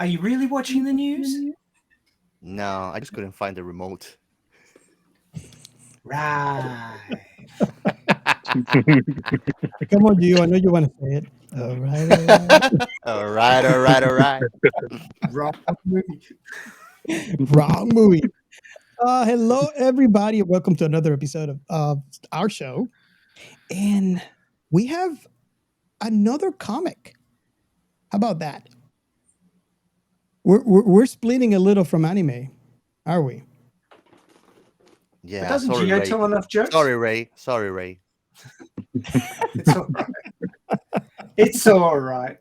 Are you really watching the news? No, I just couldn't find the remote. Right. Come on, you. I know you want to say it. All right. All right. Wrong movie. Wrong movie. Hello, everybody, and welcome to another episode of our show. And we have another comic. How about that? We're splitting a little from anime, are we? Yeah, doesn't sorry, Gio Ray. tell enough jokes? Sorry, Ray. It's all right. It's all right.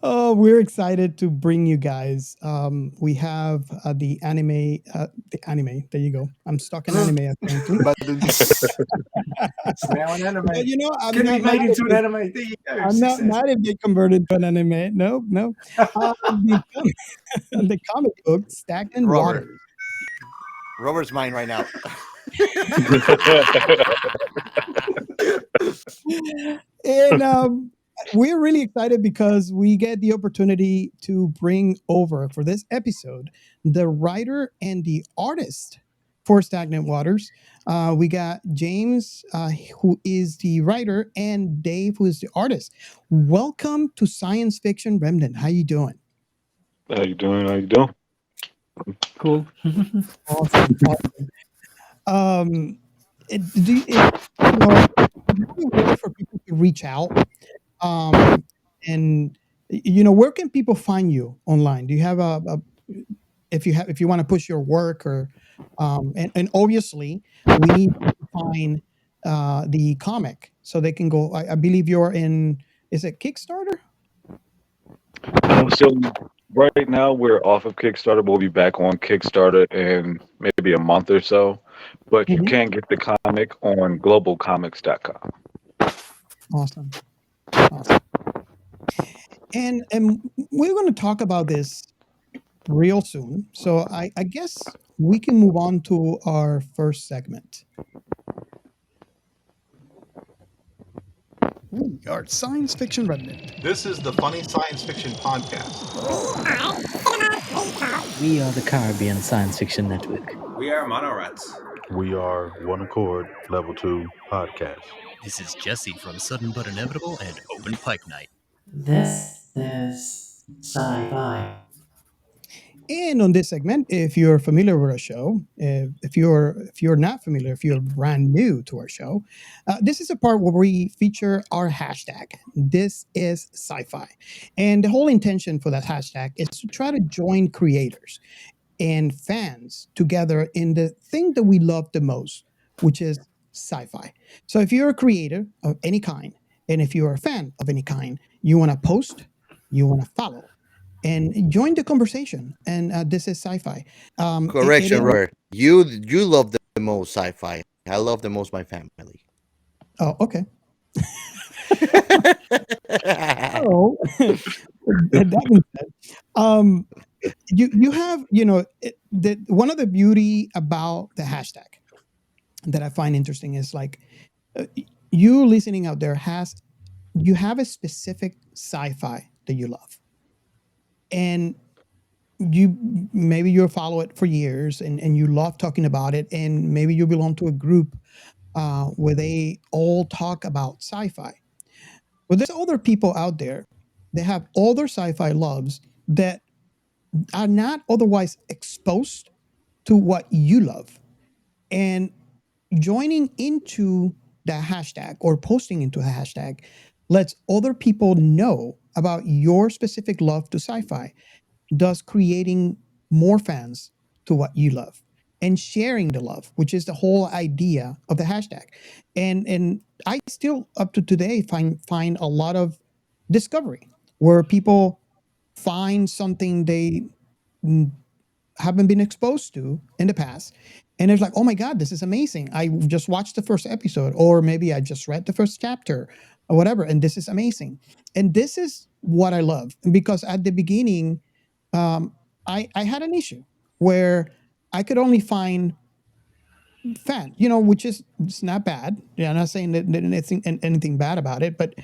Oh, we're excited to bring you guys. We have the anime. There you go. I'm stuck in anime apparently. But It's now an anime. But, you know, I'm It's going to not be made mad into if an anime. There you go. I'm not Success. mad if they converted to an anime. No. The comic book Stagnant Robert. Waters. Robert's mine right now. And we're really excited because we get the opportunity to bring over for this episode the writer and the artist for Stagnant Waters. We got James, who is the writer, and Dave, who is the artist. Welcome to Science Fiction Remnant. How you doing? How you doing? Cool. Awesome. Do you know, a way for people to reach out? And where can people find you online? Do you have if you want to push your work or and obviously we need to find the comic so they can go. I believe you're in. Is it Kickstarter? So right now we're off of Kickstarter. We'll be back on Kickstarter in maybe a month or so. But you Mhm. can get the comic on globalcomics.com. Awesome. And we're going to talk about this real soon. So I guess we can move on to our first segment. We are Science Fiction Remnant. This is the Funny Science Fiction Podcast. We are the Caribbean Science Fiction Network. We are Monorats. We are One Accord Level 2 Podcast. This is Jesse from Sudden But Inevitable and Open Pike Night. This is SciFi. And on this segment, if you're familiar with our show, if you're not familiar, if you're brand new to our show, this is a part where we feature our hashtag. This is sci-fi, and the whole intention for that hashtag is to try to join creators and fans together in the thing that we love the most, which is sci-fi. So if you're a creator of any kind, and if you're a fan of any kind, you want to post, you want to follow, and join the conversation. And this is sci-fi. Correction, Robert. You love the most sci-fi. I love the most my family. Oh, okay. So, that being said, you have one of the beauty about the hashtag that I find interesting is like you listening out there you have a specific sci-fi that you love, and maybe you follow it for years and you love talking about it, and maybe you belong to a group where they all talk about sci-fi. But there's other people out there that have other sci-fi loves that are not otherwise exposed to what you love. And joining into the hashtag or posting into a hashtag lets other people know about your specific love to sci-fi, thus creating more fans to what you love and sharing the love, which is the whole idea of the hashtag. And I still up to today find a lot of discovery where people find something they haven't been exposed to in the past, and it's like, oh my god, this is amazing. I just watched the first episode, or maybe I just read the first chapter or whatever, and this is amazing. And this is what I love, because at the beginning I had an issue where I could only find fan, which is it's not bad. Yeah, I'm not saying that anything bad about it, but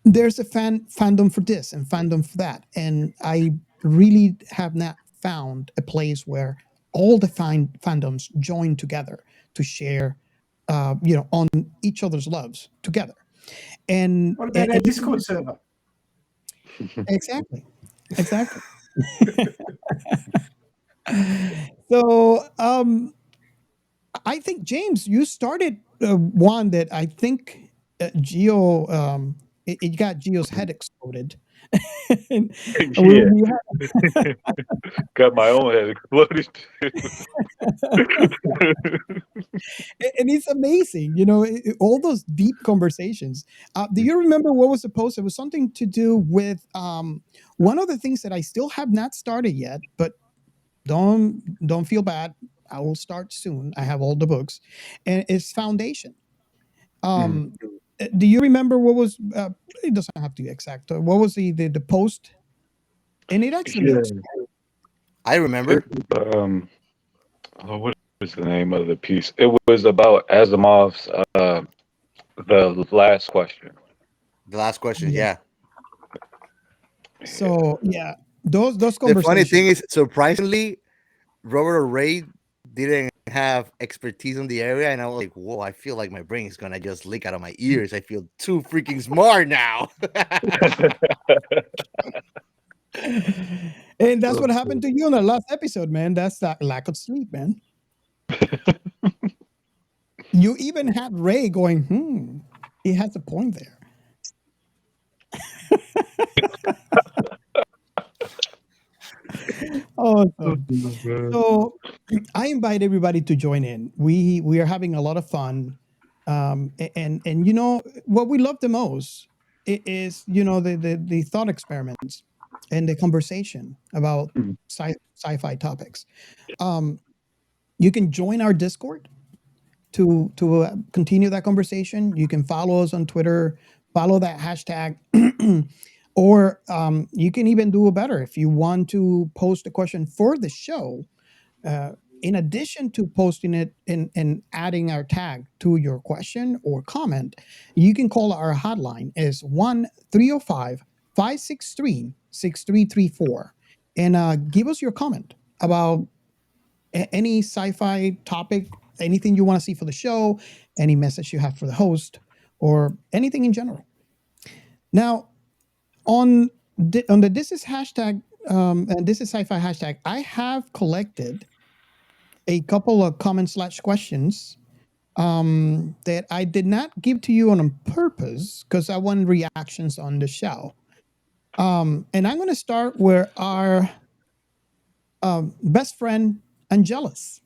there's a fandom for this and fandom for that, and I really have not found a place where all the fandoms join together to share, on each other's loves together. And, What about our Discord server? exactly. So, I think James, you started one that I think Geo, it got Geo's head exploded. And Yeah. we Got my own head exploded. and it's amazing, all those deep conversations. Do you remember what was the post? It was something to do with one of the things that I still have not started yet, but don't feel bad. I will start soon. I have all the books, and it's Foundation. Do you remember what was? It doesn't have to be exact. What was the post? And it actually Yeah. I remember. What was the name of the piece? It was about Asimov's the last question. The last question, yeah. So yeah, those The conversations. funny thing is, surprisingly, Robert or Ray didn't have expertise in the area, and I was like, "Whoa! I feel like my brain is gonna just leak out of my ears. I feel too freaking smart now." And that's what happened to you in the last episode, man. That's that lack of sleep, man. You even had Ray going, he has a point there. Awesome. So I invite everybody to join in. We are having a lot of fun. And what we love the most is the thought experiments and the conversation about sci-fi topics. You can join our Discord to continue that conversation. You can follow us on Twitter, follow that hashtag, or you can even do better if you want to post a question for the show. In addition to posting it and adding our tag to your question or comment, you can call our hotline is 1-305-563-6334 and give us your comment about any sci-fi topic, anything you want to see for the show, any message you have for the host, or anything in general. Now, on the this is hashtag and this is sci-fi hashtag, I have collected a couple of comments / questions that I did not give to you on purpose because I want reactions on the show. And I'm going to start where our best friend Angelus.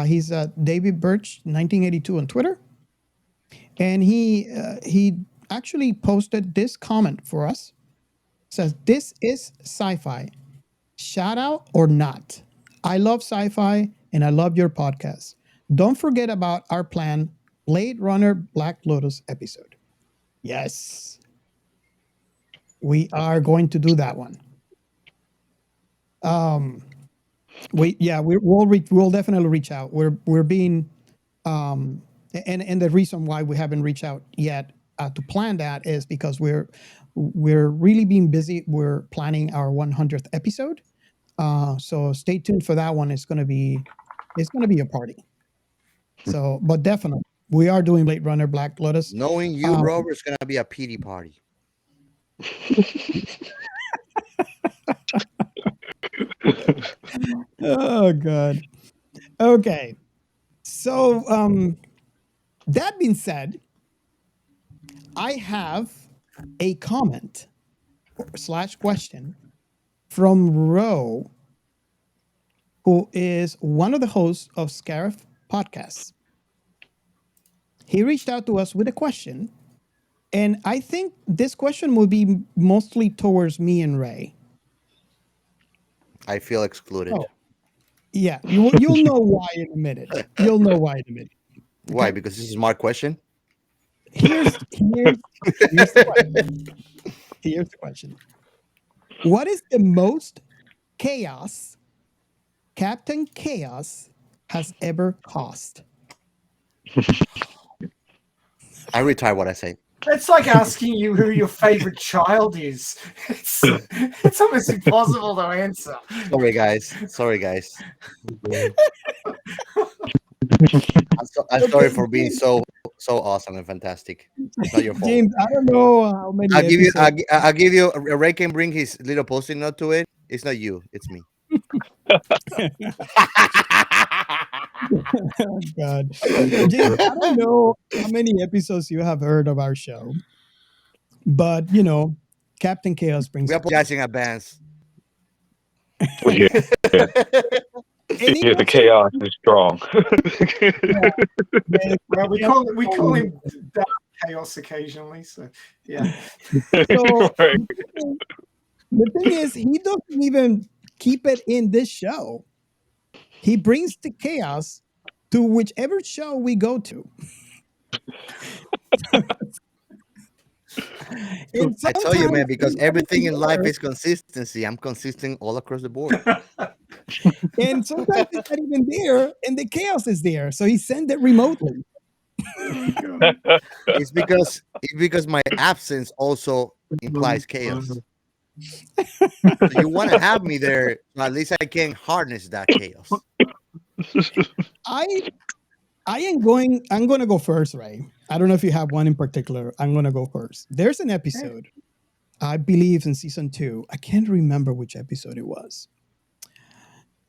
He's David Birch 1982 on Twitter, and he actually posted this comment for us. It says, "This is sci-fi. Shout out or not? I love sci-fi and I love your podcast. Don't forget about our planned Blade Runner Black Lotus episode." Yes, we are going to do that one. We'll definitely reach out. We're being and the reason why we haven't reached out yet to plan that is because we're really being busy. We're planning our 100th episode. So stay tuned for that one. It's gonna be a party. So, but definitely we are doing Blade Runner Black Lotus. Knowing you, Robert, it's gonna be a PD party. Oh God. Okay. So that being said, I have a comment / question from Ro, who is one of the hosts of Scarif Podcasts. He reached out to us with a question, and I think this question will be mostly towards me and Ray. I feel excluded. Oh, yeah, you'll know why in a minute. You'll know why in a minute. Why? Because this is a smart question. Here's the question. Here's the question. What is the most chaos Captain Chaos has ever caused? I retire what I say. It's like asking you who your favorite child is. It's almost impossible to answer. Sorry, guys. I'm sorry for being so awesome and fantastic. It's not your fault. James, I don't know how many. I'll give you. Ray can bring his little post-it note to it. It's not you. It's me. Oh, God, James, I don't know how many episodes you have heard of our show, but Captain Chaos brings. We apologize in advance. Well, yeah. The chaos is strong. Well, we call him Dark Chaos occasionally. So yeah. So, the thing is, he doesn't even keep it in this show. He brings the chaos to whichever show we go to. I tell you, man, because everything in life is consistency. I'm consistent all across the board. And sometimes it's not even there, and the chaos is there. So he sent it remotely. It's because my absence also implies chaos. So you want to have me there, so at least I can harness that chaos. I'm going to go first, Ray. I don't know if you have one in particular. I'm going to go first. There's an episode, I believe in season 2. I can't remember which episode it was.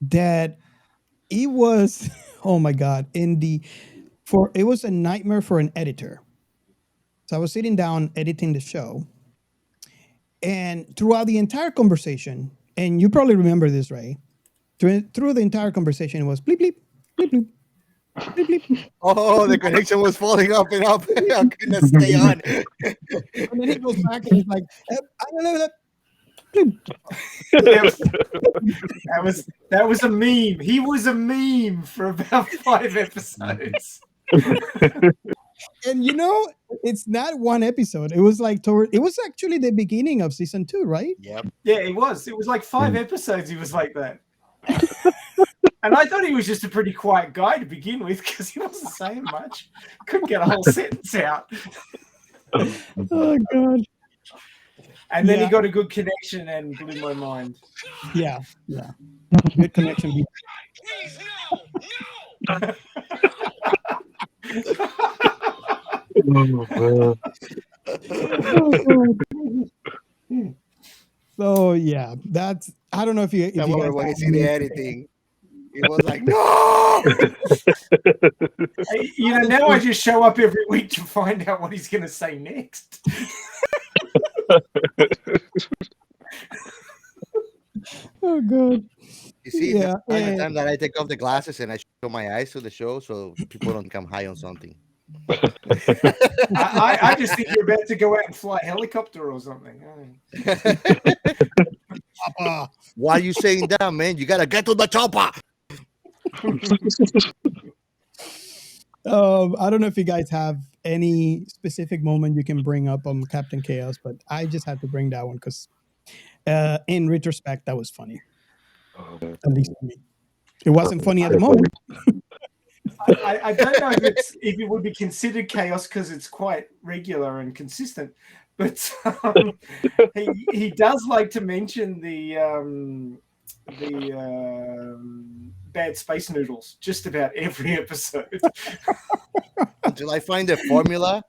That it was, oh my God, it was a nightmare for an editor. So I was sitting down editing the show, and throughout the entire conversation, and you probably remember this, Ray, through the entire conversation, it was bleep, bleep, bleep, bleep. Bleep, bleep. Oh, the connection was falling up and up. I couldn't stay on. And then he goes back and he's like, that was a meme. He was a meme for about 5 episodes. And it's not one episode. It was like it was actually the beginning of season 2, right? Yep. Yeah, it was. It was like 5 episodes. He was like that. And I thought he was just a pretty quiet guy to begin with because he wasn't saying much. Couldn't get a whole sentence out. Oh, God. And then he got a good connection and blew my mind. Yeah. Good connection. So yeah, that's. I don't know if you. If you guys when you see the editing, it was like no. Now I just show up every week to find out what he's going to say next. Oh God. You see, the time that I take off the glasses and I show my eyes to the show, so people don't come high on something. I just think you're about to go out and fly a helicopter or something. Why are you saying that, man? You gotta get to the chopper. I don't know if you guys have any specific moment you can bring up on Captain Chaos, but I just had to bring that one because, in retrospect, that was funny. At least to me, it wasn't funny at the moment. I don't know if it would be considered chaos because it's quite regular and consistent, but he does like to mention the bad space noodles just about every episode. Until I find a formula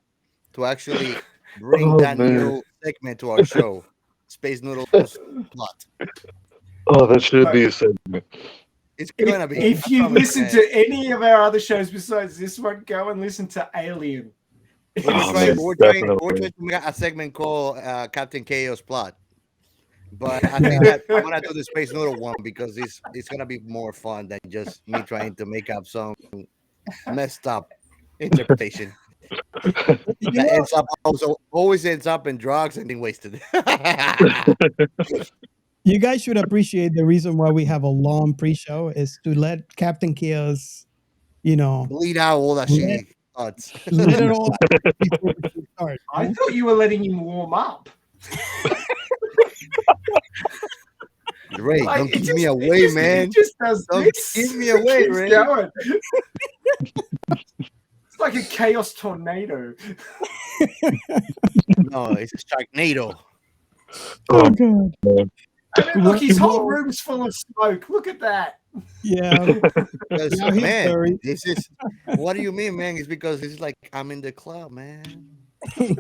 to actually bring that new segment to our show, Space Noodles Plot. Oh, that should be a segment. It's gonna be. If you listen to any of our other shows besides this one, go and listen to Alien. We're trying to make a segment called Captain Chaos Plot. But I think that I want to do the Space Noodle one because it's gonna be more fun than just me trying to make up some messed up interpretation. That ends up always ends up in drugs and being wasted. You guys should appreciate the reason why we have a long pre-show is to let Captain Chaos, bleed out all that shit. Let it all out before we start. I thought you were letting him warm up. Ray, don't keep me away, man. He just does don't this. keep me away, Ray. Going. It's like a chaos tornado. No, it's a Sharknado. Oh god. man. I mean, look, his whole Well, room's full of smoke. Look at that. yeah. Because, Now he's man, blurry. this is what do you mean, man? It's because it's like I'm in the club, man.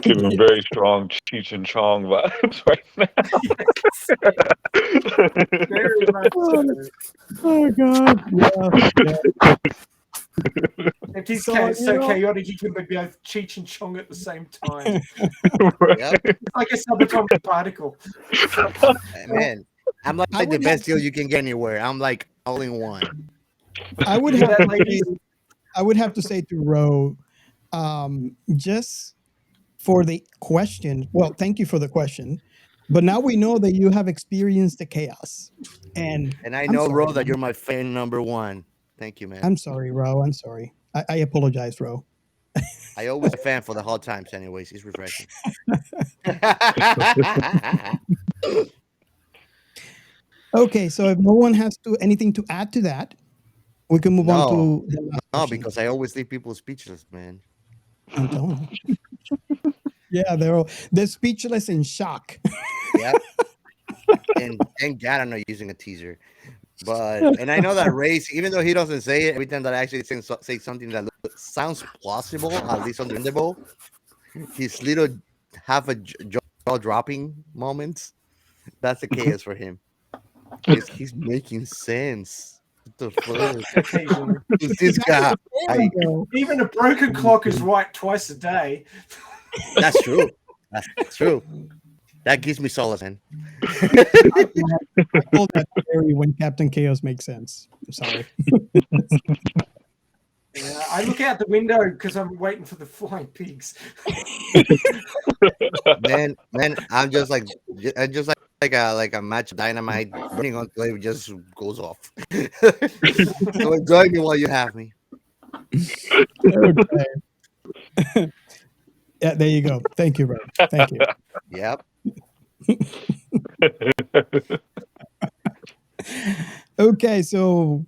Giving very strong Cheech and Chong vibes right now. Very much so. Oh god. Yeah. If he's So, so chaotic, he can be both Cheech and Chong at the same time. Yep. It's like a subatomic particle. Man, I'm like, I the would best have deal to- you can get anywhere. I'm like all in one. I would Hear have that, to ladies? say, I would have to say to Ro, just for the question. Well, thank you for the question. But now we know that you have experienced the chaos. And And I I'm know, Ro, sorry, that man. you're my fan number one. Thank you, man. I'm sorry, Ro. I'm sorry. I apologize, Ro. I always a fan for the hot times, anyways. It's refreshing. Okay, so if no one has anything to add to that, we can move on No, to the last no, question. because I always leave people speechless, man. I'm telling you. Yeah, they're speechless in shock. Yep. And thank God I'm not using a teaser. But and I know that Ray's, even though he doesn't say it, every time that I actually say something that sounds plausible, at least understandable, his little half a jaw dropping moments, that's the chaos for him. He's making sense. What the fuck? Occasionally. Who's this guy? Even a broken clock is right twice a day. That's true. That's true. That gives me solace, man. I call that theory when Captain Chaos makes sense. I'm sorry. Yeah, I look out the window because I'm waiting for the flying pigs. man, I'm just like a match of dynamite burning until it just goes off. So enjoy me while you have me. Okay. Yeah, there you go. Thank you, Ray. Thank you. Yep. Okay, so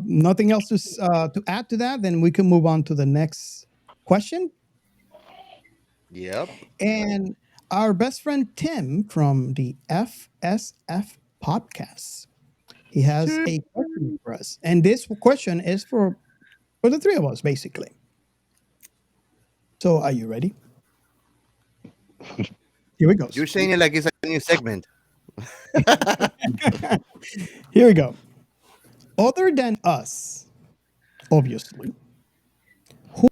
nothing else to add to that. Then we can move on to the next question. Yep. And our best friend Tim from the FSF Podcast, he has a question for us, and this question is for the three of us, basically. So, are you ready? Here we go. You're saying it like it's a new segment. Here we go. Other than us, obviously,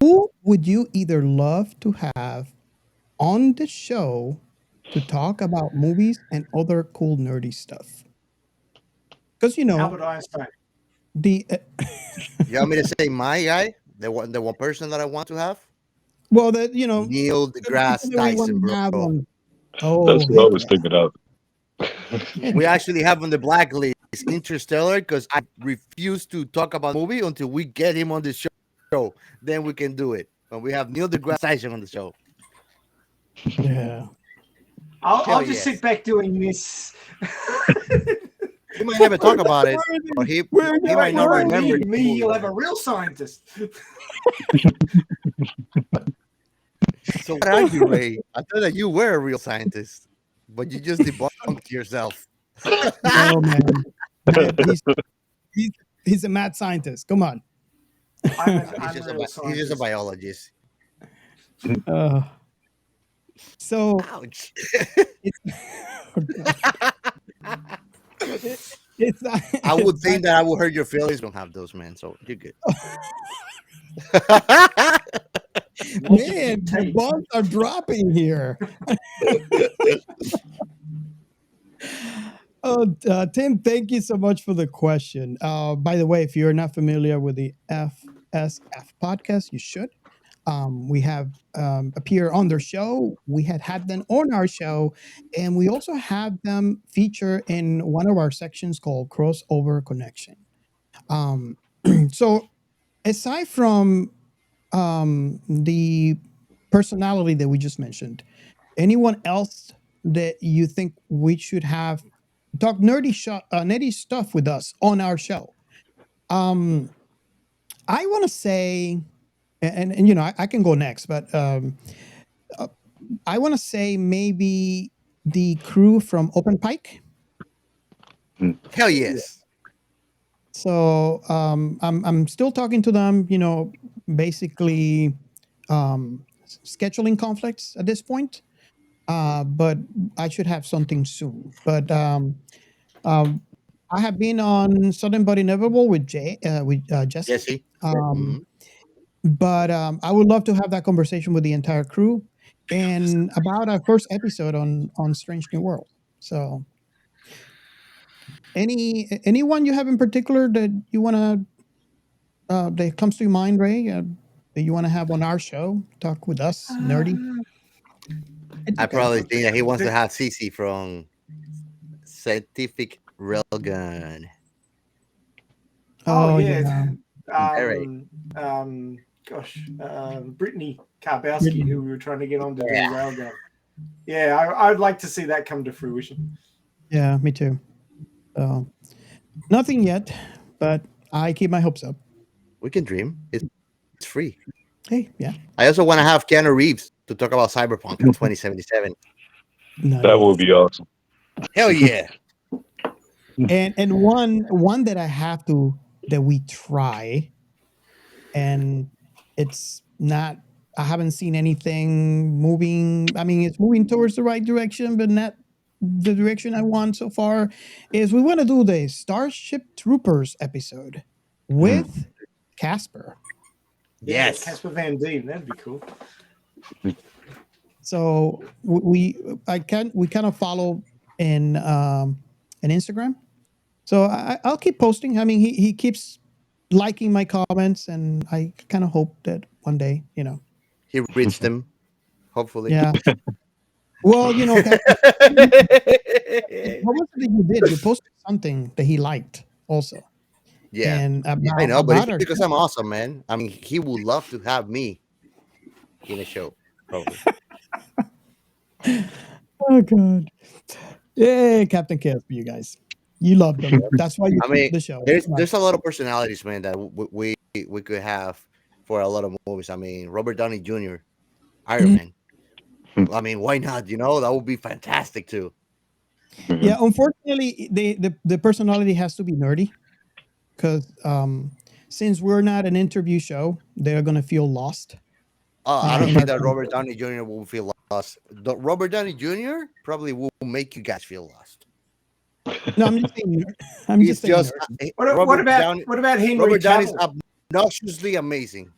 who would you either love to have on the show to talk about movies and other cool nerdy stuff? Because Albert Einstein. the You want me to say my guy, the one person that I want to have? well, the Neil deGrasse people that we Tyson, wanna have bro. on- Oh, That's what I heck was yeah. thinking of. We actually have on the blacklist Interstellar because I refuse to talk about the movie until we get him on the show. Then we can do it. When we have Neil deGrasse Tyson on the show. Yeah. I'll just sit back doing this. He might never talk about it, or he might not remember. Me, you'll have a real scientist. So what are you, Ray? I thought that you were a real scientist, but you just debunked yourself. Oh man, he's a mad scientist. Come on. He's just a biologist. So Ouch. it's not, I would think that I would hurt your feelings. Don't have those, man. So you're good. Man, the bombs are dropping here. Tim, thank you so much for the question. By the way, if you're not familiar with the FSF podcast, you should. We have appear on their show. We had them on our show, and we also had them feature in one of our sections called Crossover Connection. So aside from the personality that we just mentioned, anyone else that you think we should have talk nerdy stuff with us on our show? I want to say and I can go next, but I want to say maybe the crew from Open Pike. Hell yes. So I'm still talking to them. Basically scheduling conflicts at this point. But I should have something soon. But I have been on Sudden but Inevitable with Jesse. Jesse. Mhm. But I would love to have that conversation with the entire crew and about our first episode on Strange New World. So, anyone you have in particular that you want to that comes to your mind, Ray, that you want to have on our show, talk with us, nerdy? I probably think that he wants to have Cece from Scientific Railgun. Oh, yeah. Brittany Karbowski, who we were trying to get on to do Railgun. Yeah, I'd like to see that come to fruition. Yeah, me too. Nothing yet, but I keep my hopes up. We can dream. It's free. Hey, yeah. I also want to have Keanu Reeves to talk about Cyberpunk in 2077. Nice. That would be awesome. Hell yeah. And one that I have to that we try, and it's not. I haven't seen anything moving. I mean, it's moving towards the right direction, but not the direction I want so far. Is we want to do the Starship Troopers episode with Casper. Yes. Casper Van Dien, that'd be cool. So we kind of follow in Instagram. So I'll keep posting. I mean, he keeps liking my comments, and I kind of hope that one day, He reached them, hopefully. Yeah. Well, what was it that you did? You posted something that he liked also. Yeah. And I know, but it's because I'm awesome, man. I mean, he would love to have me in a show, probably. Oh, God. Yeah, Captain Chaos for you guys. You love them. That's why you keep the show. There's a lot of personalities, man, that we could have for a lot of movies. I mean, Robert Downey Jr., Iron Man. I mean, why not? That would be fantastic too. Yeah, unfortunately, the personality has to be nerdy because since we're not an interview show, they're gonna feel lost. I don't think that Robert Downey Jr. will feel lost. Robert Downey Jr. probably will make you guys feel lost. No, I'm just saying. What about Henry Robert Downey's Cavill? obnoxiously amazing.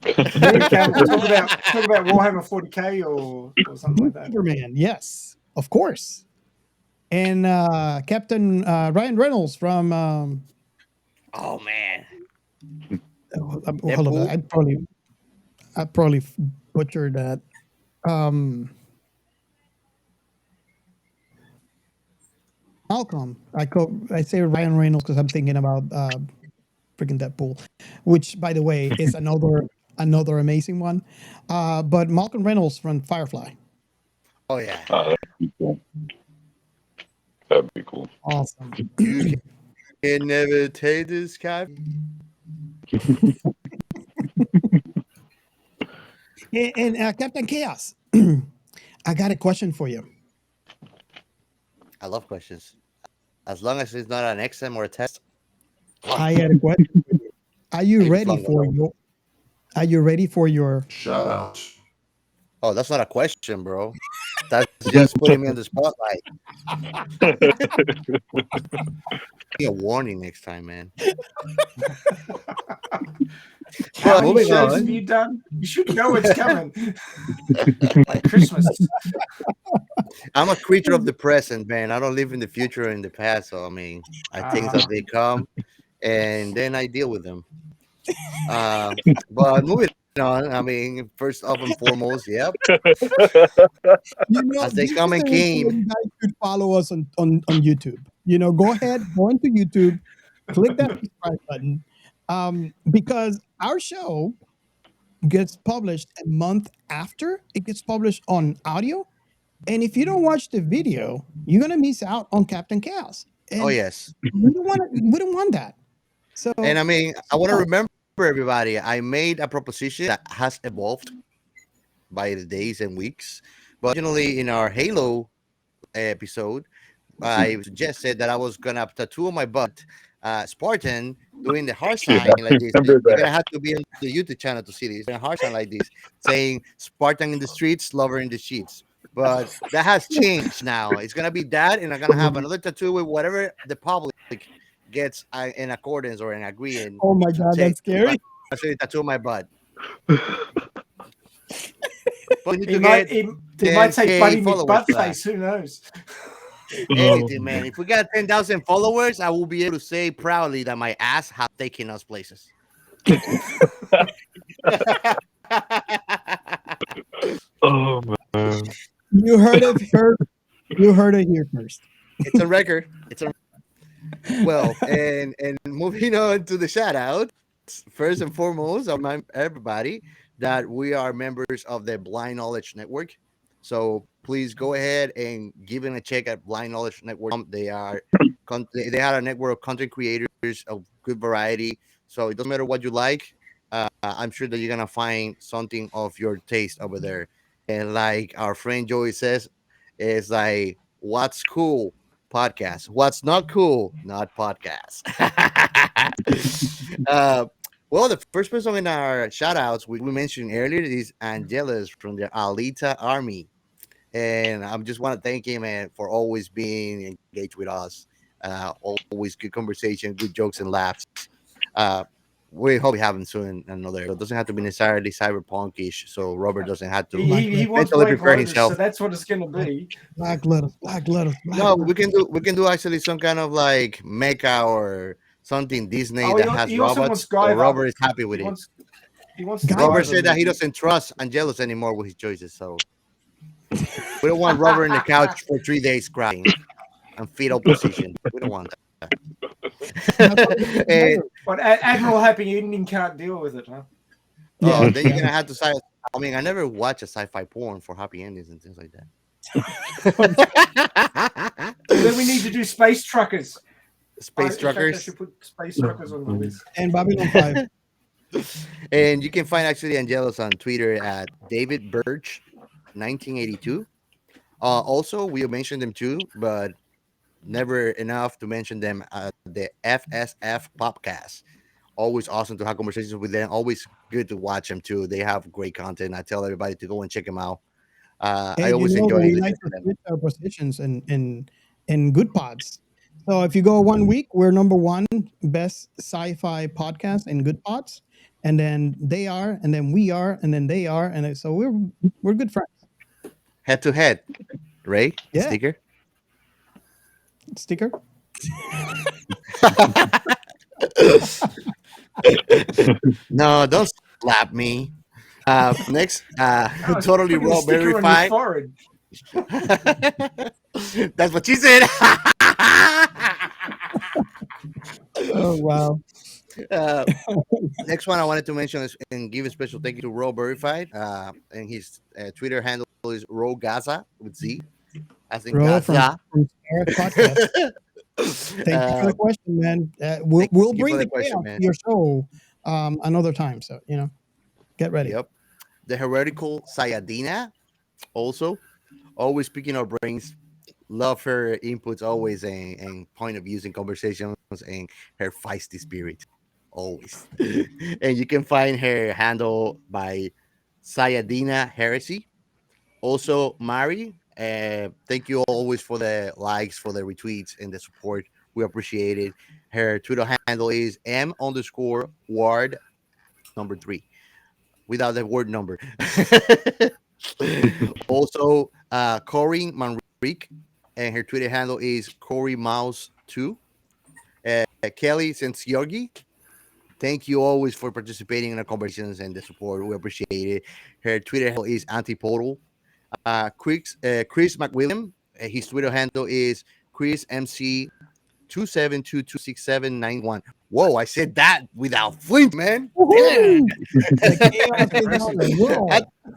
Henry Cavill, talk about Warhammer 40K or something like that. Superman, yes, of course. And Captain Ryan Reynolds from. Oh man. Hold on, I probably butchered that. Malcolm. I say Ryan Reynolds because I'm thinking about freaking Deadpool, which, by the way, is another amazing one. But Malcolm Reynolds from Firefly. Oh yeah. That'd be cool. That'd be cool. Awesome. You can never take this guy. And Captain Chaos, I got a question for you. I love questions. As long as it's not an exam or a test. I had a question for you. Are you ready for your Shout out? Oh, that's not a question, bro. That's just putting me on the spotlight. Give me a warning next time, man. How many moving shows on. have you done? You should know it's coming. Like Christmas. I'm a creature of the present, man. I don't live in the future or in the past. So, I mean, I think that they come and then I deal with them. But moving on, I mean, first off and foremost, yep. As they come and came. You guys should follow us on YouTube. Go ahead, go into YouTube, click that subscribe button. Because our show gets published a month after it gets published on audio. And if you don't watch the video, you're gonna miss out on Captain Chaos. And oh yes. we don't want that. So and I mean, I want to remember everybody, I made a proposition that has evolved by the days and weeks. But originally, in our Halo episode, I suggested that I was gonna tattoo on my butt Spartan doing the heart sign I like this. remember You're that. gonna have to be on the YouTube channel to see this. A heart sign like this, saying Spartan in the streets, lover in the sheets. But that has changed now. It's gonna be that, and I'm gonna have another tattoo with whatever the public gets in accordance or in agreeing Oh my to God, take. that's scary. Actually, tattoo on my butt. But we need He to might, get they might say 10K Buddy followers for that. McButtface. Who knows? Anything, man. If we got 10,000 followers, I will be able to say proudly that my ass have taken us places. Oh man. You heard it here. You heard it here first. It's on record. It's on. Well, and moving on to the shout out. First and foremost, I remind everybody that we are members of the Blind Knowledge Network. So please go ahead and give them a check at Blind Knowledge Network. They are they have a network of content creators of good variety. So it doesn't matter what you like. I'm sure that you're gonna find something of your taste over there. And like our friend Joey says, it's like what's cool podcast, what's not cool, not podcast. Well, the first person in our shout outs we mentioned earlier is Angelus from the Alita Army. And I just want to thank him and for always being engaged with us. Always good conversation, good jokes and laughs. We hope we have him soon another. It doesn't have to be necessarily cyberpunkish, so Robert doesn't have to He wants mentally Black prepare Lotus, himself. so that's what it's going to be. Black Lotus. Black Lotus. No, we can do actually some kind of like mecha or something Disney Oh, that has he also robots. wants So Guyver. Robert is happy with He it. wants to Robert Guyver said that he movie. doesn't trust Angelus anymore with his choices, so we don't want Robert in the couch for 3 days crying and fetal position. We don't want that. And, But Admiral Happy Ending can't deal with it, huh? oh, then you're gonna have to. I mean, I never watch a sci-fi porn for happy endings and things like that. Then we need to do Space Truckers. Space In fact, I Truckers. should put Space Truckers on the list. And Babylon 5. And you can find actually Angelus on Twitter at David Birch 1982. Also, we mentioned them too, but never enough to mention them at the FSF Popcast. Always awesome to have conversations with them. Always good to watch them too. They have great content. I tell everybody to go and check them out. I always enjoy we listening like to to them. switch our positions in GoodPods. So if you go 1 week, we're number one best sci-fi podcast in GoodPods, and then they are, and then we are, and then they are, and then, so we're good friends. Head to head, Ray. Yeah. Sticker. No, don't slap me. Next, totally raw verified. That's what she said. Oh wow. Next one I wanted to mention is and give a special thank you to Raw Verified. And his Twitter handle is Raw Gaza with Z. I think Bro, Gaza. from Eric Podcast. Thank you for the question, man. We'll bring the question, chaos man. to your show another time. So get ready. Yep. The Heretical Sayyadina also always picking our brains. Love her inputs always and point of views in conversations and her feisty spirit always. And you can find her handle by Sayyadina Heresy. Also, Mari, thank you always for the likes, for the retweets, and the support. We appreciate it. Her Twitter handle is M_Ward number 3 without the word number. Also, Koren Manrique, and her Twitter handle is CoreyMouse2. Kelly Szentgyorgyi, thank you always for participating in our conversations and the support. We appreciate it. Her Twitter handle is Antipodal. Chris McWilliams, his Twitter handle is ChrisMC 272267991. Whoa, I said that without flinch, man. Damn. I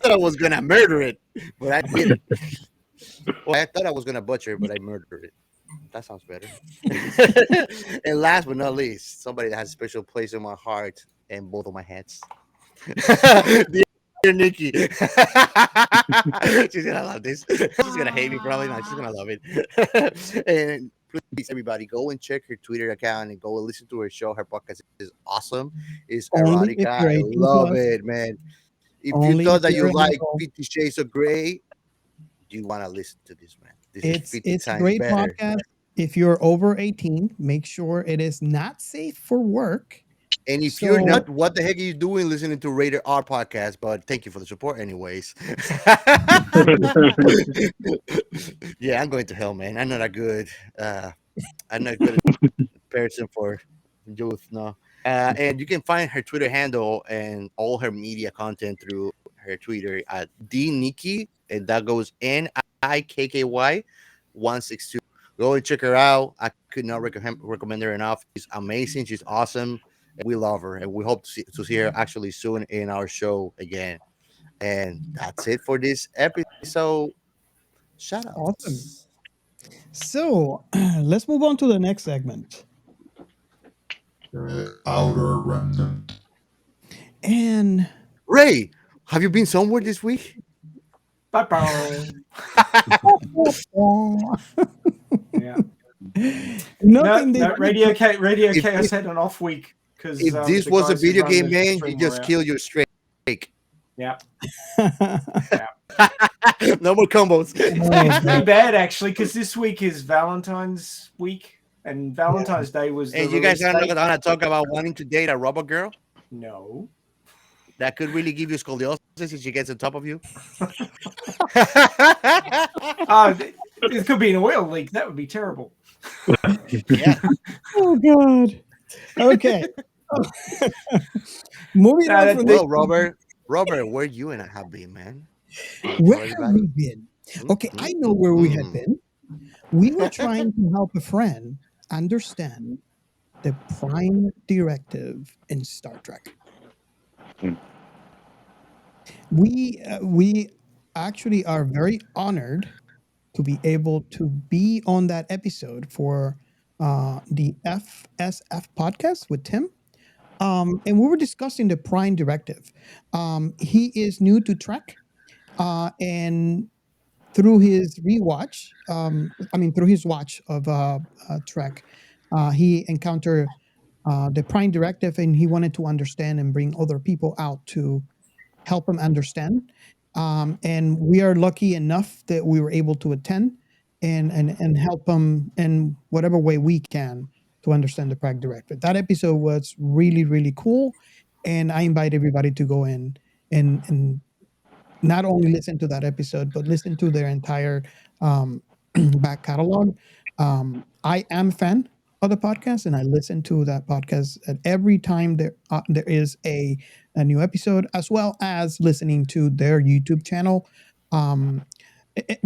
thought I was gonna murder it, but I didn't. Well, I thought I was gonna butcher it, but I murdered it. That sounds better. And last but not least, somebody that has a special place in my heart and both of my hats. Dear Nikky. She's gonna love this. She's gonna hate me probably. No, she's gonna love it. And please, everybody, go and check her Twitter account and go and listen to her show. Her podcast is awesome. It's Only if erotica. you're I 18 love plus. it, man. If Only you thought if that you're you like adult. 50 Shades of Grey, you want to listen to this, man. This is 50 It's a times great better. podcast. If you're over 18, make sure it is not safe for work. And if So- you're not, what the heck are you doing listening to Rated R podcast? But thank you for the support, anyways. Yeah, I'm going to hell, man. I'm not a good person for youth. No. And you can find her Twitter handle and all her media content through her Twitter at dnikky, and that goes NIKKY 162. Go and check her out. I could not recommend her enough. She's amazing. She's awesome. And we love her, and we hope to see her actually soon in our show again. And that's it for this episode. Shout out. Awesome. So let's move on to the next segment. Outer Remnant. And Ray, have you been somewhere this week? Bye-bye. Yeah. Nothing No, Radio If Chaos this- had an off week because If this the was a guys who video run game, the man, stream you were just out. kill your streak. Yeah. No more combos. It's pretty bad actually because this week is Valentine's week and Valentine's Day was. And the you guys release are date. not gonna talk about wanting to date a robot girl? No. That could really give you scoliosis if she gets on top of you. It could be an oil leak. That would be terrible. Yeah. Oh God. Okay. Moving on from Well, Robert, where you and I have been, man? where have we been? Okay, I know where we had been. We were trying to help a friend understand the prime directive in Star Trek. We actually are very honored to be able to be on that episode for the FSF podcast with Tim. And we were discussing the prime directive. He is new to Trek, and through his rewatch, through his watch of Trek, he encountered the prime directive, and he wanted to understand and bring other people out to help him understand. And we are lucky enough that we were able to attend and help him in whatever way we can to understand the prime directive. That episode was really, really cool. And I invite everybody to go in and not only listen to that episode, but listen to their entire back catalog. I am a fan of the podcast, and I listen to that podcast at every time there is a new episode, as well as listening to their YouTube channel.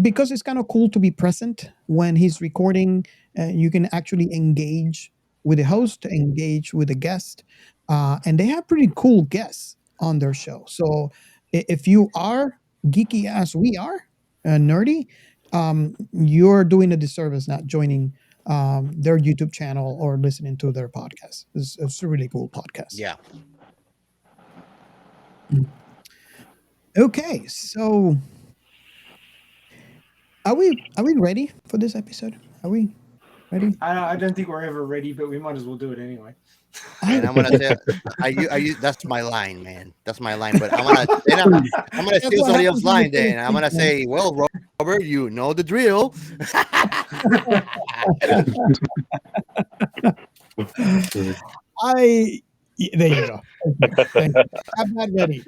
Because it's kind of cool to be present when he's recording. You can actually engage with the host, engage with the guest, and they have pretty cool guests on their show. So if you are geeky as we are, nerdy, you're doing a disservice not joining their YouTube channel or listening to their podcast. It's a really cool podcast. Yeah. Okay, so are we ready for this episode? Are we ready? I don't think we're ever ready, but we might as well do it anyway. And I'm gonna tell are you that's my line, man. That's my line. But I'm gonna steal somebody else's line then. I'm gonna say, well, Robert, you know the drill. There you go. Thank you. I'm not ready.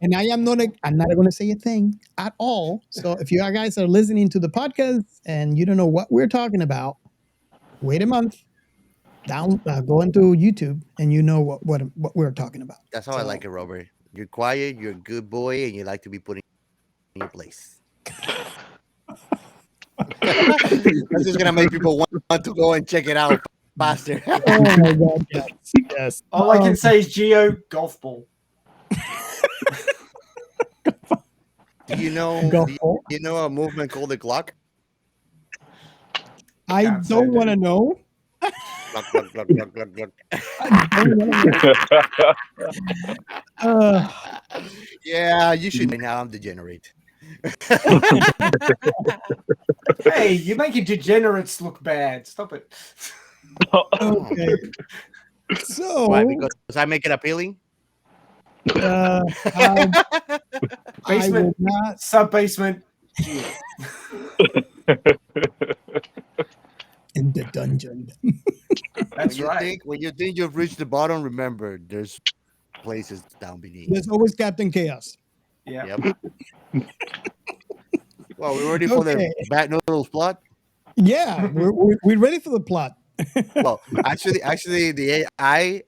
And I'm not going to say a thing at all. So if you guys are listening to the podcast and you don't know what we're talking about, wait a month. Go into YouTube and you know what we're talking about. That's how I like it, Robert. You're quiet, you're a good boy, and you like to be put in your place. That's just gonna make people want to go and check it out faster. Oh my God! Yes. All I can say is Geo golf ball. Do you know a movement called the clock? I don't want to know. Gluck, gluck, gluck, gluck, gluck, gluck. Yeah, you should. Now I'm degenerate. Hey, you're making degenerates look bad. Stop it. Okay. So, Why? Because I make it appealing. I will Basement, not. sub-basement. In the dungeon. That's right. When you think you've reached the bottom, remember there's places down beneath. There's always Captain Chaos. Yeah. Yep. Well, we're ready for the Bat Noodles plot. Yeah, we're ready for the plot. Well, actually, the AI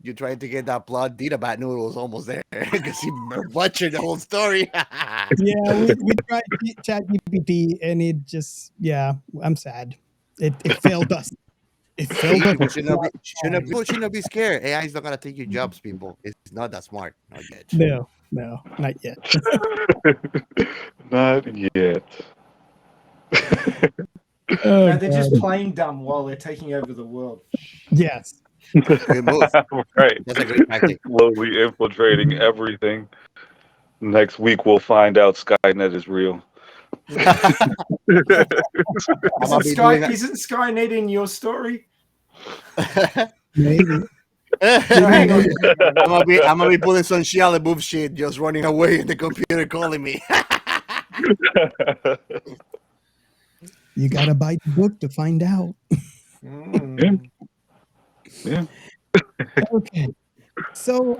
you trying to get that plot, did a Bat Noodles almost there because he butchered the whole story. Yeah, we tried ChatGPT and it just, I'm sad. It failed us. It failed us. Shouldn't be scared. AI is not gonna take your jobs, people. It's not that smart. Not yet. No, not yet. Not yet. No, they're just playing dumb while they're taking over the world. Yes. Good move. Right. That's a great tactic. Slowly infiltrating everything. Next week we'll find out Skynet is real. Isn't Skynet in your story? Maybe. I'm gonna be pulling some Shia LaBeouf shit, just running away and the computer calling me. You gotta buy the book to find out. Yeah. Okay. So,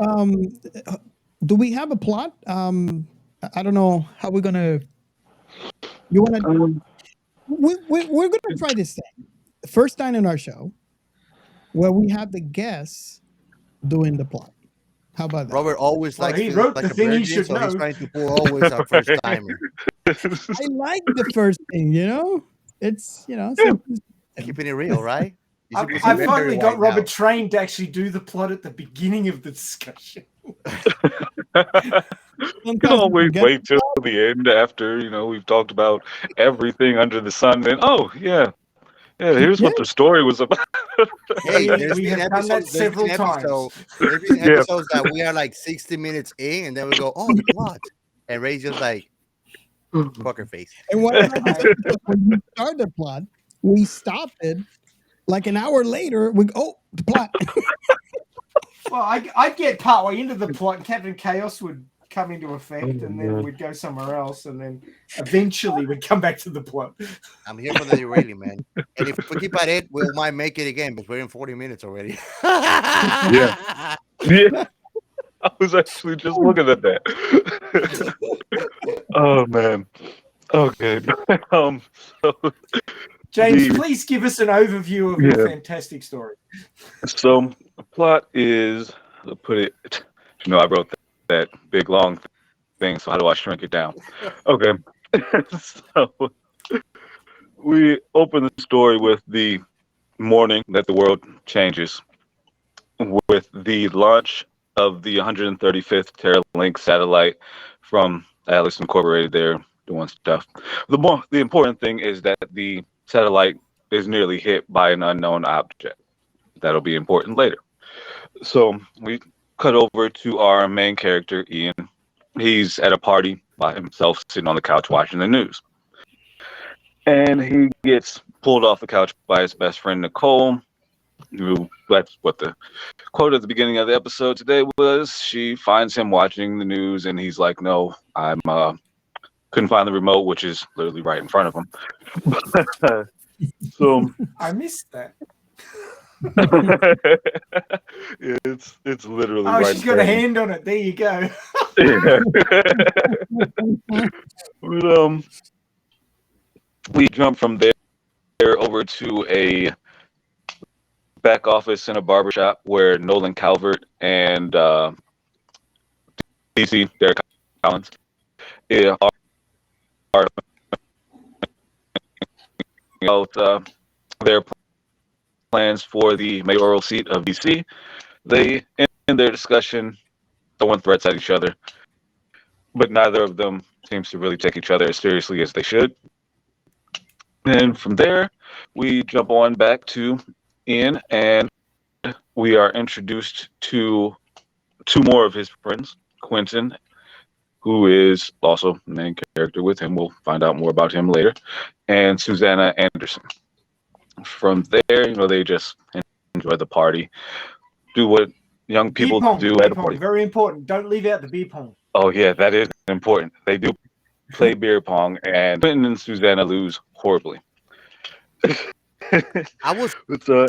do we have a plot? I don't know how we're gonna. You wanna? We're gonna try this thing. First time in our show, where we have the guests doing the plot. How about that? Robert always likes. He wrote the thing he should know. He's trying to pull always our first timer. I like the first thing. It's Keeping it real, right? I finally got Robert trained to actually do the plot at the beginning of the discussion. You can always wait till the end after we've talked about everything under the sun. Then here's what the story was about. Hey, we have done that several times. There's been episodes that we are like 60 minutes in, and then we go, "Oh, the plot," and Ray's just like, "Poker face." And what happens when we start the plot, we stop it. Like an hour later, we go, the plot. Well, I'd get partway into the plot, and Captain Chaos would come into effect, and then we'd go somewhere else, and then eventually we'd come back to the plot. I'm here for the derailing, man. And if we keep at it, we might make it again, but we're in 40 minutes already. Yeah. I was actually just looking at that. Oh man. Okay. So James, please give us an overview of your fantastic story. So the plot is, to put it, I wrote that big long thing, so how do I shrink it down? Okay. So we open the story with the morning that the world changes, with the launch of the 135th Terralink satellite from Atlas Incorporated. There doing stuff. The important thing is that the satellite is nearly hit by an unknown object. That'll be important later. So we cut over to our main character, Ian. He's at a party by himself, sitting on the couch watching the news. And he gets pulled off the couch by his best friend, Nicole. That's what the quote at the beginning of the episode today was. She finds him watching the news, and he's like, "No, I'm couldn't find the remote," which is literally right in front of him. So I missed that. It's literally. Oh, right she's got a hand on it. There you go. But, we jump from there over to a back office in a barbershop where Nolan Calvert and DC Derek Collins are about their plans for the mayoral seat of DC. They, in their discussion, throwing threats at each other, but neither of them seems to really take each other as seriously as they should. And from there, we jump on back to Ian and we are introduced to two more of his friends, Quentin, who is also the main character with him. We'll find out more about him later, and Susanna Anderson. From there, they just enjoy the party, do what young people do at a party. Very important. Don't leave out the beer pong. Oh yeah, that is important. They do play beer pong, and Quentin and Susanna lose horribly. I was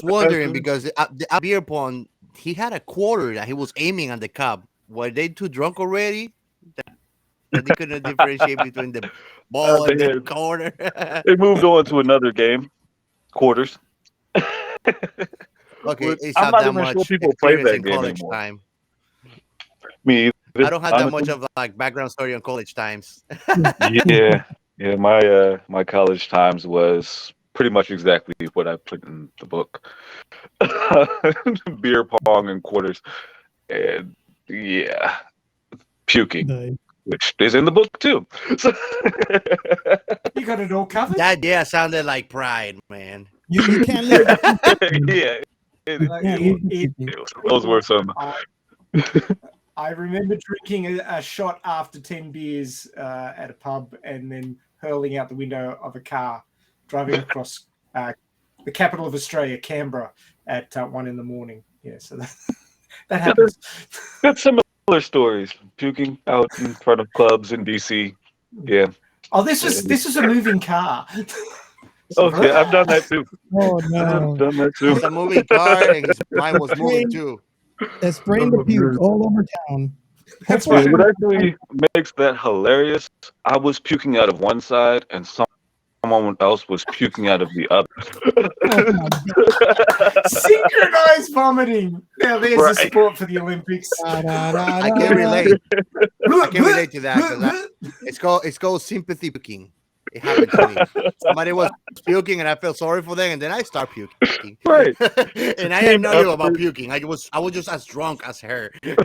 wondering because the beer pong, he had a quarter that he was aiming on the cup. Were they too drunk already that they couldn't differentiate between the ball and the quarter? They moved on to another game, quarters. Okay, I'm not even sure people play that game anymore. Time. Me either. I don't have that much of background story on college times. yeah. My college times was pretty much exactly what I put in the book. Beer pong and quarters, and puking, which is in the book too. So you got it all covered. That sounded like pride, man. You can't live. Those were some. I remember drinking a shot after 10 beers at a pub and then hurling out the window of a car driving across the capital of Australia, Canberra, at 1 a.m. Yeah, so that happens. That's similar stories. Puking out in front of clubs in DC. Yeah. Oh, this was a moving car. Okay, I've done that too. Oh no, I've done that too. It's a moving car, and mine was moving too. Spraying the puke all over town. That's right. What actually makes that hilarious, I was puking out of one side and someone else was puking out of the other. Synchronized vomiting. Now there's a sport for the Olympics. I can relate. I can relate to that. It's called sympathy puking. It happened to me. Somebody was puking and I felt sorry for them, and then I start puking. Right. And I had no idea about puking. I was just as drunk as her. Too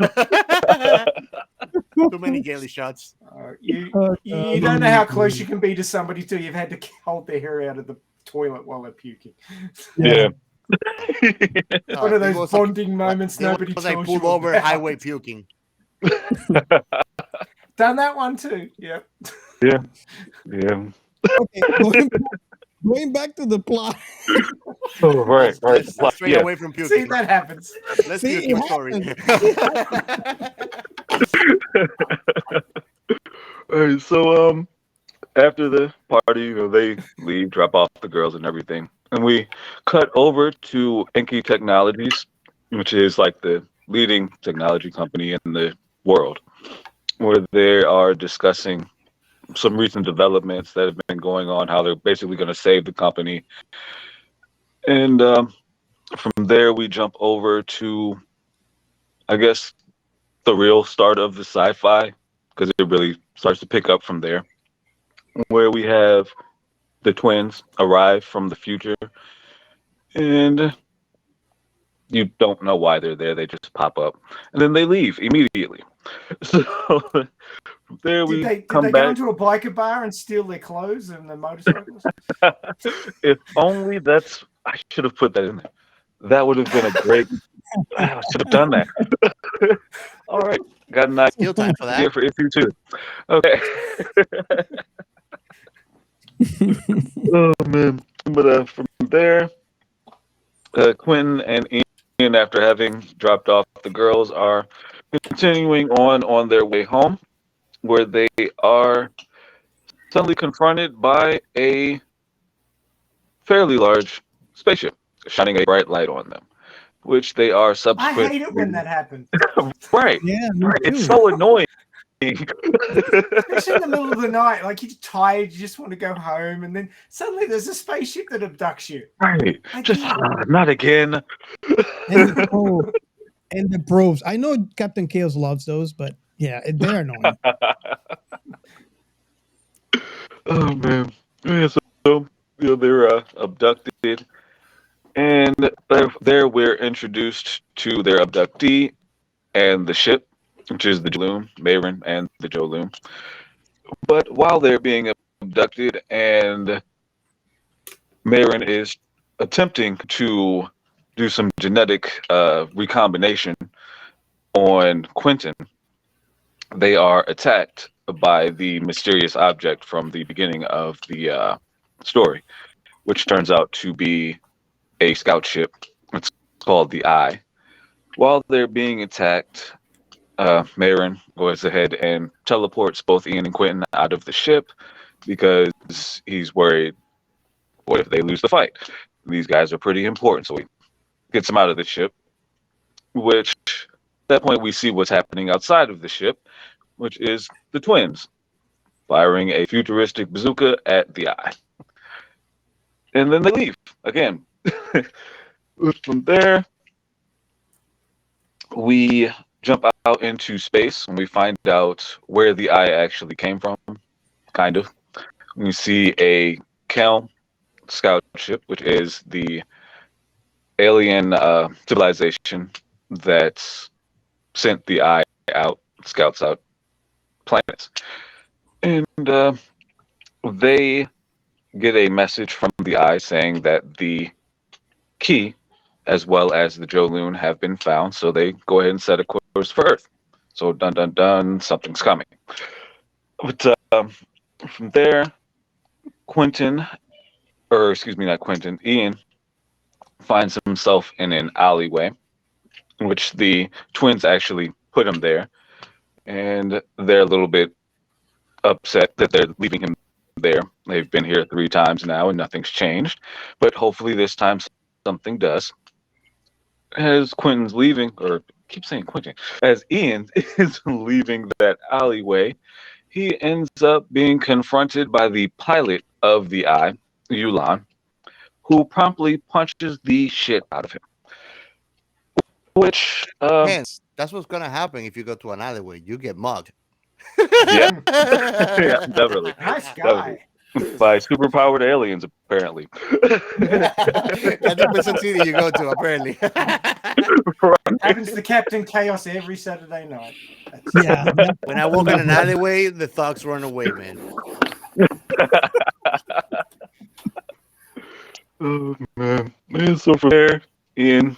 many Gailey shots. You don't know how close you can be to somebody till you've had to hold their hair out of the toilet while they're puking. Yeah. One of those bonding moments nobody tells you. I pulled over highway puking. Done that one too. Yep. Yeah. Okay, going back to the plot. Oh, right. Let's stray away from puking. See, that happens. Let's puke your story. All right, so after the party, they leave, drop off the girls and everything, and we cut over to Enki Technologies, which is like the leading technology company in the world, where they are discussing some recent developments that have been going on, how they're basically going to save the company. And from there, we jump over to, I guess, the real start of the sci-fi, because it really starts to pick up from there, where we have the twins arrive from the future, and you don't know why they're there. They just pop up, and then they leave immediately. So from there we come back. Did they go into a biker bar and steal their clothes and their motorcycles? If only I should have put that in there. That would have been a great. I should have done that. All right, got a nice Still time for that. For issue 2. Okay. Oh man! But from there, Quentin and Ian, after having dropped off the girls, are continuing on their way home, where they are suddenly confronted by a fairly large spaceship shining a bright light on them, which they are subsequently. I hate it when that happens. Right. Yeah, It's so annoying. Especially in the middle of the night, like you're tired, you just want to go home, and then suddenly there's a spaceship that abducts you. Right. Just not again. And the probes. I know Captain Chaos loves those, but yeah, they're annoying. Oh man. Yeah, so they're abducted, and there we're introduced to their abductee and the ship, which is the Loom, Mayrin and the Joe Loom. But while they're being abducted and Mayrin is attempting to do some genetic recombination on Quentin, they are attacked by the mysterious object from the beginning of the story, which turns out to be a scout ship. It's called the Eye. While they're being attacked, Marin goes ahead and teleports both Ian and Quentin out of the ship because he's worried, what if they lose the fight? These guys are pretty important, so he gets them out of the ship, which at that point we see what's happening outside of the ship, which is the twins firing a futuristic bazooka at the Eye. And then they leave again. From there, we jump out into space and we find out where the Eye actually came from, kind of. We see a Kelm scout ship, which is the alien civilization that sent the Eye out, scouts out planets. And they get a message from the Eye saying that the key as well as the Jolune have been found, so they go ahead and set a course for Earth. So dun dun dun, something's coming. But from there, Ian finds himself in an alleyway, in which the twins actually put him there, and they're a little bit upset that they're leaving him there. They've been here 3 times now and nothing's changed, but hopefully this time something does. As Quentin's leaving, or I keep saying Quentin, as Ian is leaving that alleyway, he ends up being confronted by the pilot of the Eye, Yulan, who promptly punches the shit out of him. Which, Hence, that's what's gonna happen if you go to an alleyway. You get mugged. yeah, yeah, definitely. Nice guy. By superpowered aliens, apparently. That's the person city you go to, apparently. Happens to Captain Chaos every Saturday night. Yeah. When I walk in an alleyway, the thugs run away, man. Oh man. And so from there, Ian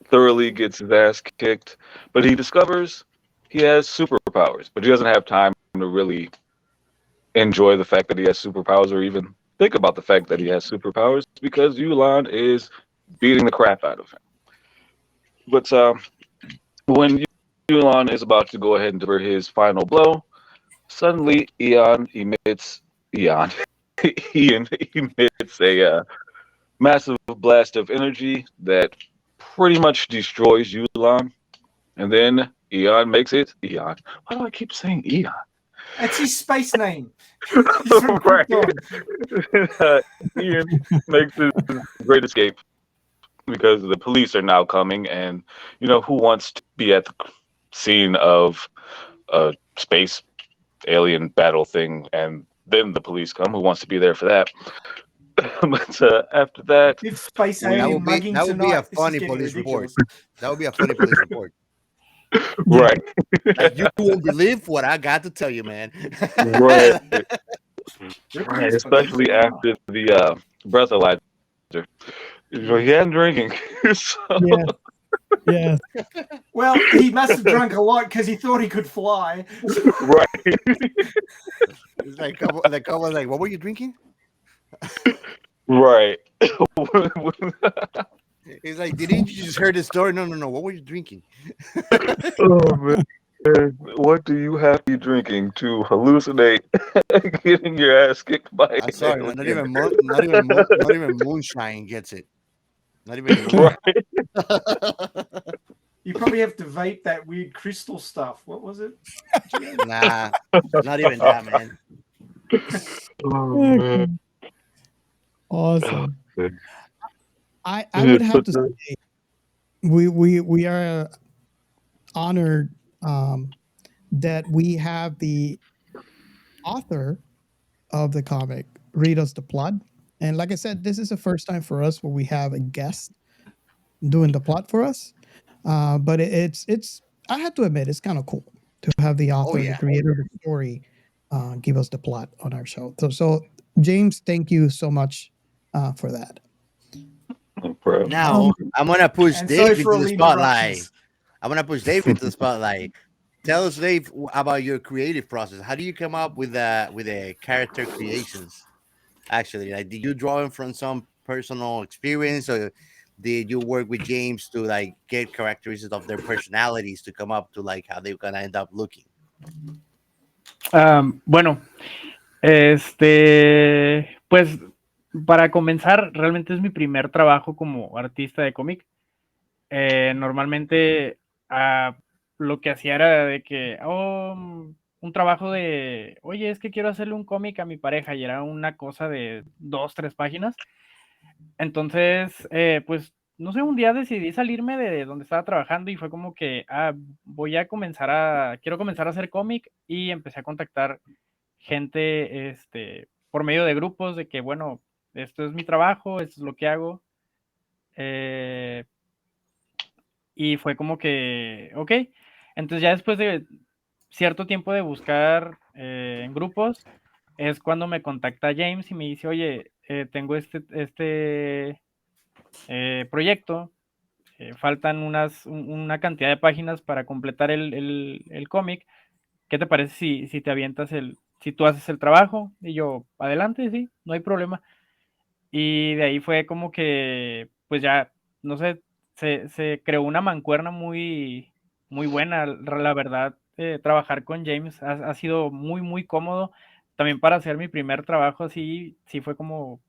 thoroughly gets his ass kicked, but he discovers he has superpowers, but he doesn't have time to really enjoy the fact that he has superpowers or even think about the fact that he has superpowers because Yulan is beating the crap out of him. But when Yulan is about to go ahead and deliver his final blow, suddenly Ian emits a massive blast of energy that pretty much destroys Yulan, and then Ian makes it Ian. Why do I keep saying Ian? That's his space name. Right. Ian makes his great escape because the police are now coming, and who wants to be at the scene of a space alien battle thing, and then the police come? Who wants to be there for that? But after that, if space alien mugging that would be a tonight, funny police report. That would be a funny police report. Right. Like, you won't believe what I got to tell you, man. Right. Right. Especially after the breathalyzer. He hadn't drinking. So. Yeah. Well, he must have drunk a lot because he thought he could fly. Right. It's like, the couple was like, what were you drinking? Right. He's like, didn't you just heard the story? No. What were you drinking? Oh man. What do you have to be drinking to hallucinate getting your ass kicked by? I'm sorry, not even moonshine gets it. Not even right. You probably have to vape that weird crystal stuff. What was it? Nah, not even that, man. Oh, man. Awesome. I would have to say we are honored that we have the author of the comic read us the plot. And like I said, this is the first time for us where we have a guest doing the plot for us. But it's I have to admit, it's kind of cool to have the author, the creator of the story, give us the plot on our show. So James, thank you so much for that. Bro. Now I'm gonna push And Dave sorry for into all the the spotlight. interruptions. I'm gonna push Dave into the spotlight. Tell us, Dave, about your creative process. How do you come up with the character creations? Actually, like, did you draw them from some personal experience, or did you work with James to like get characteristics of their personalities to come up to like how they're gonna end up looking? Bueno, pues para comenzar, realmente es mi primer trabajo como artista de cómic. Normalmente lo que hacía era de que, un trabajo de, oye, es que quiero hacerle un cómic a mi pareja y era una cosa de 2, 3 páginas. Entonces, pues, no sé, un día decidí salirme de donde estaba trabajando y fue como que, quiero comenzar a hacer cómic y empecé a contactar gente, por medio de grupos de que, bueno, esto es mi trabajo, esto es lo que hago. Y fue como que, ok. Entonces ya después de cierto tiempo de buscar en grupos, es cuando me contacta James y me dice, oye, tengo este proyecto, faltan una cantidad de páginas para completar el cómic. ¿Qué te parece si te avientas si tú haces el trabajo? Y yo, adelante, sí, no hay problema. Y de ahí fue como que, pues ya, no sé, se creó una mancuerna muy, muy buena. La verdad, trabajar con James ha sido muy, muy cómodo. También para hacer mi primer trabajo, sí fue como,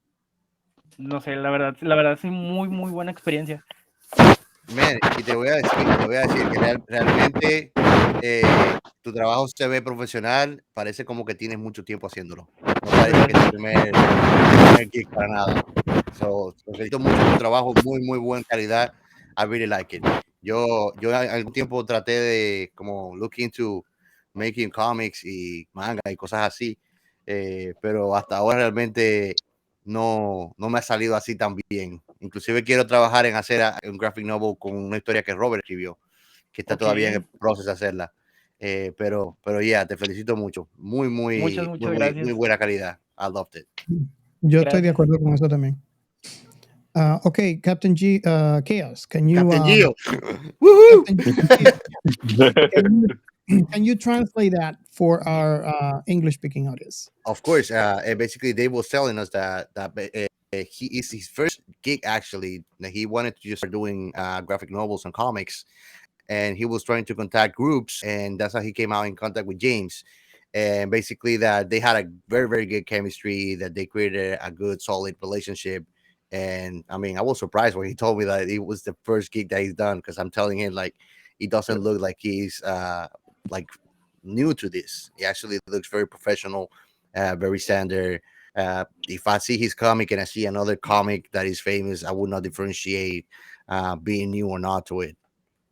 no sé, la verdad, sí, muy, muy buena experiencia. Man, y te voy a decir que realmente tu trabajo se ve profesional, parece como que tienes mucho tiempo haciéndolo. No parece que es tu primer gig para nada. So, felicito mucho tu trabajo, muy, muy buena calidad. I really like it. Yo algún tiempo traté de como look into making comics y manga y cosas así, pero hasta ahora realmente no me ha salido así tan bien. Inclusive quiero trabajar en hacer un graphic novel con una historia que Robert escribió, que está todavía en el proceso de hacerla. Pero ya, te felicito mucho. Muy, Muchas, muy, muy, muchas muy, gracias. muy buena calidad. I loved it. Yo estoy de Gracias. acuerdo con eso también. Okay, Captain Chaos, can you Captain Gio. can you translate that for our English-speaking audience? Of course. Basically, they were telling us that he is his first gig actually. That he wanted to just start doing graphic novels and comics, and he was trying to contact groups, and that's how he came out in contact with James. And basically, that they had a very, very good chemistry. That they created a good, solid relationship. And I mean, I was surprised when he told me that it was the first gig that he's done, because I'm telling him like he doesn't look like he's like new to this. He actually looks very professional, very standard. If I see his comic and I see another comic that is famous, I would not differentiate being new or not to it.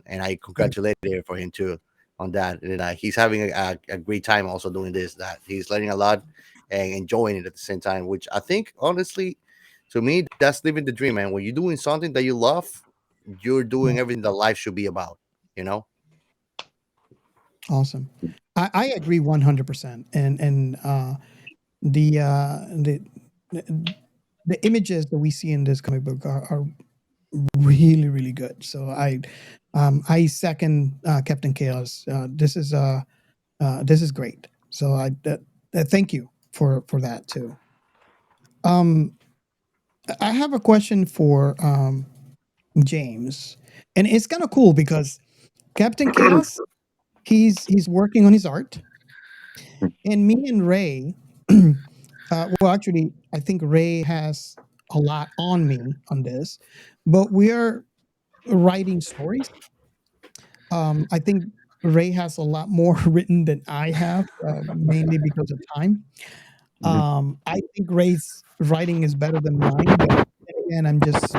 And I congratulate him for him too on that. And he's having a great time also doing this. That he's learning a lot and enjoying it at the same time, which I think honestly, to me, that's living the dream, man. When you're doing something that you love, you're doing everything that life should be about. You know. Awesome. I agree 100%. And the images that we see in this comic book are really, really good. So I second Captain Chaos. This is great. So I thank you for that too. I have a question for James, and it's kind of cool because Captain Chaos, he's working on his art, and me and Ray, well, actually, I think Ray has a lot on me on this, but we are writing stories. I think Ray has a lot more written than I have, mainly because of time. I think Ray's writing is better than mine, but again, I'm just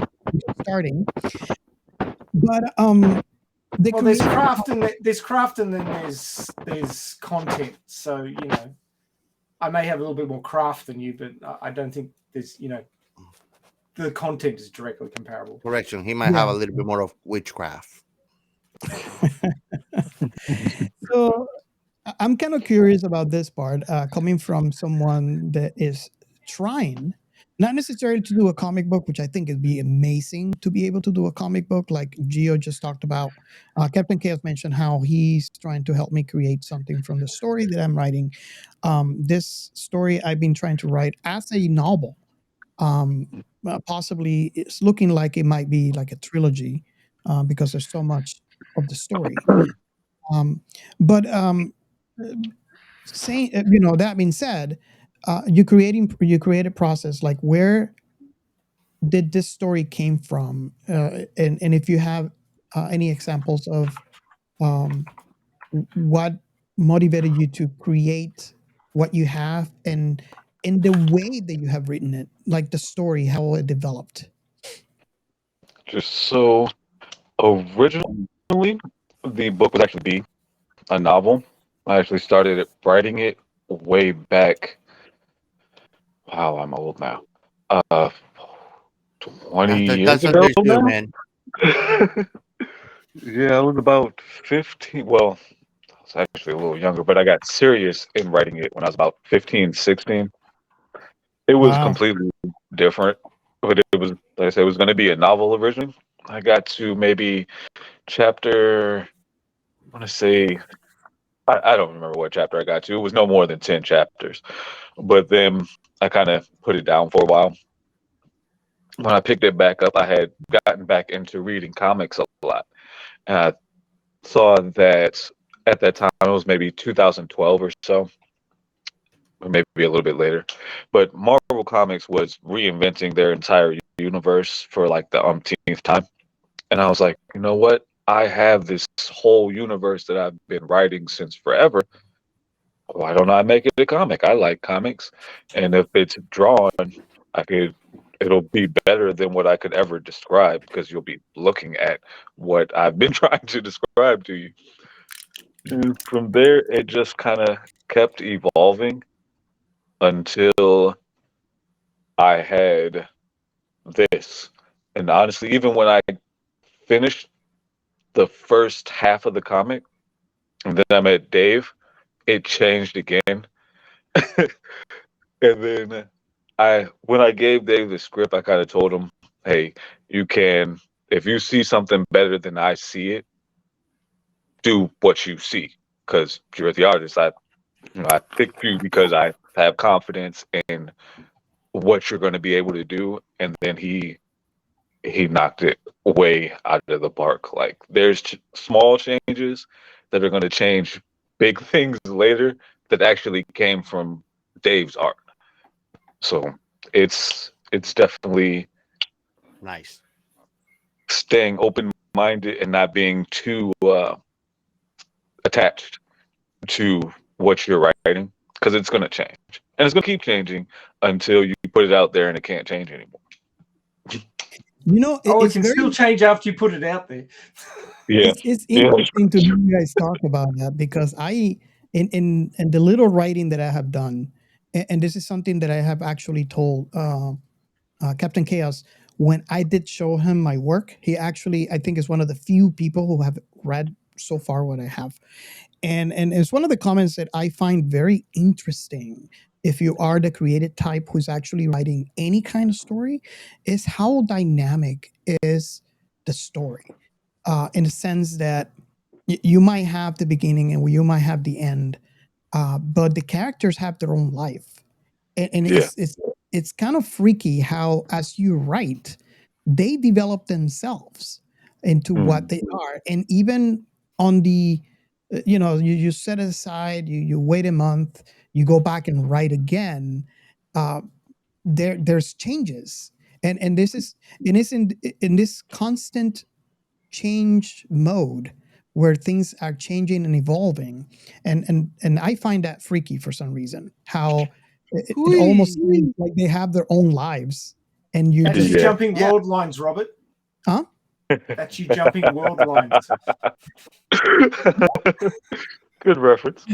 starting. But well, there's craft and then there's content. So I may have a little bit more craft than you, but I don't think there's the content is directly comparable. Correction. He might have a little bit more of witchcraft. So I'm kind of curious about this part, coming from someone that is trying not necessarily to do a comic book, which I think would be amazing to be able to do a comic book like Gio just talked about. Captain Chaos mentioned how he's trying to help me create something from the story that I'm writing. This story I've been trying to write as a novel. Possibly it's looking like it might be like a trilogy because there's so much of the story. But saying, that being said, you create a process like where did this story came from, and if you have any examples of what motivated you to create what you have and in the way that you have written it, like the story, how it developed. Just so originally, the book was actually be a novel. I actually started writing it way back. Wow, I'm old now. 20 years That's ago understood, now? man. Yeah, I was about 15. Well, I was actually a little younger, but I got serious in writing it when I was about 15, 16. It was Wow. completely different, but it was, like I said, it was going to be a novel originally. I got to maybe chapter, I want to say, I don't remember what chapter I got to. It was no more than 10 chapters. But then I kind of put it down for a while. When I picked it back up, I had gotten back into reading comics a lot. And I saw that at that time, it was maybe 2012 or so, or maybe a little bit later. But Marvel Comics was reinventing their entire universe for like the umpteenth time. And I was like, you know what? I have this whole universe that I've been writing since forever. Why don't I make it a comic? I like comics. And if it's drawn, it'll be better than what I could ever describe because you'll be looking at what I've been trying to describe to you. And from there, it just kind of kept evolving until I had this. And honestly, even when I finished the first half of the comic, and then I met Dave, it changed again. And then when I gave Dave the script, I kind of told him, hey, you can, if you see something better than I see it, do what you see. Because you're the artist. I picked you because I have confidence in what you're going to be able to do. And then he knocked it way out of the park. Like there's small changes that are going to change big things later that actually came from Dave's art. So it's definitely Nice. staying open-minded and not being too attached to what you're writing because it's going to change and it's going to keep changing until you put it out there and it can't change anymore. It can still change after you put it out there. Yeah, it's interesting to hear you guys talk about that because I, in the little writing that I have done, and this is something that I have actually told Captain Chaos when I did show him my work. He actually, I think, is one of the few people who have read so far what I have, and it's one of the comments that I find very interesting. If you are the creative type who's actually writing any kind of story, is how dynamic is the story, in the sense that you might have the beginning and you might have the end, but the characters have their own life, and it's kind of freaky how as you write, they develop themselves into what they are, and even on the you set it aside, you wait a month, you go back and write again. There's changes, and this is in this constant change mode where things are changing and evolving, and I find that freaky for some reason how it almost seems like they have their own lives and you That's just you jumping world lines, Robert. Huh? That's you jumping world lines. Good reference.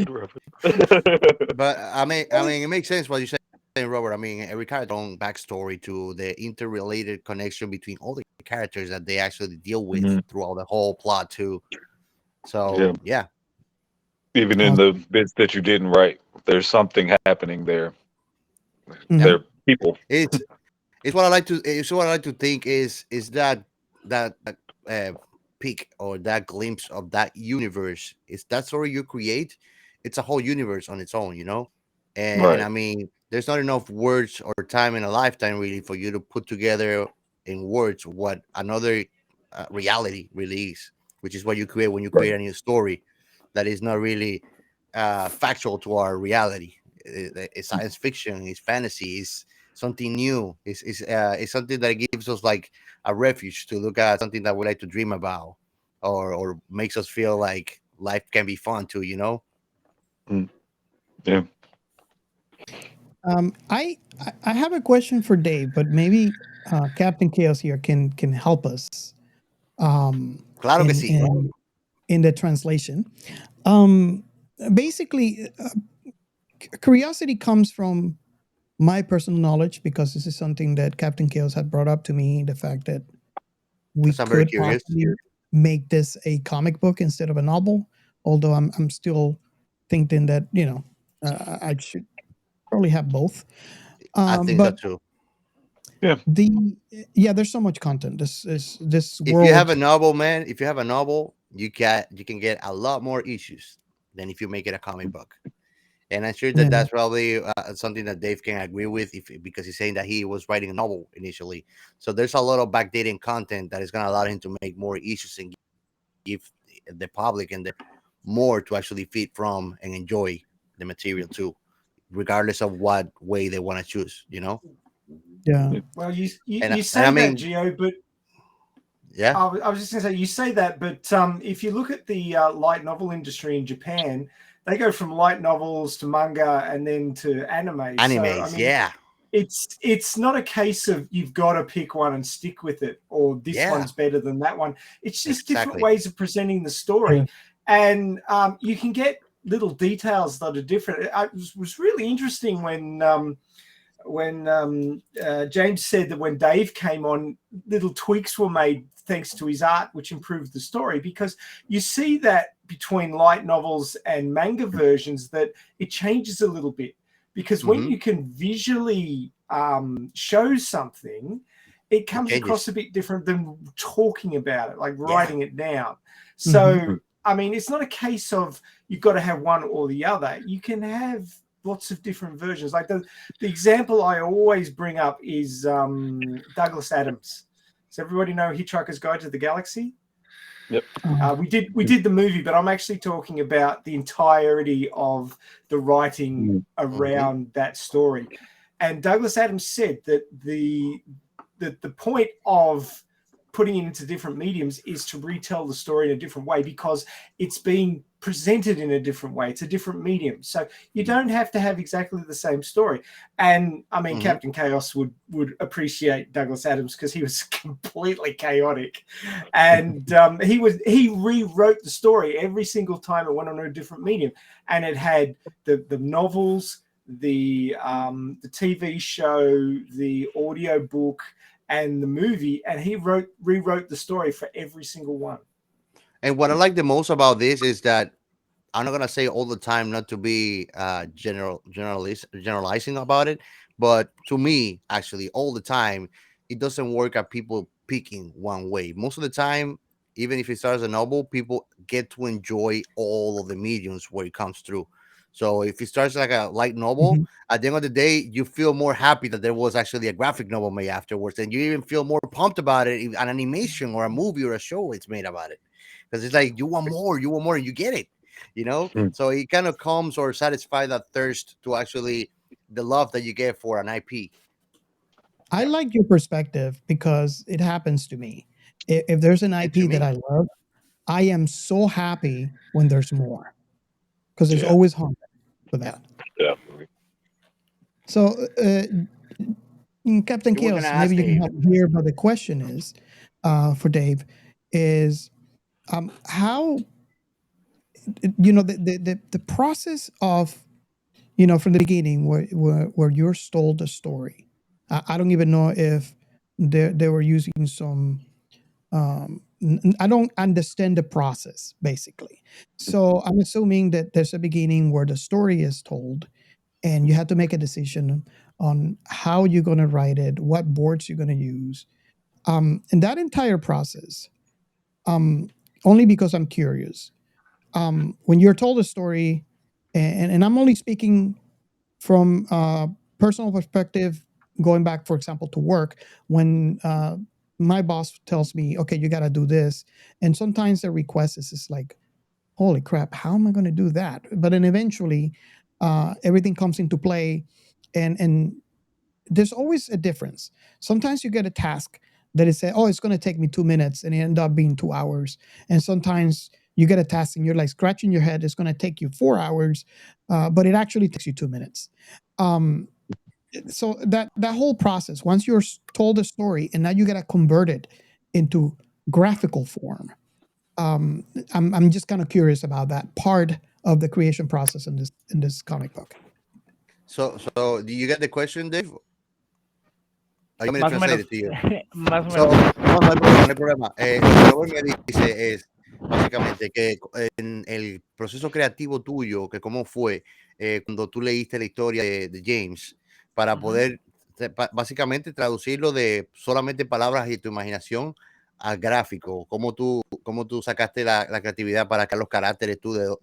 But I mean, it makes sense what you're saying, Robert. I mean, every character own backstory to the interrelated connection between all the characters that they actually deal with throughout the whole plot too. So yeah. Even in the bits that you didn't write, there's something happening there. They're people. It's what I like to. It's what I like to think is that uh, peak or that glimpse of that universe. Is that story you create? It's a whole universe on its own, you know. And Right. I mean, there's not enough words or time in a lifetime really for you to put together in words what another reality really is, which is what you create when you create a new story that is not really factual to our reality. It's science fiction, it's fantasy, it's something new. It's something that gives us like a refuge to look at something that we like to dream about, or makes us feel like life can be fun too. You know. Yeah. I have a question for Dave, but maybe Captain Chaos here can help us Claro que sí. in the translation. Basically, curiosity comes from my personal knowledge because this is something that Captain Chaos had brought up to me. The fact that we I'm very could curious. possibly make this a comic book instead of a novel. Although I'm still thinking that I should probably have both. I think But so too. there's so much content. This If world. you have a novel, man, if you have a novel, you can get a lot more issues than if you make it a comic book. And I'm sure that Yeah. that's probably something that Dave can agree with, because he's saying that he was writing a novel initially. So there's a lot of backdating content that is going to allow him to make more issues and give the public and the more to actually feed from and enjoy the material too, regardless of what way they want to choose. You know. Yeah. Well, you And say I mean, that, Gio, but yeah, I was just going to say, you say that, but if you look at the light novel industry in Japan, they go from light novels to manga and then to anime. animes, So, I mean, yeah, it's not a case of you've got to pick one and stick with it, or this one's better than that one. It's just different ways of presenting the story, and you can get little details that are different. It was really interesting when James said that when Dave came on, little tweaks were made thanks to his art, which improved the story, because you see that between light novels and manga versions that it changes a little bit, because when you can visually show something, it comes across a bit different than talking about it, like writing it down. So, I mean, it's not a case of you've got to have one or the other. You can have lots of different versions. Like the example I always bring up is Douglas Adams. Does everybody know Hitchhiker's Guide to the Galaxy? Yep. We did the movie, but I'm actually talking about the entirety of the writing around that story. And Douglas Adams said that the point of putting it into different mediums is to retell the story in a different way, because it's being presented in a different way. It's a different medium. So you don't have to have exactly the same story. And I mean, Captain Chaos would appreciate Douglas Adams because he was completely chaotic. And he rewrote the story every single time it went on a different medium. And it had the novels, the TV show, the audio book, and the movie, and he rewrote the story for every single one. And what I like the most about this is that I'm not gonna say all the time not to be generalizing about it, but to me, actually, all the time, it doesn't work at people picking one way. Most of the time, even if it starts a novel, people get to enjoy all of the mediums where it comes through. So if it starts like a light novel, at the end of the day, you feel more happy that there was actually a graphic novel made afterwards, and you even feel more pumped about it, an animation or a movie or a show it's made about it, because it's like you want more, and you get it, you know. So it kind of comes or satisfy that thirst to actually the love that you get for an IP. I like your perspective because it happens to me. If there's an IP that I love, I am so happy when there's more, because there's always hunger for that. Yeah. So, Captain Chaos, maybe you can help here. But the question is, for Dave, is how the process of from the beginning where you're told the story. I don't even know if they were using some. I don't understand the process basically. So I'm assuming that there's a beginning where the story is told, and you have to make a decision on how you're going to write it, what boards you're going to use. And that entire process, only because I'm curious, when you're told a story, and I'm only speaking from personal perspective, going back, for example, to work, when my boss tells me, okay, you got to do this. And sometimes the request is like, holy crap, how am I going to do that? But then eventually everything comes into play, and there's always a difference. Sometimes you get a task that is say, oh, it's going to take me 2 minutes, and it end up being 2 hours. And sometimes you get a task and you're like scratching your head, it's going to take you 4 hours, but it actually takes you 2 minutes. So that whole process, once you're told a story and now you got to convert it into graphical form, I'm just kind of curious about that part of the creation process in this comic book. So do you get the question, Dave? I'm going to Más o translate menos. it to you. Más o So, menos. no hay problema, no hay problema. Lo que Robert me dice es básicamente que en el proceso creativo tuyo, que cómo fue cuando tú leíste la historia de James, para poder básicamente traducirlo de solamente palabras y tu imaginación al gráfico, cómo tú sacaste la creatividad para crear los caracteres, tú de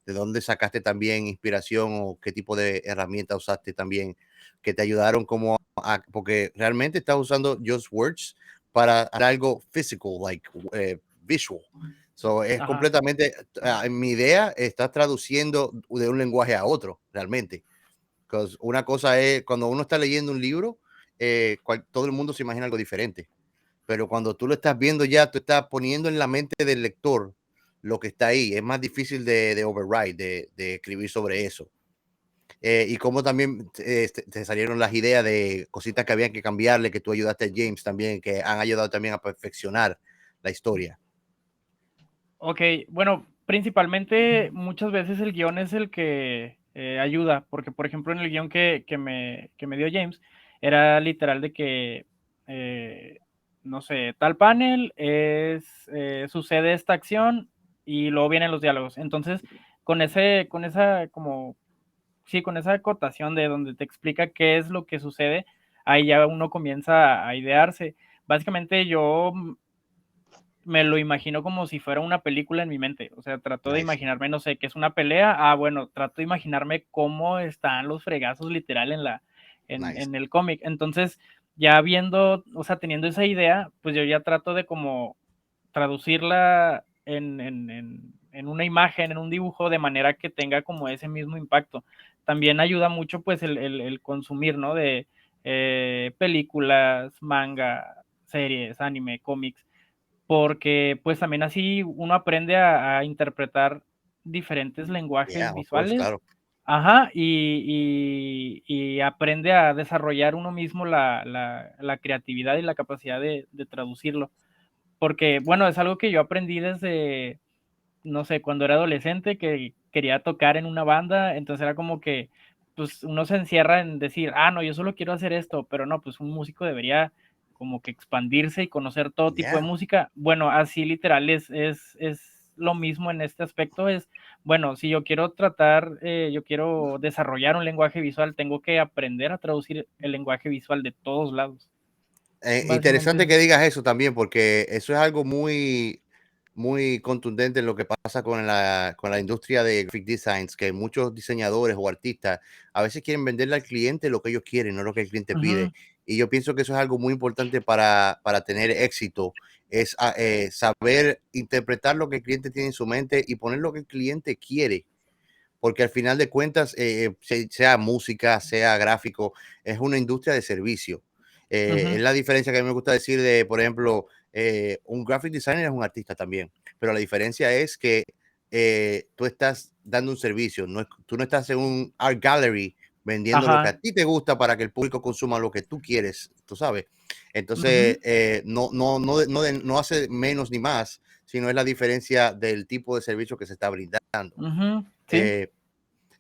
dónde sacaste también inspiración o qué tipo de herramientas usaste también que te ayudaron como porque realmente estás usando just words para hacer algo physical, like visual. So es completamente, en mi idea, estás traduciendo de un lenguaje a otro, realmente. Porque una cosa es, cuando uno está leyendo un libro, todo el mundo se imagina algo diferente. Pero cuando tú lo estás viendo ya, tú estás poniendo en la mente del lector lo que está ahí. Es más difícil de override, de escribir sobre eso. Y cómo también te salieron las ideas de cositas que habían que cambiarle, que tú ayudaste a James también, que han ayudado también a perfeccionar la historia. Ok, bueno, principalmente muchas veces el guión es el que ayuda, porque por ejemplo en el guión que me dio James, era literal de que, no sé, tal panel sucede esta acción y luego vienen los diálogos. Entonces, con esa como, sí, con esa acotación de donde te explica qué es lo que sucede, ahí ya uno comienza a idearse. Básicamente yo me lo imagino como si fuera una película en mi mente. O sea, trato de imaginarme, no sé, qué es una pelea. Ah, bueno, trato de imaginarme cómo están los fregazos literal en el cómic. Entonces, ya viendo, o sea, teniendo esa idea, pues yo ya trato de como traducirla en una imagen, en un dibujo, de manera que tenga como ese mismo impacto. También ayuda mucho, pues, el consumir, ¿no? De películas, manga, series, anime, cómics, porque pues también así uno aprende a interpretar diferentes lenguajes visuales. Claro. Ajá, y aprende a desarrollar uno mismo la creatividad y la capacidad de traducirlo. Porque, bueno, es algo que yo aprendí desde, no sé, cuando era adolescente, que quería tocar en una banda, entonces era como que, pues uno se encierra en decir, ah, no, yo solo quiero hacer esto, pero no, pues un músico debería como que expandirse y conocer todo tipo de música. Bueno, así literal es lo mismo en este aspecto. Es, bueno, si yo quiero yo quiero desarrollar un lenguaje visual, tengo que aprender a traducir el lenguaje visual de todos lados. Interesante que digas eso también, porque eso es algo muy contundente en lo que pasa con la industria de graphic designs, que muchos diseñadores o artistas a veces quieren venderle al cliente lo que ellos quieren, no lo que el cliente pide. Y yo pienso que eso es algo muy importante para tener éxito, es saber interpretar lo que el cliente tiene en su mente y poner lo que el cliente quiere. Porque al final de cuentas, sea música, sea gráfico, es una industria de servicio. Es la diferencia que a mí me gusta decir de, por ejemplo, un graphic designer es un artista también, pero la diferencia es que tú estás dando un servicio, tú no estás en un art gallery vendiendo lo que a ti te gusta para que el público consuma lo que tú quieres, tú sabes. Entonces, no hace menos ni más, sino es la diferencia del tipo de servicio que se está brindando. Sí.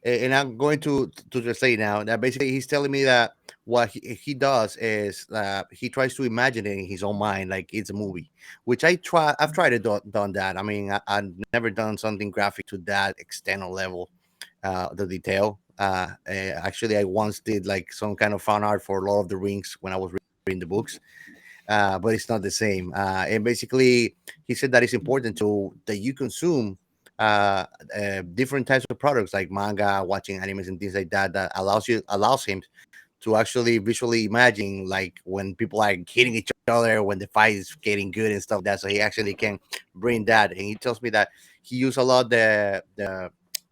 And I'm going to say now that basically he's telling me that what he does is he tries to imagine it in his own mind like it's a movie, which I've tried to done that. I mean, I've never done something graphic to that extent or level, the detail. Actually, I once did like some kind of fan art for Lord of the Rings when I was reading the books, but it's not the same. And basically, he said that it's important to that you consume different types of products like manga, watching animes, and things like that. That allows him to actually visually imagine like when people are hitting each other, when the fight is getting good and stuff like that. So he actually can bring that, and he tells me that he used a lot the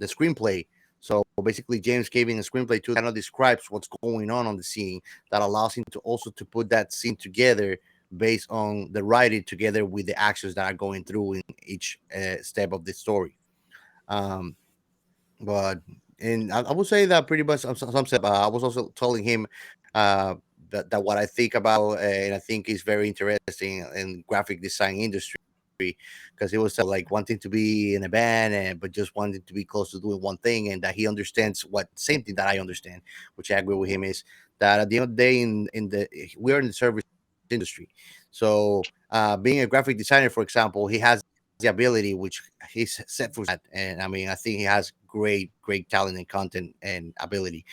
screenplay. So basically, James gave him a screenplay to kind of describes what's going on the scene that allows him to also to put that scene together based on the writing together with the actions that are going through in each step of the story. Um, but and I would say that pretty much some step. I was also telling him that what I think about, and I think is very interesting in graphic design industry because he was like wanting to be in a band and but just wanting to be close to doing one thing, and that he understands what same thing that I understand, which I agree with him, is that at the end of the day in the we're in the service industry. So being a graphic designer, for example, he has the ability which he's set for that, and I mean I think he has great talent and content and ability.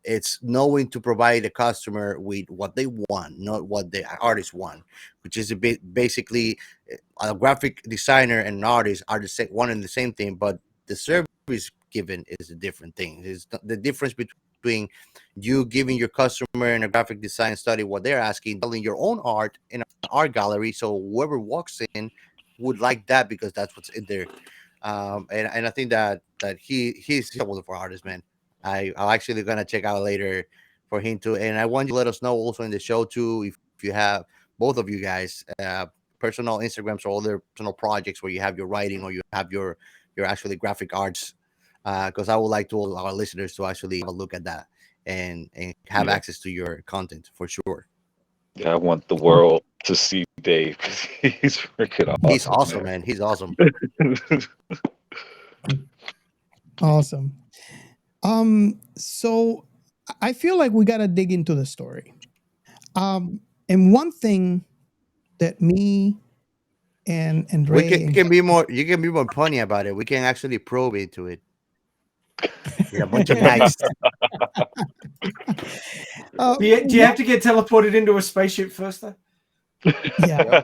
It's knowing to provide the customer with what they want, not what the artist want, which is a bit basically a graphic designer and an artist are the same one and the same thing, but the service given is a different thing. Is the difference between you giving your customer in a graphic design study what they're asking, selling your own art in an art gallery, so whoever walks in would like that because that's what's in there. And I think that he's a wonderful artist, man. I'm actually gonna check out later for him to, and I want you to let us know also in the show too if you have both of you guys personal Instagrams or other personal projects where you have your writing or you have your actually graphic arts, because I would like to all our listeners to actually have a look at that and have access to your content for sure. Yeah, I want the world to see Dave because he's freaking awesome. He's awesome, man. He's awesome. Awesome. So I feel like we gotta dig into the story. And one thing that me and Ray You can be more punny about it. We can actually probe into it. With a bunch of knives. Do you have to get teleported into a spaceship first, though? Yeah.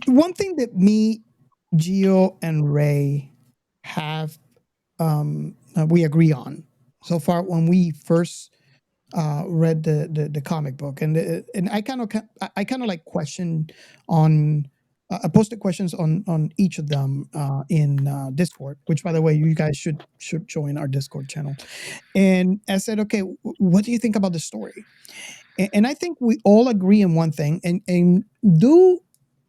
One thing that me, Gio, and Ray have we agree on so far when we first read the comic book, and I kind of like questioned on. I posted questions on each of them in Discord, which, by the way, you guys should join our Discord channel. And I said, okay, what do you think about the story? And I think we all agree on one thing. And do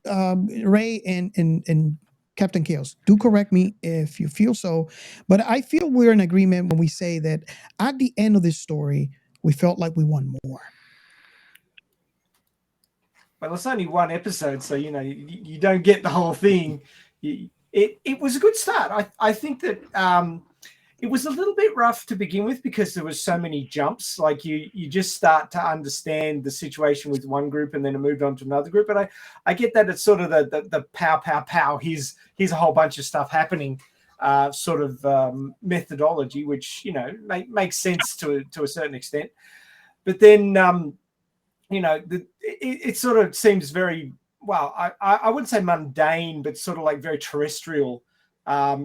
Ray and Captain Chaos, do correct me if you feel so, but I feel we're in agreement when we say that at the end of this story, we felt like we won more. Well, it's only one episode, so you don't get the whole thing. It was a good start. I think that it was a little bit rough to begin with because there was so many jumps. Like you just start to understand the situation with one group and then it moved on to another group. But I get that it's sort of the pow. Here's a whole bunch of stuff happening. Sort of methodology, which makes sense to a certain extent. But then it sort of seems very I wouldn't say mundane, but sort of like very terrestrial.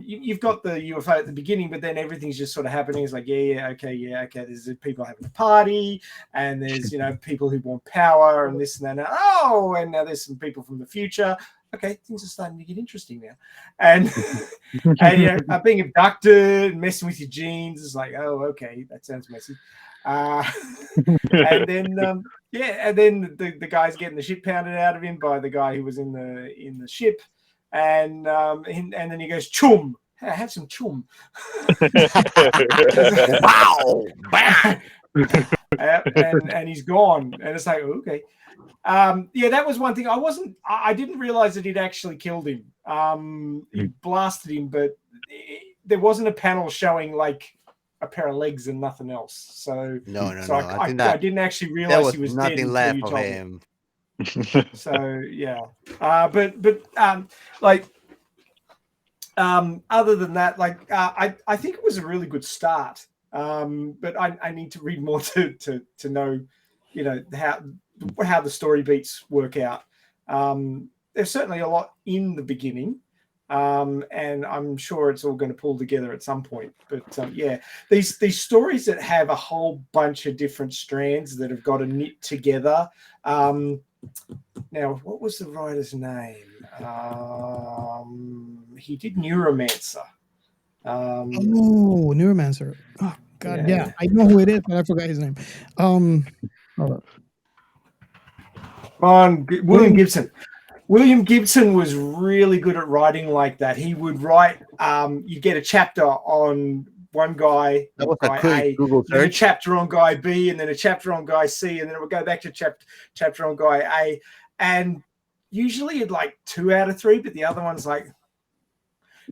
You've got the UFO at the beginning, but then everything's just sort of happening. It's like, okay. There's people having a party, and there's people who want power, and this and that. And now there's some people from the future. Okay, things are starting to get interesting now, and being abducted and messing with your genes is like, oh, okay, that sounds messy. And then and then the guy's getting the shit pounded out of him by the guy who was in the ship. And then he goes, chum. Have some chum. Wow. and he's gone. And it's like, okay. That was one thing. I didn't realize that he'd actually killed him. He blasted him, but there wasn't a panel showing like a pair of legs and nothing else. So no. I didn't actually realize he was nothing dead left until you of told him. me. So yeah, but like Other than that, like I think it was a really good start. But I need to read more to know, you know, how the story beats work out. There's certainly a lot in the beginning, and I'm sure it's all going to pull together at some point. But yeah, these stories that have a whole bunch of different strands that have got to knit together. Now, what was the writer's name? He did Neuromancer. Neuromancer. Oh God, yeah, I know who it is, but I forgot his name. Hold on, William Gibson. William Gibson was really good at writing like that. He would write. You get a chapter on one guy, that was guy a quick A, Google then a search. chapter on guy B, and then a chapter on guy C, and then it would go back to chapter on guy A. And usually you'd like 2 out of 3, but the other one's like,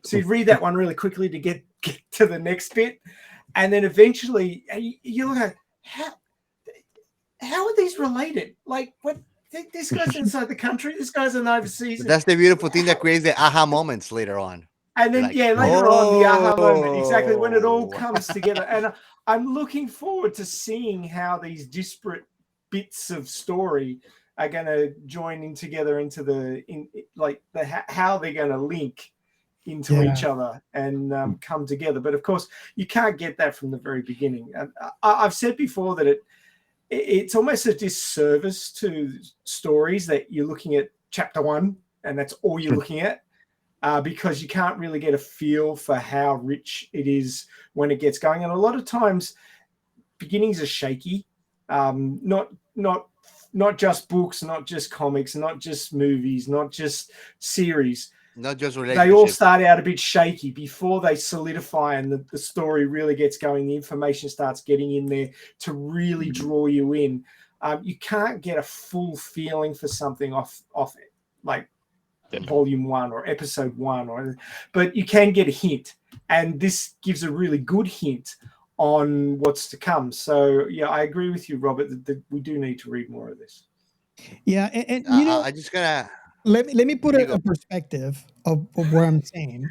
so you'd read that one really quickly to get to the next bit. And then eventually you look at how are these related? Like, what? This guy's inside the country. This guy's in overseas. But that's the beautiful thing that creates the aha moments later on. And then, like, later on, the aha moment, exactly, when it all comes together. And I'm looking forward to seeing how these disparate bits of story are going to join in together into how they're going to link into each other and come together. But of course, you can't get that from the very beginning. I've said before that it's almost a disservice to stories that you're looking at chapter 1 and that's all you're looking at, because you can't really get a feel for how rich it is when it gets going. And a lot of times beginnings are shaky. Not just books, not just comics, not just movies, not just series. Not just they all start out a bit shaky before they solidify and the story really gets going. The information starts getting in there to really draw you in. You can't get a full feeling for something off it, like volume 1 or episode 1, but you can get a hint, and this gives a really good hint on what's to come. So yeah, I agree with you, Robert, that we do need to read more of this. Yeah, and you know, I just gotta let me put a perspective of where I'm saying,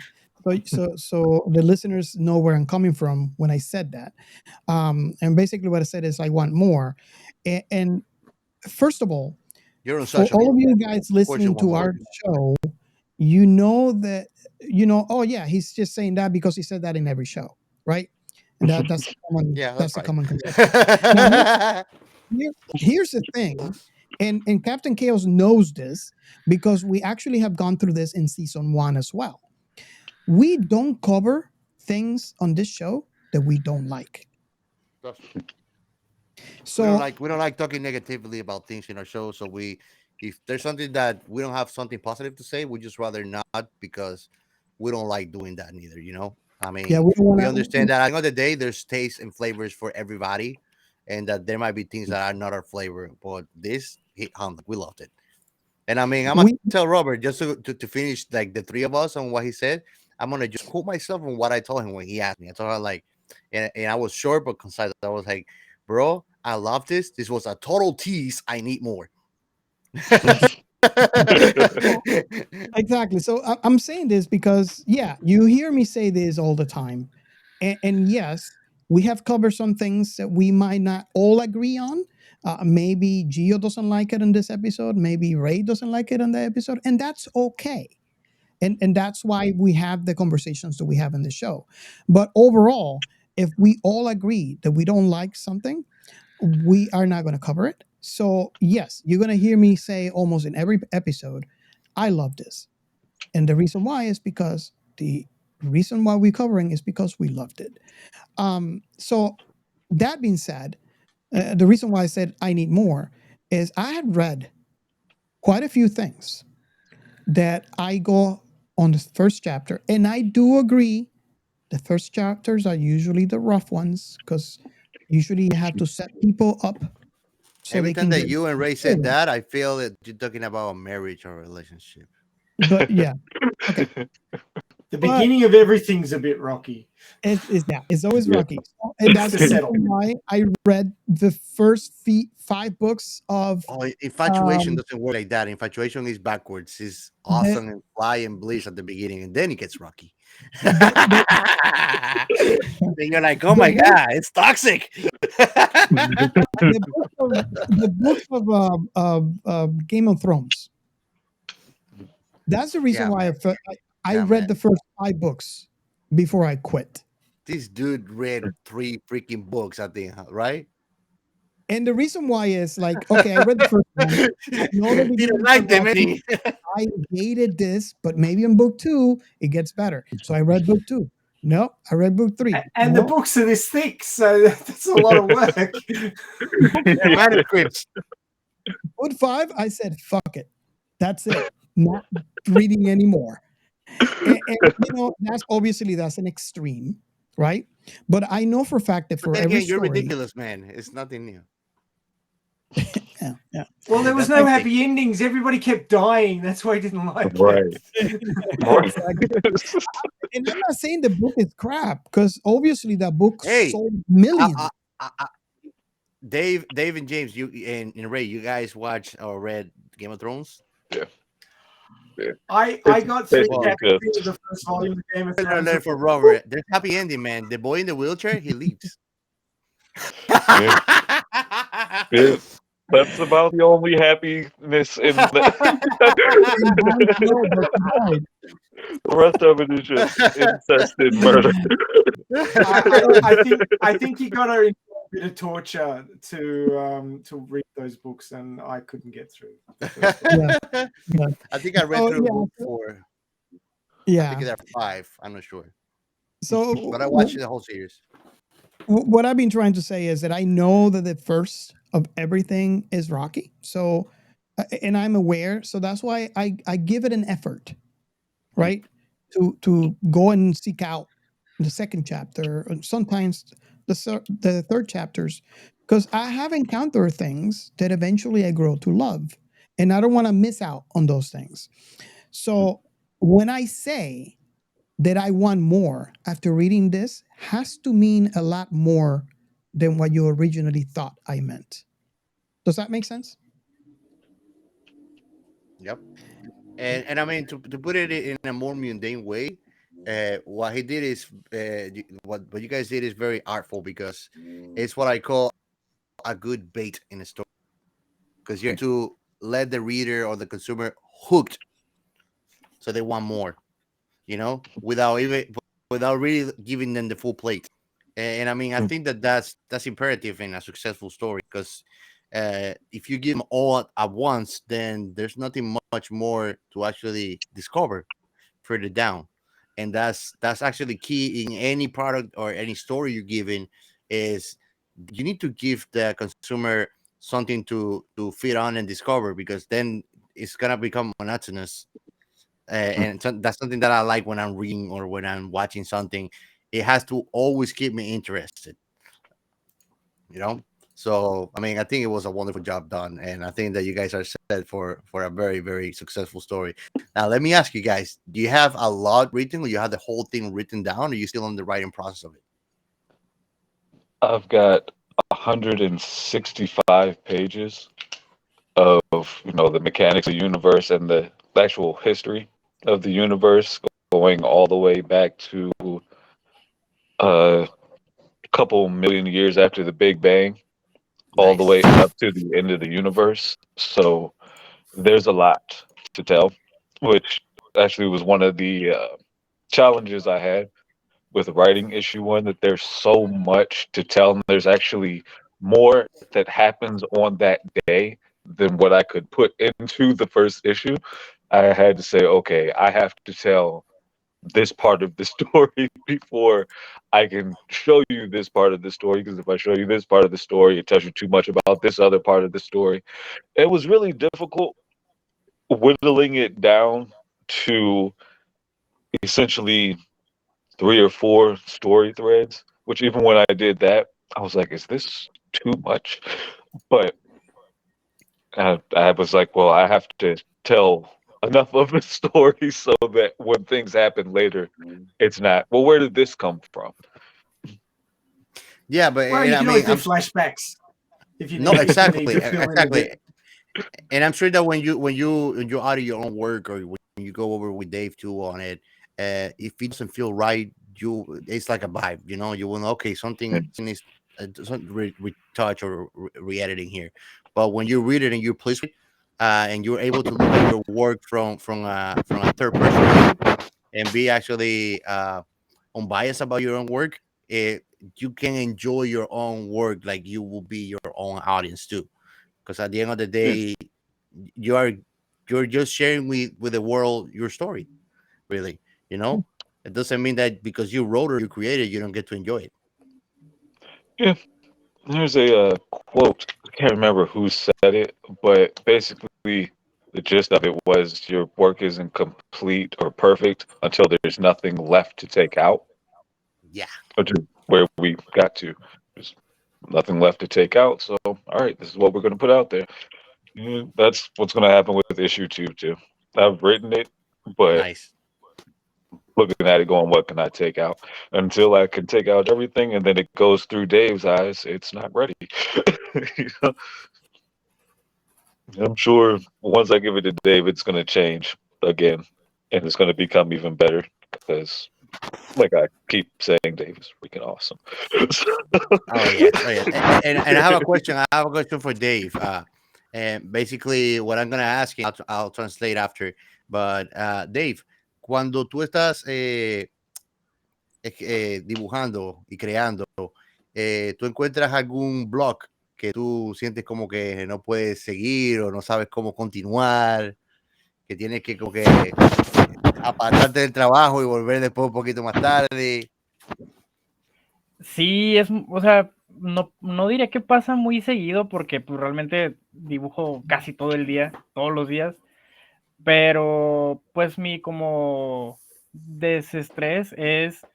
so the listeners know where I'm coming from when I said that. And basically what I said is I want more. And first of all, for all of you guys listening to our show, you know that, oh yeah, he's just saying that because he said that in every show, right? And that's a common, that's a common concept. Now, here's the thing, and Captain Chaos knows this because we actually have gone through this in season 1 as well. We don't cover things on this show that we don't like. So we don't like talking negatively about things in our show. So if there's something that we don't have something positive to say, we just rather not, because we don't like doing that neither. I mean, we understand that at the end of the day, there's tastes and flavors for everybody, and that there might be things that are not our flavor, but this hit home. We loved it. And I mean, I'm gonna tell Robert, just to finish, like, the three of us on what he said. I'm gonna just quote myself on what I told him when he asked me. I told him, like, and I was short but concise. I was like, bro, I love this. This was a total tease. I need more. Exactly. So I'm saying this because, yeah, you hear me say this all the time. And yes, we have covered some things that we might not all agree on. Maybe Gio doesn't like it in this episode. Maybe Ray doesn't like it in the episode. And that's okay. And that's why we have the conversations that we have in the show. But overall, if we all agree that we don't like something, we are not going to cover it. So yes, you're going to hear me say almost in every episode, I love this. And the reason why is because the reason why we're covering is because we loved it. So that being said, the reason why I said I need more is I had read quite a few things that I go on the first chapter, and I do agree the first chapters are usually the rough ones, because usually you have to set people up. So every time that you and Ray said that, I feel that you're talking about a marriage or a relationship. But yeah, okay. The beginning of everything's a bit rocky. It's always rocky, and that's the reason why I read the first 5 books of. Infatuation doesn't work like that. Infatuation is backwards. It's awesome and fly and bliss at the beginning, and then it gets rocky. You're like, oh my god, it's toxic. The book of Game of Thrones. That's the reason why I read the first 5 books before I quit. This dude read 3 freaking books, I think, right? And the reason why is like, okay, I read the first one. I know the He didn't like them, beginning, I hated this, but maybe in book 2 it gets better. So I read book 2. No, I read book 3. And the books are this thick, so that's a lot of work. Manuscripts. Book 5, I said, fuck it. That's it. Not reading anymore. And that's obviously that's an extreme, right? But I know for a fact that for every you're story, ridiculous, man. It's nothing new. Yeah. Well, there was no happy endings. Everybody kept dying. That's why I didn't like it. And I'm not saying the book is crap, because obviously that book sold millions. Dave and James, you and Ray, you guys watch or read Game of Thrones? Yeah. I got through the first volume of Game of Thrones. For Robert, there's happy ending, man. The boy in the wheelchair, he leaves. That's about the only happiness in the the rest of it is just incest and murder. I think you got to enjoy a bit of torture to read those books, and I couldn't get through. I think I read through book 4. Yeah, I think there are 5. I'm not sure. So, but I watched the whole series. What I've been trying to say is that I know that the first of everything is rocky. So, and I'm aware. So that's why I give it an effort, right? To go and seek out the second chapter, or sometimes the third chapters, because I have encountered things that eventually I grow to love, and I don't want to miss out on those things. So when I say that I want more after reading this, has to mean a lot more than what you originally thought I meant. Does that make sense? Yep. And I mean, to put it in a more mundane way, what he did is what you guys did is very artful, because it's what I call a good bait in a story, because you have to let the reader or the consumer hooked, so they want more, without really giving them the full plate. And I mean, I think that's imperative in a successful story, because if you give them all at once, then there's nothing much more to actually discover further down. And that's actually key in any product or any story you're giving, is you need to give the consumer something to feed on and discover, because then it's gonna become monotonous. And that's something that I like when I'm reading or when I'm watching something. It has to always keep me interested, So, I mean, I think it was a wonderful job done, and I think that you guys are set for a very, very successful story. Now, let me ask you guys, do you have a lot written, or you have the whole thing written down, or are you still in the writing process of it? I've got 165 pages of, the mechanics of the universe and the actual history of the universe, going all the way back to a couple million years after the Big Bang, all the way up to the end of the universe. So there's a lot to tell, which actually was one of the challenges I had with writing issue 1, that there's so much to tell, and there's actually more that happens on that day than what I could put into the first issue. I had to say, okay, I have to tell this part of the story before I can show you this part of the story, because if I show you this part of the story, it tells you too much about this other part of the story. It was really difficult whittling it down to essentially 3 or 4 story threads, which even when I did that, I was like, is this too much? But I was like, well, I have to tell enough of the story so that when things happen later, it's not, well, where did this come from? Yeah, but you can always do flashbacks. If you need, exactly. And I'm sure that when you audio your own work, or when you go over with Dave too on it, if it doesn't feel right, it's like a vibe, you will know, okay, something is retouch or re-editing here. But when you read it and you're pleased with it, and you're able to look at your work from a third person and be actually unbiased about your own work, you can enjoy your own work like you will be your own audience too. Because at the end of the day, you are you're just sharing with the world your story, really. It doesn't mean that because you wrote or you created, you don't get to enjoy it. Yeah, there's a quote. I can't remember who said it, but basically the gist of it was your work isn't complete or perfect until there's nothing left to take out. Yeah. Which is where we got to. There's nothing left to take out. So, all right, this is what we're going to put out there. Yeah, that's what's going to happen with issue 2 too. I've written it, but nice. Looking at it, going, what can I take out? Until I can take out everything, and then it goes through Dave's eyes. It's not ready. You know? I'm sure once I give it to Dave, it's going to change again, and it's going to become even better because, like I keep saying, Dave is freaking awesome. Oh yeah. And I have a question. I have a question for Dave. And basically, what I'm gonna ask him, I'll translate after. But Dave, cuando tú estás dibujando y creando, ¿tú encuentras algún blog que tú sientes como que no puedes seguir o no sabes cómo continuar, que tienes que como que apartarte del trabajo y volver después un poquito más tarde? Sí, o sea, no diré que pasa muy seguido porque pues realmente dibujo casi todo el día, todos los días, pero pues mi como desestrés es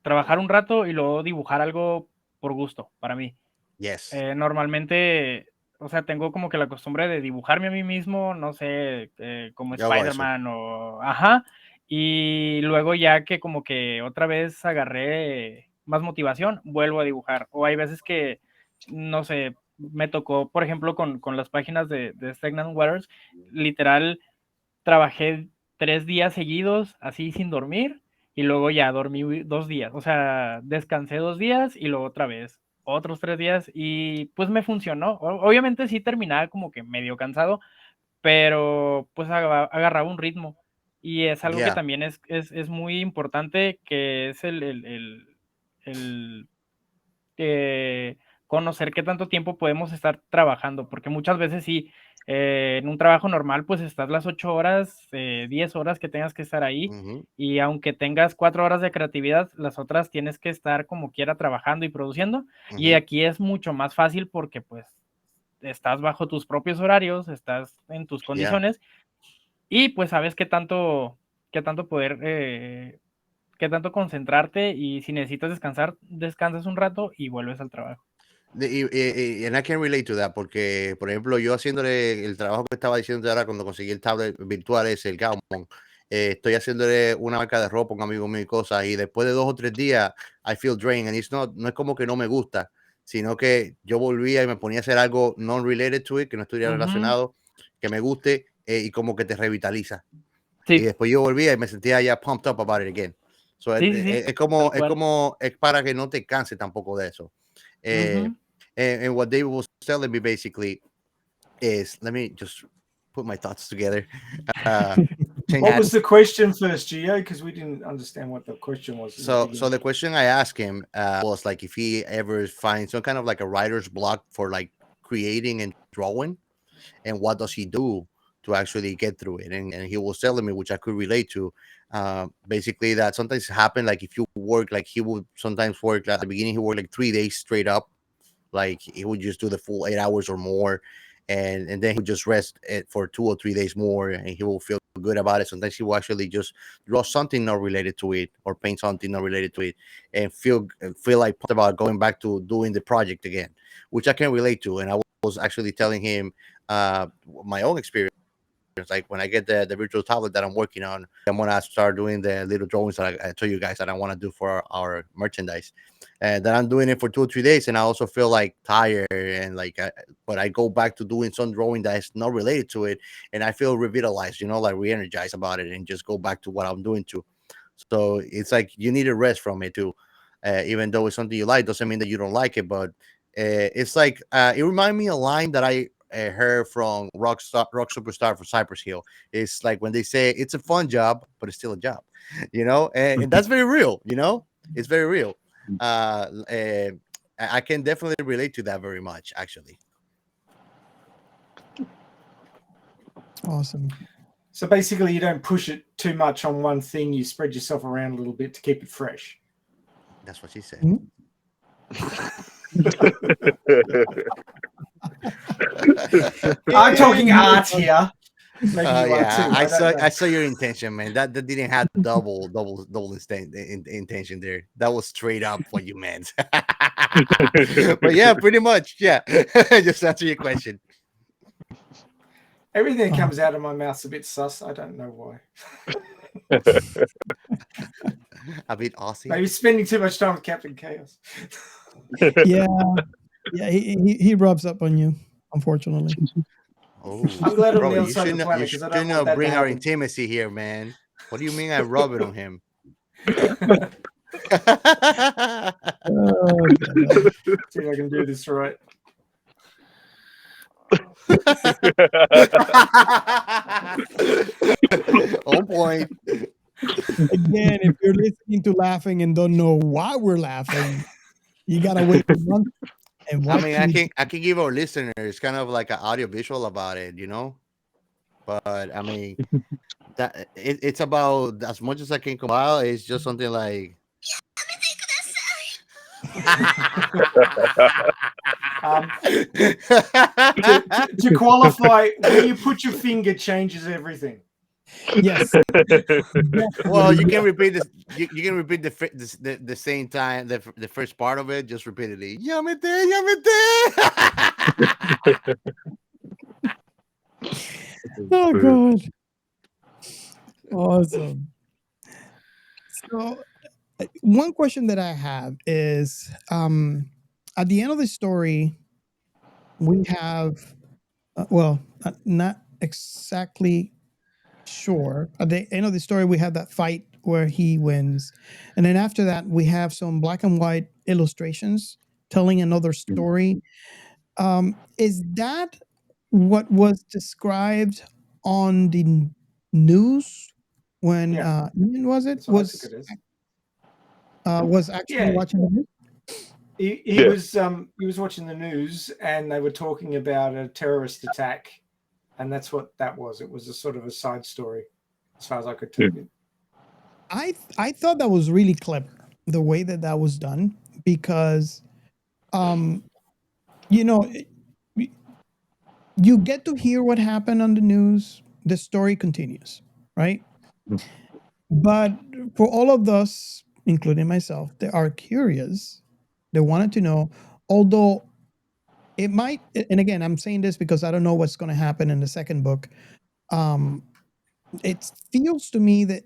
trabajar un rato y luego dibujar algo por gusto para mí. Yes. Normalmente, o sea, tengo como que la costumbre de dibujarme a mí mismo, no sé, como Spider-Man o... Ajá. Y luego ya que como que otra vez agarré más motivación, vuelvo a dibujar. O hay veces que, no sé, me tocó, por ejemplo, con las páginas de Stagnant Waters, literal, trabajé 3 días seguidos, así sin dormir, y luego ya dormí 2 días. O sea, descansé 2 días y luego otra vez otros 3 días y pues me funcionó. Obviamente sí terminaba como que medio cansado, pero pues agarraba un ritmo. Y es algo que también es muy importante, que es el conocer qué tanto tiempo podemos estar trabajando, porque muchas veces sí, en un trabajo normal, pues estás las 8 horas, 10 horas que tengas que estar ahí, y aunque tengas 4 horas de creatividad, las otras tienes que estar como quiera trabajando y produciendo, y aquí es mucho más fácil porque pues estás bajo tus propios horarios, estás en tus condiciones, y pues sabes qué tanto poder, qué tanto concentrarte, y si necesitas descansar, descansas un rato y vuelves al trabajo. And I can relate to that porque, por ejemplo, yo haciéndole el trabajo que estaba diciendo ahora cuando conseguí el tablet virtual ese, el Gaumon, estoy haciéndole una marca de ropa a un amigo mío y cosas, y después de 2 o 3 días, I feel drained, and no es como que no me gusta, sino que yo volvía y me ponía a hacer algo non-related to it, que no estuviera relacionado, que me guste, y como que te revitaliza. Sí. Y después yo volvía y me sentía ya pumped up about it again. So es para que no te canse tampoco de eso. And what David was telling me basically is, let me just put my thoughts together. What was the question first, Gio? Because we didn't understand what the question was. So the question I asked him was like if he ever finds some kind of like a writer's block for like creating and drawing, and what does he do to actually get through it. And he was telling me, which I could relate to, basically that sometimes happen like if you work, like he would sometimes work at the beginning, he worked like 3 days straight up. Like he would just do the full 8 hours or more, and then he would just rest it for 2 or 3 days more, and he will feel good about it. Sometimes he will actually just draw something not related to it or paint something not related to it, and feel like about going back to doing the project again, which I can relate to. And I was actually telling him my own experience. Like when I get the virtual tablet that I'm working on, I'm gonna start doing the little drawings that I told you guys that I want to do for our merchandise, and then I'm doing it for 2 or 3 days, and I also feel like tired and like, but I go back to doing some drawing that is not related to it, and I feel revitalized, like re-energized about it, and just go back to what I'm doing too. So it's like you need a rest from it too. Even though it's something you like, doesn't mean that you don't like it. But it's like it reminded me a line that I heard from rock superstar for Cypress Hill. It's like when they say it's a fun job, but it's still a job, and that's very real. It's very real. I can definitely relate to that very much, actually. Awesome. So basically, you don't push it too much on one thing. You spread yourself around a little bit to keep it fresh. That's what she said. I'm talking art here. Maybe you are too. I saw your intention, man. That didn't have double intention there. That was straight up what you meant. But yeah, pretty much. Yeah, just answer your question. Everything that comes out of my mouth's a bit sus. I don't know why. A bit Aussie. Maybe spending too much time with Captain Chaos. Yeah, he rubs up on you, unfortunately. Oh, I'm glad I'm bro, the you outside of the planet because I don't want that bring to our happen. intimacy here, man. What do you mean I rub it on him? See if I can do this right. On point. Again, if you're listening to laughing and don't know why we're laughing, you gotta wait a month and watch. I mean, I can give our listeners kind of like an audio visual about it, But I mean, that it's about as much as I can compile. It's just something like. To qualify, where you put your finger changes everything. Yes. Well, you can repeat this. You can repeat the same time the first part of it, just repeatedly. Yamete, yamete. Oh God. Awesome. So one question that I have is at the end of the story, we have not exactly sure. At the end of the story, we have that fight where he wins. And then after that, we have some black and white illustrations telling another story. Is that what was described on the news when Ian was actually watching the news? He was watching the news and they were talking about a terrorist attack, and that's what that was. It was a sort of a side story, as far as I could tell you. I thought that was really clever, the way that was done, because you get to hear what happened on the news. The story continues, right? But for all of us, including myself, that are curious, they wanted to know, although it might, and again, I'm saying this because I don't know what's going to happen in the second book. It feels to me that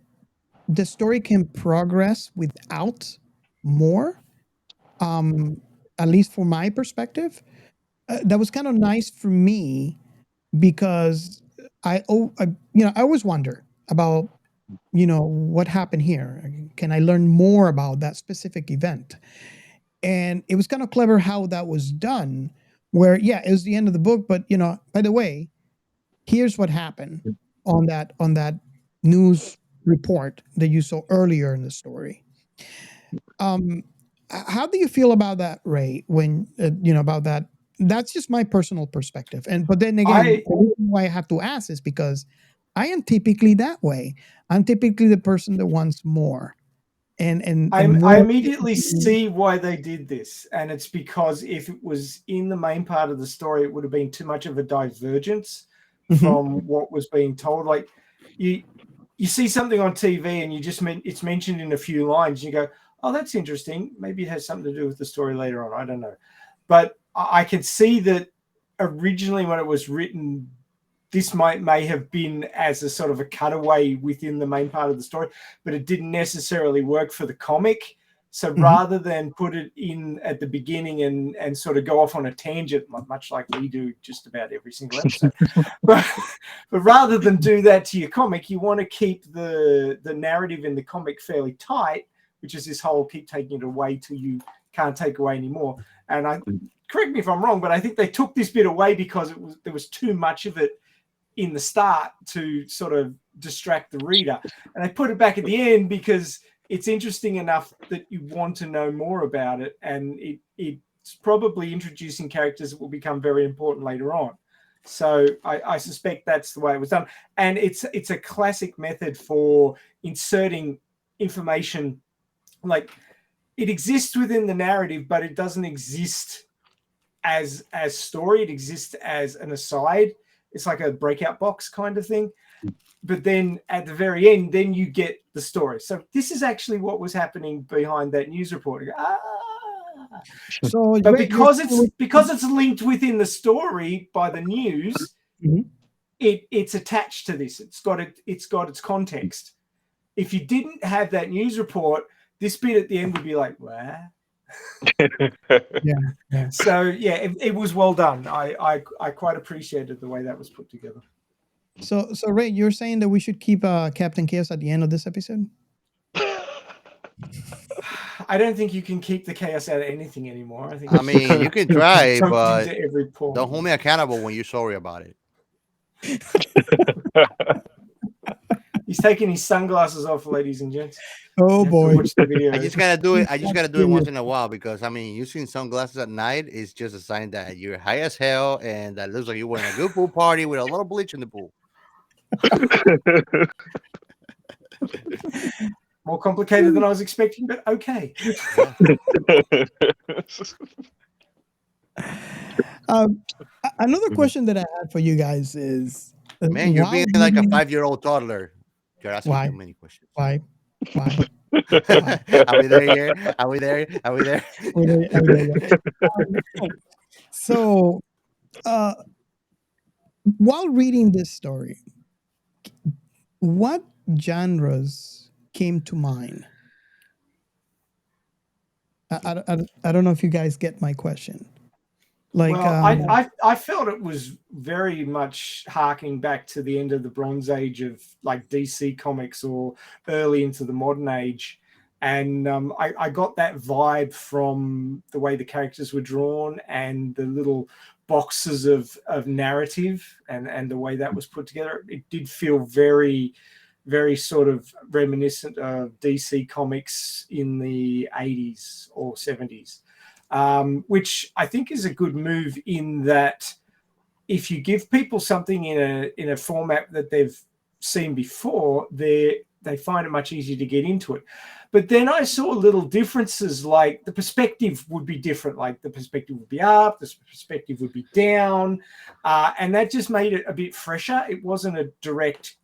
the story can progress without more, at least from my perspective. That was kind of nice for me because I always wonder about, what happened here. Can I learn more about that specific event? And it was kind of clever how that was done, where, it was the end of the book, but, by the way, here's what happened on that news report that you saw earlier in the story. How do you feel about that, Ray, when, about that? That's just my personal perspective. But then again, the reason why I have to ask is because I am typically that way. I'm typically the person that wants more. And I immediately see why they did this, and it's because if it was in the main part of the story, it would have been too much of a divergence from what was being told. Like you see something on TV and it's mentioned in a few lines, and you go, "Oh, that's interesting. Maybe it has something to do with the story later on." I don't know, but I can see that originally when it was written, this may have been as a sort of a cutaway within the main part of the story, but it didn't necessarily work for the comic So rather than put it in at the beginning and sort of go off on a tangent, much like we do just about every single episode, but rather than do that to your comic, you want to keep the narrative in the comic fairly tight, which is this whole keep taking it away till you can't take away anymore. And correct me if I'm wrong, but I think they took this bit away because there was too much of it in the start to sort of distract the reader. And they put it back at the end because it's interesting enough that you want to know more about it, and it's probably introducing characters that will become very important later on. So I suspect that's the way it was done, and it's a classic method for inserting information. Like, it exists within the narrative, but it doesn't exist as story. It exists as an aside. It's like a breakout box kind of thing. But then at the very end, then you get the story. So this is actually what was happening behind that news report. So, but because it's linked within the story by the news, it's attached to this. It's got its context. If you didn't have that news report, this bit at the end would be like, what? Yeah. So yeah, it was well done. I quite appreciated the way that was put together. So Ray, you're saying that we should keep Captain Chaos at the end of this episode? I don't think you can keep the chaos out of anything anymore. I mean, you can try, jumped but into every point. don't hold me accountable when you're sorry about it. He's taking his sunglasses off, ladies and gents. Oh boy! Watch the video. I just gotta do it. I just gotta do it once in a while because I mean, using sunglasses at night is just a sign that you're high as hell and that looks like you're wearing a good pool party with a lot of bleach in the pool. More complicated than I was expecting, but okay. Another question that I had for you guys is, man, you're being like a 5-year-old toddler. You're asking Why? too many questions. Why? Are we there here? Are we there? Are we there? So, while reading this story, what genres came to mind? I don't know if you guys get my question. Like, well, I felt it was very much harking back to the end of the Bronze Age of like DC comics or early into the modern age. And I got that vibe from the way the characters were drawn and the little boxes of narrative and the way that was put together. It did feel very, very sort of reminiscent of DC comics in the 80s or 70s. Which I think is a good move in that if you give people something in a format that they've seen before, they find it much easier to get into it. But then I saw little differences, like the perspective would be different, like the perspective would be up, the perspective would be down, and that just made it a bit fresher. It wasn't a direct,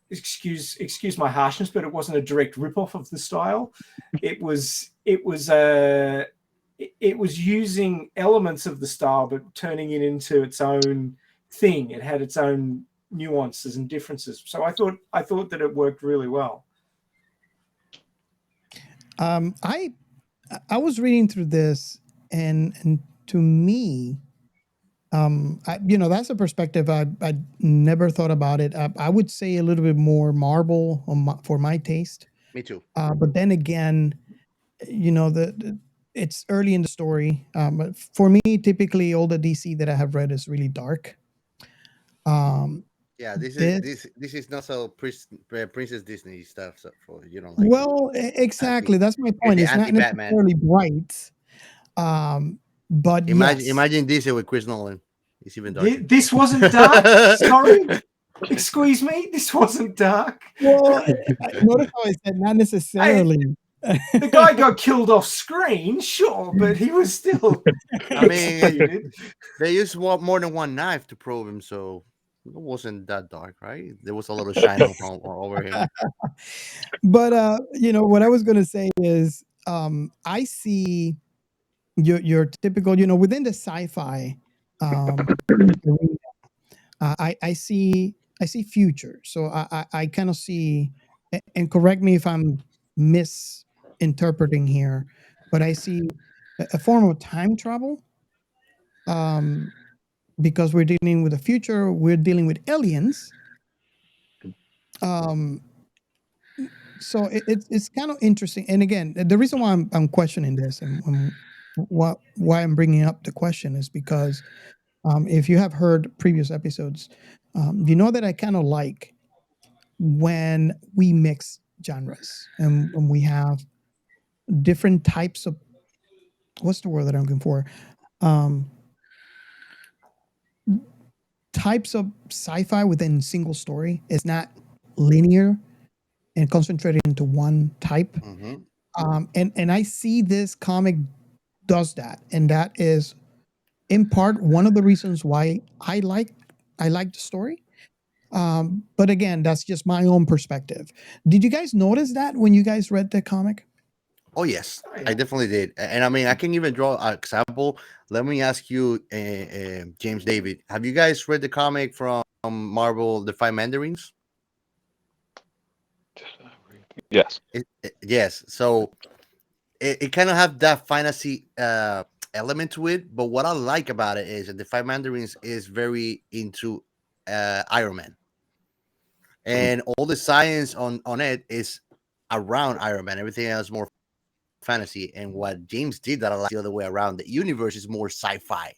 excuse my harshness, but it wasn't a direct ripoff of the style. It was using elements of the style, but turning it into its own thing. It had its own nuances and differences. So I thought that it worked really well. I was reading through this, and to me, that's a perspective I never thought about it. I would say a little bit more Marvel for my taste. Me too. But then again, it's early in the story. But for me, typically all the DC that I have read is really dark. Yeah, this is not so Princess Disney stuff. So for like. Well, exactly. That's my point. It's not necessarily bright. But imagine this with Chris Nolan. It's even darker. This wasn't dark. Sorry. Excuse me. This wasn't dark. Well, notice how I said not necessarily. The guy got killed off screen, sure, but he was still. I mean, they used more than one knife to probe him, so it wasn't that dark, right? There was a little shine over him. But what I was going to say is, I see your typical, within the sci-fi. I see future, so I kind of see, and correct me if I'm interpreting here, but I see a form of time travel. Because we're dealing with the future, we're dealing with aliens. So it's kind of interesting. And again, the reason why I'm questioning this and why I'm bringing up the question is because if you have heard previous episodes, you know that I kind of like when we mix genres and we have different types of, what's the word that I'm looking for? Types of sci-fi within single story. It's not linear and concentrated into one type. And I see this comic does that, and that is in part one of the reasons why I like the story. But again, that's just my own perspective. Did you guys notice that when you guys read the comic? Oh yes, I definitely did. And I mean, I can even draw an example. Let me ask you, James David, have you guys read the comic from Marvel, The Five Mandarins? Yes. Yes. So it kind of have that fantasy element to it, but what I like about it is that The Five Mandarins is very into Iron Man, and all the science on it is around Iron Man. Everything else more fantasy. And what James did that I like the other way around. The universe is more sci-fi.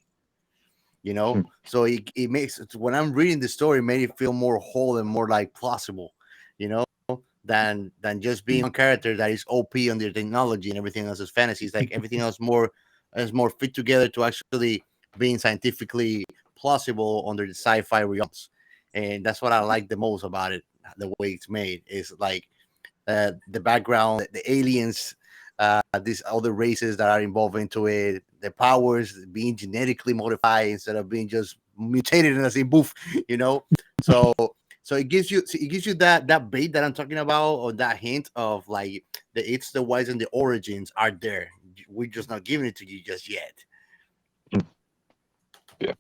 So it makes, when I'm reading the story, it made it feel more whole and more like plausible, than just being a character that is OP on their technology and everything else is fantasy. It's like everything else is more fit together to actually being scientifically plausible under the sci-fi realms. And that's what I like the most about it. The way it's made is like the background, the aliens, these other races that are involved into it, the powers being genetically modified instead of being just mutated and I say boof, So it gives you that bait that I'm talking about, or that hint of like the whys and the origins are there. We're just not giving it to you just yet. Yeah.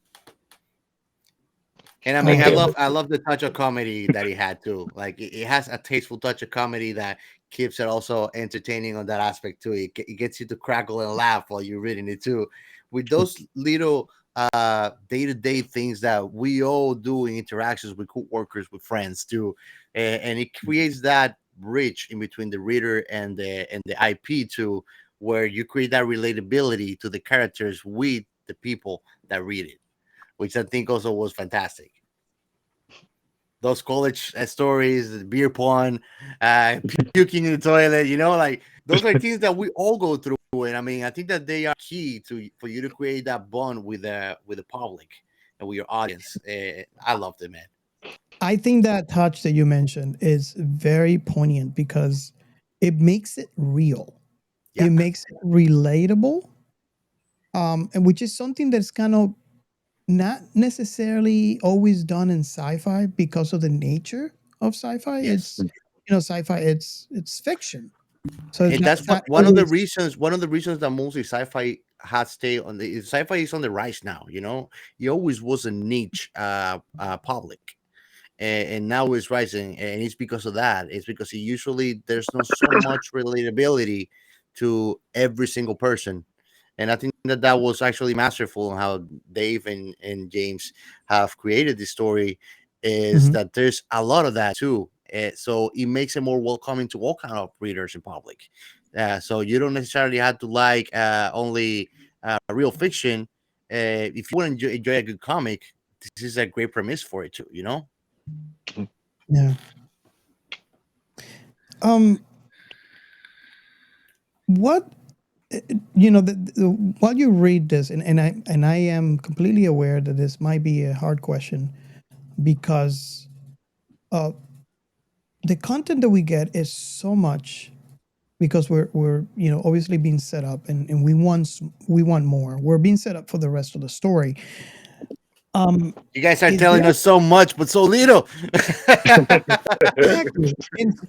And I mean, I love the touch of comedy that he had too. Like it has a tasteful touch of comedy that keeps it also entertaining on that aspect too. It gets you to crackle and laugh while you're reading it too. With those little day-to-day things that we all do in interactions with co-workers, with friends too, and it creates that bridge in between the reader and the IP too, where you create that relatability to the characters with the people that read it, which I think also was fantastic. Those college stories, beer pong, puking in the toilet, like those are things that we all go through. And I mean, I think that they are key for you to create that bond with the public and with your audience. I loved it, man. I think that touch that you mentioned is very poignant because it makes it real. Yeah. It makes it relatable, and which is something that's kind of not necessarily always done in sci-fi because of the nature of sci-fi. Yes. It's sci-fi. It's fiction. So and that's one of the reasons. One of the reasons that mostly sci-fi has stayed on the sci-fi is on the rise now. It always was a niche public, and now it's rising, and it's because of that. It's because usually there's not so much relatability to every single person. And I think that was actually masterful in how Dave and James have created this story, is that there's a lot of that too. So it makes it more welcoming to all kind of readers in public. So you don't necessarily have to like only real fiction. If you want to enjoy a good comic, this is a great premise for it too, Yeah. What while you read this, and I am completely aware that this might be a hard question because the content that we get is so much because we're obviously being set up and we want more. We're being set up for the rest of the story. You guys are telling us so much, but so little. Exactly. And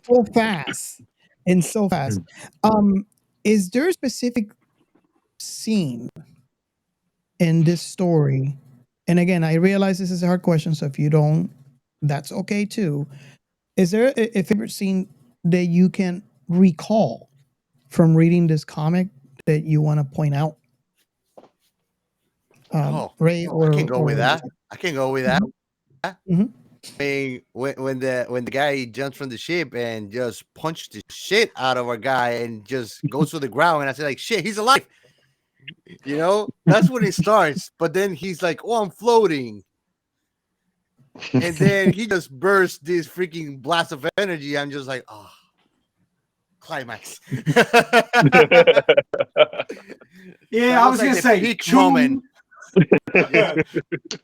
so fast. Is there a specific scene in this story? And again, I realize this is a hard question, so if you don't, that's okay too. Is there a favorite scene that you can recall from reading this comic that you want to point out? Ray, I can go with that. I can go with that. Mhm. I mean, when the guy jumps from the ship and just punched the shit out of our guy and just goes to the ground, and I said, like, shit, he's alive. You know, that's when it starts. But then he's like, oh, I'm floating. And then he just bursts this freaking blast of energy. I'm just like, oh, climax. Yeah, I was like gonna say peak choom. moment. Yeah.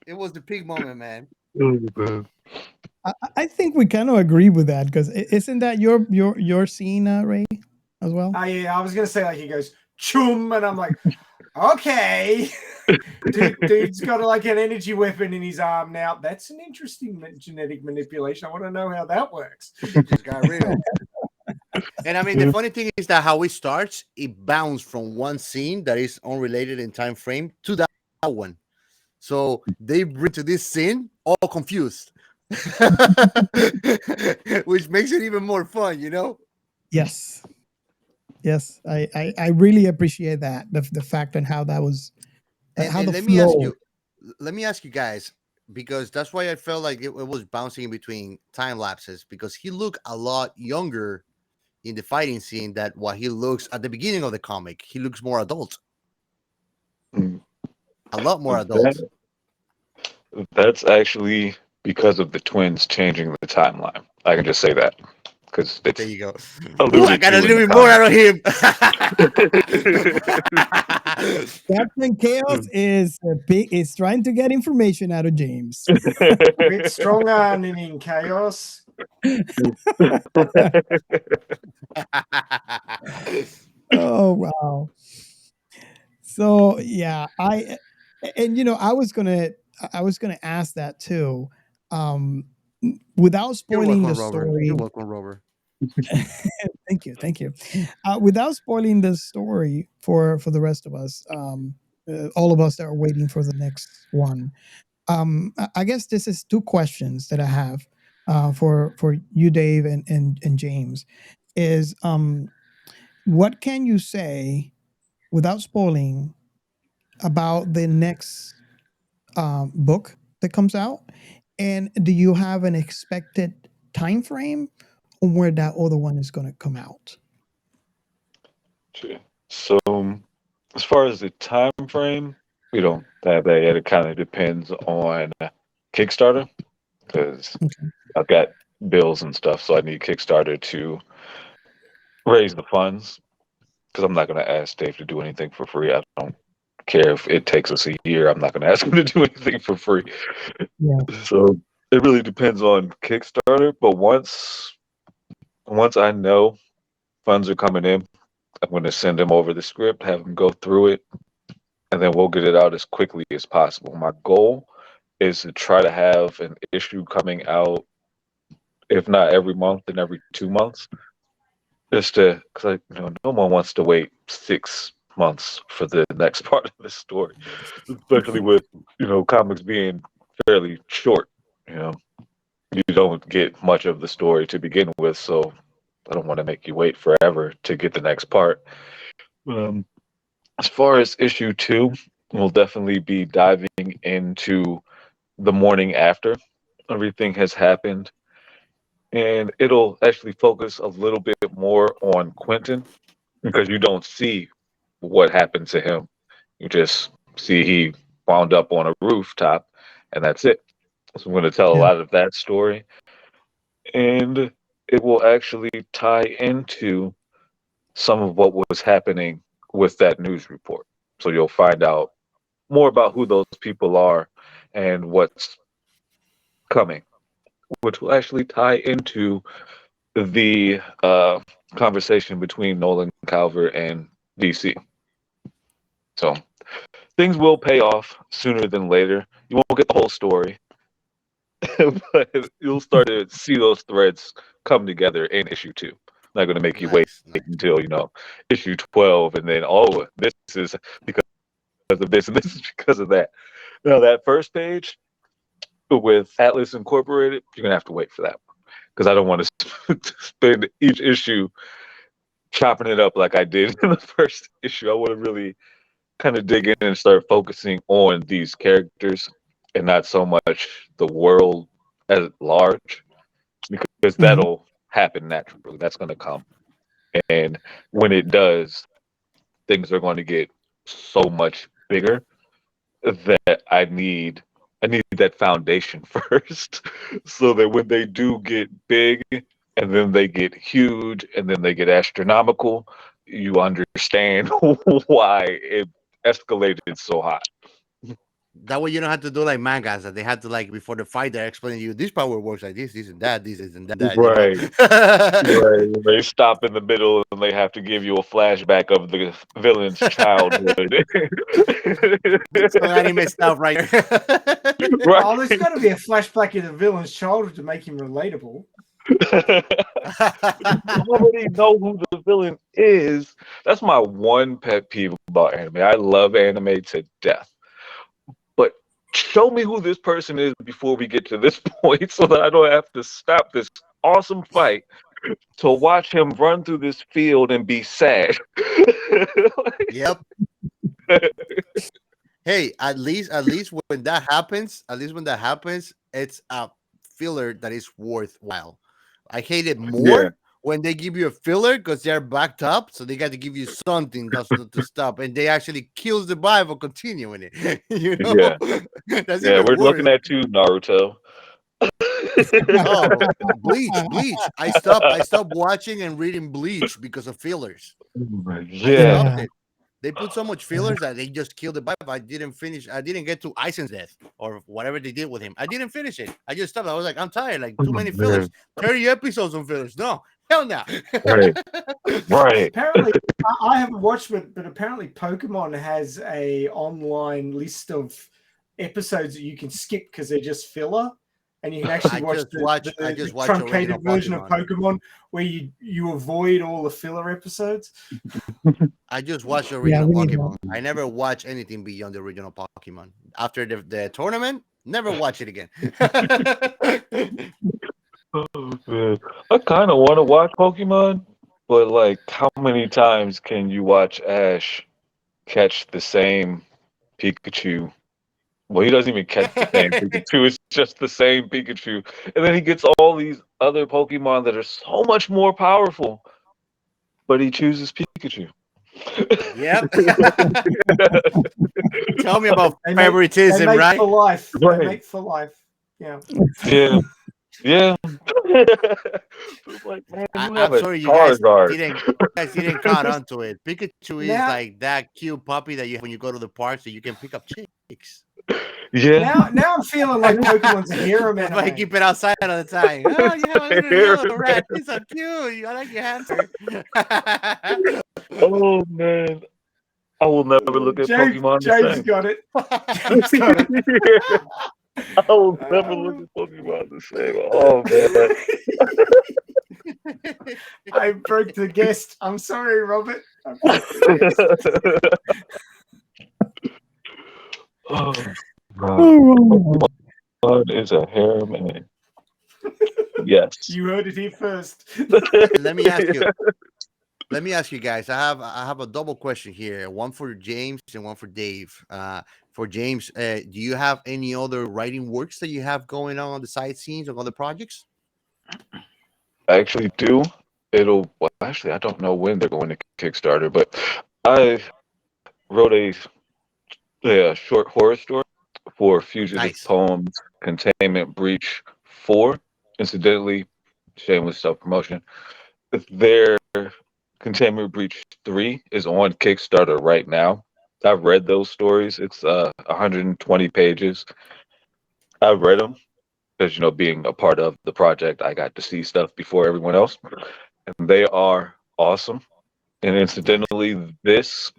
It was the peak moment, man. I think we kind of agree with that because isn't that your scene, Ray, as well? Yeah, I was gonna say like he goes choom, and I'm like, okay, dude's got like an energy weapon in his arm now. That's an interesting genetic manipulation. I want to know how that works. Just got real. And I mean, the funny thing is that how it starts, it bounced from one scene that is unrelated in time frame to that one. So they bring to this scene all confused, which makes it even more fun, you know? Yes. I really appreciate that the fact and how that was how And the let flow. me ask you guys, because that's why I felt like it was bouncing in between time lapses, because he looked a lot younger in the fighting scene than what he looks at the beginning of the comic. He looks more adult. A lot more adult. That's actually because of the twins changing the timeline. I can just say that because There you go. Ooh, I got a little bit more out of him. Captain Chaos is trying to get information out of James. Bit stronger in chaos. Oh wow. So yeah, I was gonna ask that too. Without spoiling the story. You're welcome, Robert. Thank you. Without spoiling the story for the rest of us, all of us that are waiting for the next one. I guess this is two questions that I have for you, Dave, and James. Is what can you say without spoiling about the next book that comes out, and do you have an expected time frame on where that other one is going to come out? Sure. So, as far as the time frame, we don't have that yet. It kind of depends on Kickstarter because I've got bills and stuff, so I need Kickstarter to raise the funds. Because I'm not going to ask Dave to do anything for free. I don't care if it takes us a year. I'm not going to ask him to do anything for free. Yeah. So it really depends on Kickstarter. But once I know funds are coming in, I'm going to send him over the script, have him go through it, and then we'll get it out as quickly as possible. My goal is to try to have an issue coming out, if not every month, then every 2 months. Just to, because no one wants to wait 6 months for the next part of the story, especially with comics being fairly short. You don't get much of the story to begin with, so I don't want to make you wait forever to get the next part. As far as issue 2, we'll definitely be diving into the morning after everything has happened. And it'll actually focus a little bit more on Quentin because you don't see what happened to him. You just see he wound up on a rooftop, and that's it. So I'm going to tell a lot of that story. And it will actually tie into some of what was happening with that news report. So you'll find out more about who those people are and what's coming, which will actually tie into the conversation between Nolan Calvert and DC. So things will pay off sooner than later. You won't get the whole story, but you'll start to see those threads come together in issue 2. I'm not going to make you wait until issue 12 and then this is because of this and this is because of that. Now that first page with Atlas Incorporated, you're gonna have to wait for that one because I don't want to spend each issue chopping it up like I did in the first issue. I want to really kind of dig in and start focusing on these characters and not so much the world at large, because that'll happen naturally. That's going to come. And when it does, things are going to get so much bigger that I need that foundation first, so that when they do get big and then they get huge and then they get astronomical, you understand why it escalated so high. That way you don't have to do like mangas that they had to, like, before the fight they're explaining to you this power works like this and that, this and that. Right. You know? Right. They stop in the middle and they have to give you a flashback of the villain's childhood. Some anime stuff, right? Right. Oh, there's got to be a flashback of the villain's childhood to make him relatable. I already know who the villain is. That's my one pet peeve about anime. I love anime to death. But show me who this person is before we get to this point, so that I don't have to stop this awesome fight to watch him run through this field and be sad. Yep. Hey, at least when that happens, it's a filler that is worthwhile. I hate it more when they give you a filler because they're backed up, so they got to give you something to stop, and they actually kills the vibe of continuing it. You know? Yeah. That's Yeah, even we're worse. looking at you, Naruto. Oh, Bleach. I stopped watching and reading Bleach because of fillers. I stopped it. They put so much fillers that they just killed the vibe. I didn't get to Aizen's death or whatever they did with him. I didn't finish it. I just stopped. I was like, I'm tired. Like, too many fillers. 30 episodes on fillers. No, hell no. Right. Apparently, I haven't watched it, but apparently Pokemon has a online list of episodes that you can skip because they're just filler. And you can actually watch the truncated version of Pokemon where you avoid all the filler episodes. I just watched the original Pokemon. I never watch anything beyond the original Pokemon. After the tournament, never watch it again. Oh, man. I kind of want to watch Pokemon, but like, how many times can you watch Ash catch the same Pikachu? Well, he doesn't even catch the same Pikachu. It's just the same Pikachu. And then he gets all these other Pokemon that are so much more powerful, but he chooses Pikachu. Yep. Tell me about favoritism, they make right? For life. Right. They make for life. Yeah. Yeah. Yeah. Like, man, I'm sorry you guys didn't caught on to it. Pikachu is like that cute puppy that you have when you go to the park so you can pick up chicks. Yeah. Now I'm feeling like Pokemon's a hero, man. That's why I keep it outside all the time. Oh, you have a little rat. He's so cute. I like your hamster. Oh, man. I will never look at Pokemon the James same. got it. I will never look at Pokemon the same. Oh, man. I broke the guest. I'm sorry, Robert. Oh, Pokemon is a hair man. Yes. You heard it here first. Let me ask you guys. I have a double question here. One for James and one for Dave. For James, do you have any other writing works that you have going on the side scenes or other projects? I actually do. Actually, I don't know when they're going to Kickstarter, but I wrote a short horror story for Fugitive Poems Containment Breach 4. Incidentally, shameless self-promotion. Their Containment Breach 3 is on Kickstarter right now. I've read those stories. It's 120 pages. I've read them because, being a part of the project, I got to see stuff before everyone else. And they are awesome. And incidentally, this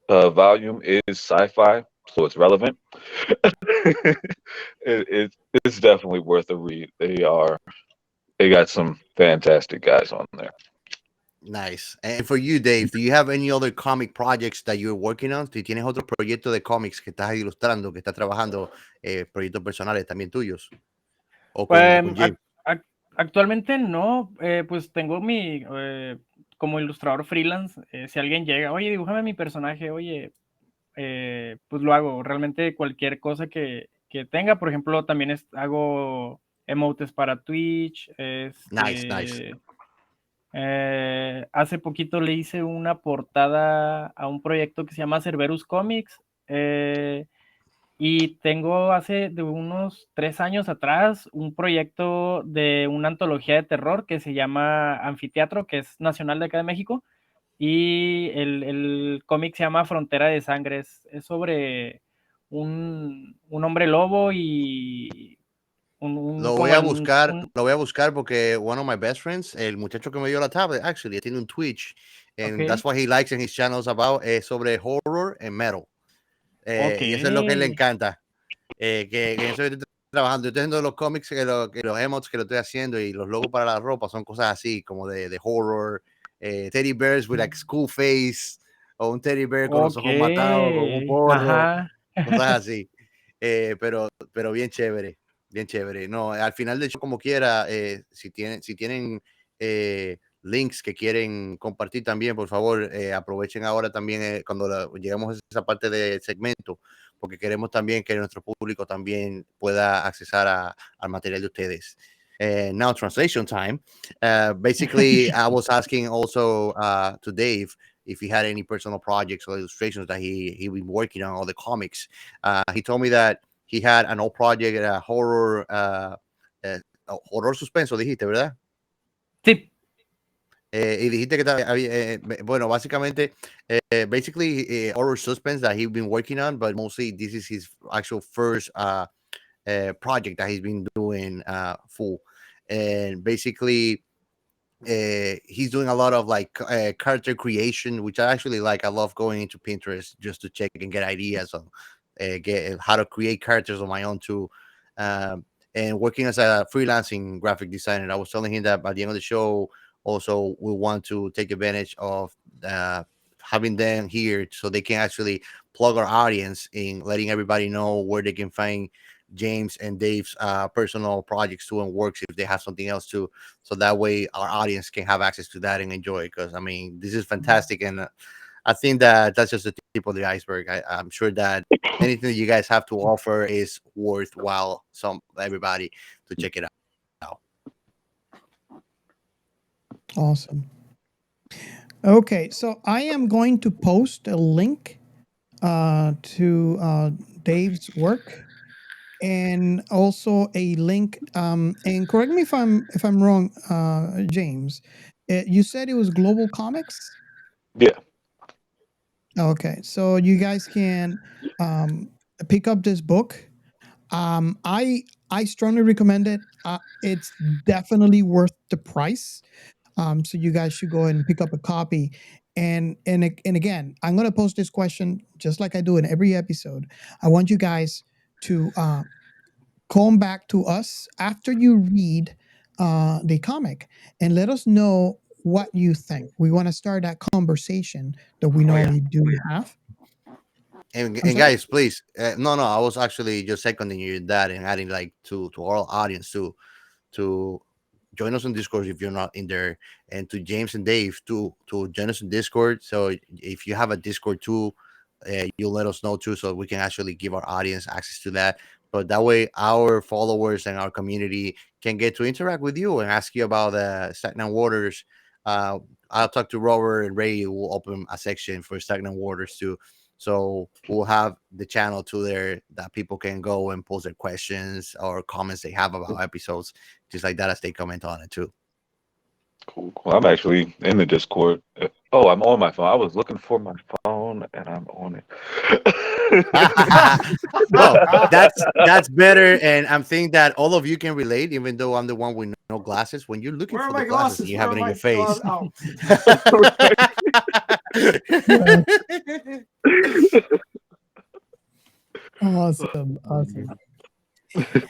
volume is sci-fi, so it's relevant. It's definitely worth a read. They got some fantastic guys on there. Nice. And for you, Dave, do you have any other comic projects that you're working on? Si tienes otro proyecto de cómics que estás ilustrando, que estás trabajando, proyectos personales también tuyos. O con James. Actualmente no, pues tengo como ilustrador freelance, si alguien llega, oye, dibújame mi personaje, oye, pues lo hago. Realmente cualquier cosa que tenga, por ejemplo, también hago emotes para Twitch. Nice. Hace poquito le hice una portada a un proyecto que se llama Cerberus Comics. Y tengo hace de unos 3 años atrás un proyecto de una antología de terror que se llama Anfiteatro, que es nacional de acá de México. Y el cómic se llama Frontera de Sangre. Es sobre un hombre lobo y Lo voy a buscar porque one of my best friends, el muchacho que me dio la tablet, actually, tiene un Twitch, and that's what he likes in his channels about, es sobre horror and metal. Y eso es lo que le encanta. Que en eso estoy trabajando. Yo estoy haciendo los cómics, que los emotes que lo estoy haciendo y los logos para la ropa son cosas así, como de horror, teddy bears with like school face, o un teddy bear con los ojos matados, con un porro, cosas así. Pero bien chévere. Bien chévere. No, al final de hecho, como quiera, si tienen links que quieren compartir también, por favor, aprovechen ahora también cuando llegamos a esa parte del segmento, porque queremos también que nuestro público también pueda accesar al material de ustedes. Now, translation time. Basically, I was asking also to Dave if he had any personal projects or illustrations that he been working on, all the comics. He told me that he had an old project, horror suspenso, dijiste, ¿verdad? Sí. Y dijiste que bueno, básicamente, basically horror suspense that he's been working on, but mostly this is his actual first project that he's been doing full. And basically, he's doing a lot of like character creation, which I actually like. I love going into Pinterest just to check and get ideas on get how to create characters on my own too. And working as a freelancing graphic designer, I was telling him that by the end of the show, also we want to take advantage of having them here so they can actually plug our audience in letting everybody know where they can find James and Dave's personal projects too and works if they have something else too, so that way our audience can have access to that and enjoy it. Because I mean, this is fantastic, and I think that that's just the tip of the iceberg. I'm sure that anything that you guys have to offer is worthwhile everybody to check it out. Awesome. Okay, so I am going to post a link to Dave's work, and also a link. And correct me if I'm wrong, James. You said it was Global Comics. Yeah. Okay, so you guys can pick up this book. I strongly recommend it. It's definitely worth the price. So you guys should go ahead and pick up a copy. And again, I'm gonna post this question just like I do in every episode. I want you guys to come back to us after you read the comic and let us know what you think. We want to start that conversation that we normally do have. And guys, please, no, I was actually just seconding you in that and adding like to our audience to join us on Discord if you're not in there, and to James and Dave to join us in Discord. So if you have a Discord too, you'll let us know too, so we can actually give our audience access to that. But that way, our followers and our community can get to interact with you and ask you about the Stagnant Waters. I'll talk to Robert and Ray. We'll open a section for Stagnant Waters too. So we'll have the channel to there that people can go and post their questions or comments they have about episodes, just like that as they comment on it too. Cool. I'm actually in the Discord. Oh, I'm on my phone. I was looking for my phone and I'm on it. Well, that's better. And I'm thinking that all of you can relate, even though I'm the one with no glasses. When you're looking for the glasses, you have it in your face. Awesome.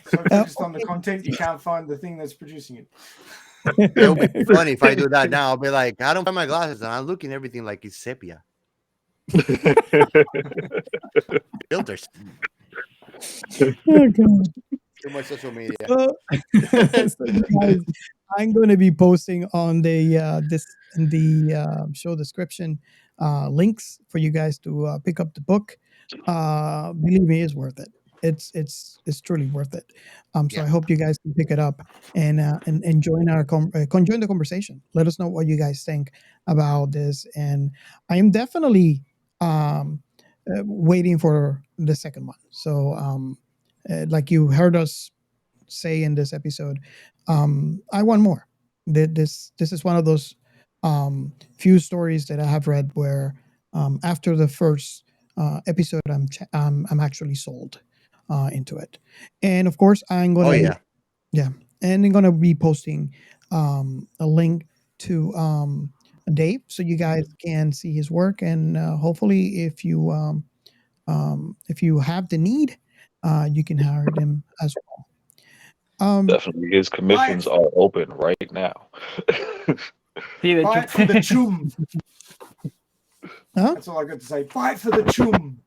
So focused on the content, you can't find the thing that's producing it. It would be funny if I do that now. I'll be like, I don't find my glasses, and I'm looking everything like it's sepia. Filters. Oh, God. Too much social media. So, guys, I'm going to be posting on the this in the show description links for you guys to pick up the book. Believe me, it's worth it. It's truly worth it. So Yeah. I hope you guys can pick it up and join our join the conversation. Let us know what you guys think about this, and I am definitely waiting for the second one. So like you heard us say in this episode, I want more. This is one of those few stories that I have read where after the first episode, I'm actually sold into it. And of course, I'm Oh gonna yeah. yeah, and I'm gonna be posting a link to Dave so you guys can see his work, and hopefully, if you have the need, you can hire him as well. Definitely, his commissions are open right now. Sí, de Buy hecho. it for the chum. Huh? That's all I got to say. Buy it for the chum.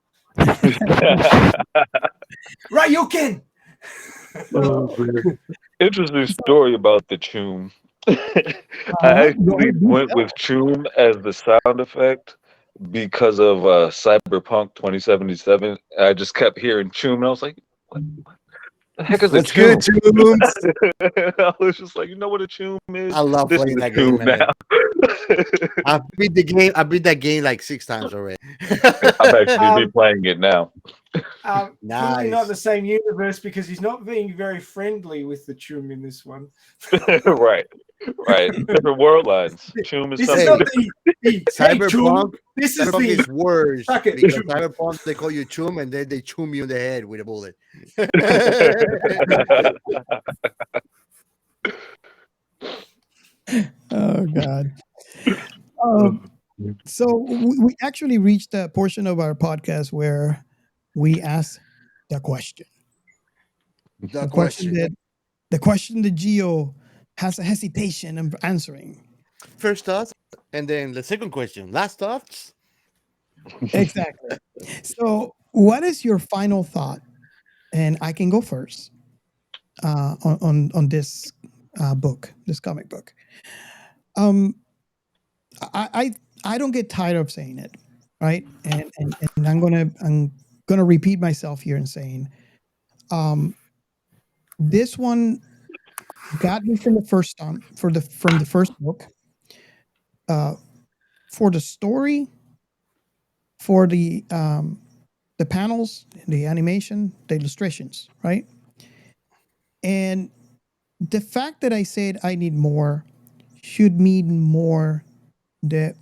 Right, you can. Interesting story about the choom. I Go actually ahead, went tell. with choom as the sound effect because of Cyberpunk 2077. I just kept hearing choom, and I was like, what the heck is a What's good, choom? Tooms? I was just like, you know what a choom is? I love This is playing a that game, choom man. now. I beat the game. I beat that game like 6 times already. I'm actually replaying it now. Clearly not Nice. the same universe because he's not being very friendly with the chum in this one. Right. Different world lines. Choom is This something is not different. hey, chum. Cyberpunk. This is Cyberpunk the is worse suck it, because chum. Cyberpunk they call you chum and then they chum you in the head with a bullet. Oh God. So we actually reached a portion of our podcast where we ask the question. The question. The question that Gio has a hesitation in answering. First thoughts, and then the second question. Last thoughts. Exactly. So, what is your final thought? And I can go first on this book, this comic book. Um, I don't get tired of saying it, right? And I'm gonna repeat myself here and saying, this one got me from the first time from the first book, for the story, for the panels, the animation, the illustrations, right? And the fact that I said I need more should mean more than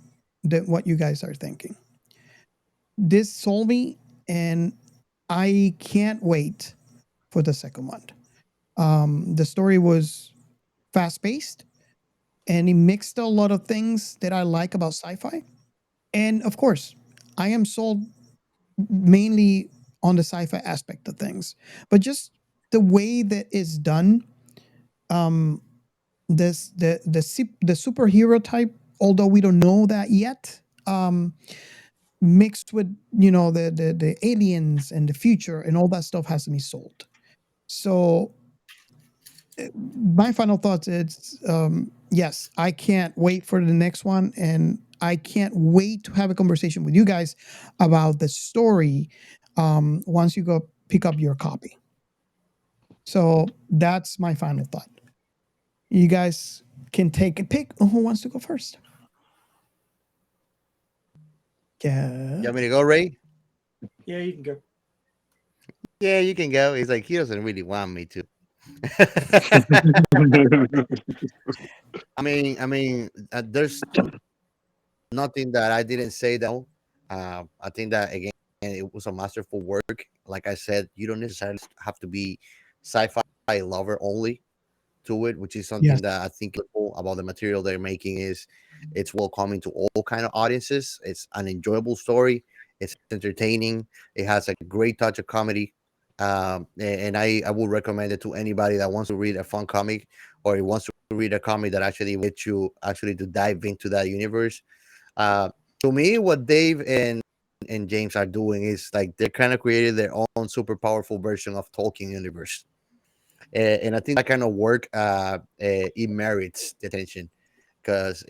what you guys are thinking. This sold me, and I can't wait for the second one. The story was fast paced, and it mixed a lot of things that I like about sci-fi. And of course, I am sold mainly on the sci-fi aspect of things, but just the way that it's done, um, the superhero type, although we don't know that yet, mixed with the aliens and the future and all that stuff has to be sold. So my final thoughts is yes, I can't wait for the next one, and I can't wait to have a conversation with you guys about the story once you go pick up your copy. So that's my final thought. You guys can take a pick. Who wants to go first? Yeah. You want me to go, Ray? Yeah, you can go. Yeah, you can go. He's like, he doesn't really want me to. There's nothing that I didn't say though. I think that again, it was a masterful work. Like I said, you don't necessarily have to be sci-fi lover only to it, which is something Yes. that I think cool about the material they're making is it's welcoming to all kind of audiences. It's an enjoyable story. It's entertaining. It has a great touch of comedy. And I would recommend it to anybody that wants to read a fun comic or he wants to read a comic that actually lets you actually to dive into that universe. To me, what Dave and James are doing is like they're kind of created their own super powerful version of Tolkien universe. And I think that kind of work it merits the attention because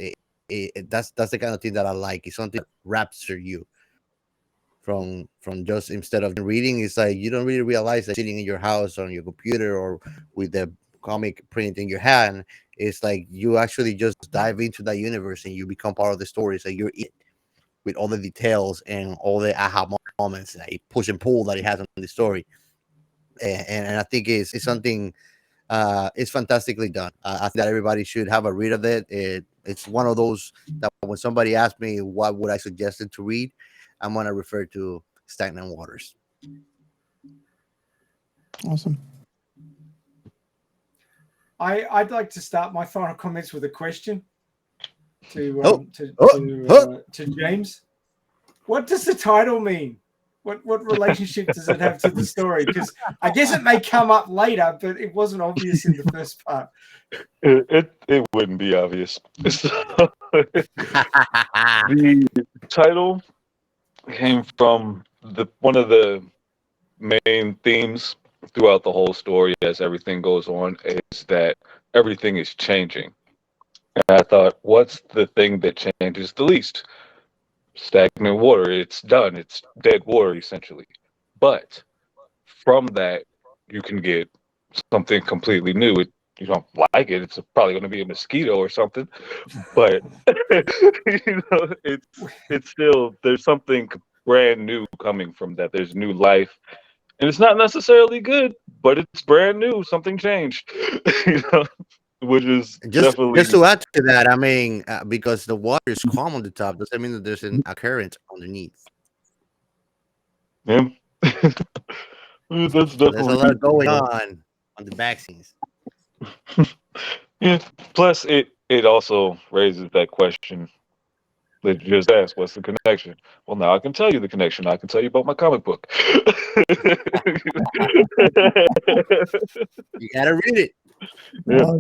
that's the kind of thing that I like. It's something that raptures you from just instead of reading. It's like you don't really realize that sitting in your house on your computer or with the comic print in your hand. It's like you actually just dive into that universe and you become part of the story. So you're in it with all the details and all the aha moments, like push and pull that it has on the story. And I think it's something it's fantastically done. I think that everybody should have a read of it. It's one of those that when somebody asks me what would I suggest it to read, I'm gonna refer to Stagnant Waters. Awesome. I'd like to start my final comments with a question to James. What does the title mean? What relationship does it have to the story? Because I guess it may come up later, but it wasn't obvious in the first part. It wouldn't be obvious. The title came from one of the main themes throughout the whole story as everything goes on is that everything is changing. And I thought, what's the thing that changes the least? Stagnant water. It's done. It's dead water, essentially. But from that, you can get something completely new. You don't like it. It's probably going to be a mosquito or something. But it's still there's something brand new coming from that. There's new life, and it's not necessarily good, but it's brand new. Something changed. Which is definitely just to add to that, I mean, because the water is calm on the top, doesn't mean that there's a current underneath. Yeah, that's definitely There's a lot going on the back scenes. Yeah. Plus, it also raises that question that you just asked: what's the connection? Well, now I can tell you the connection. I can tell you about my comic book. You gotta read it. Yeah.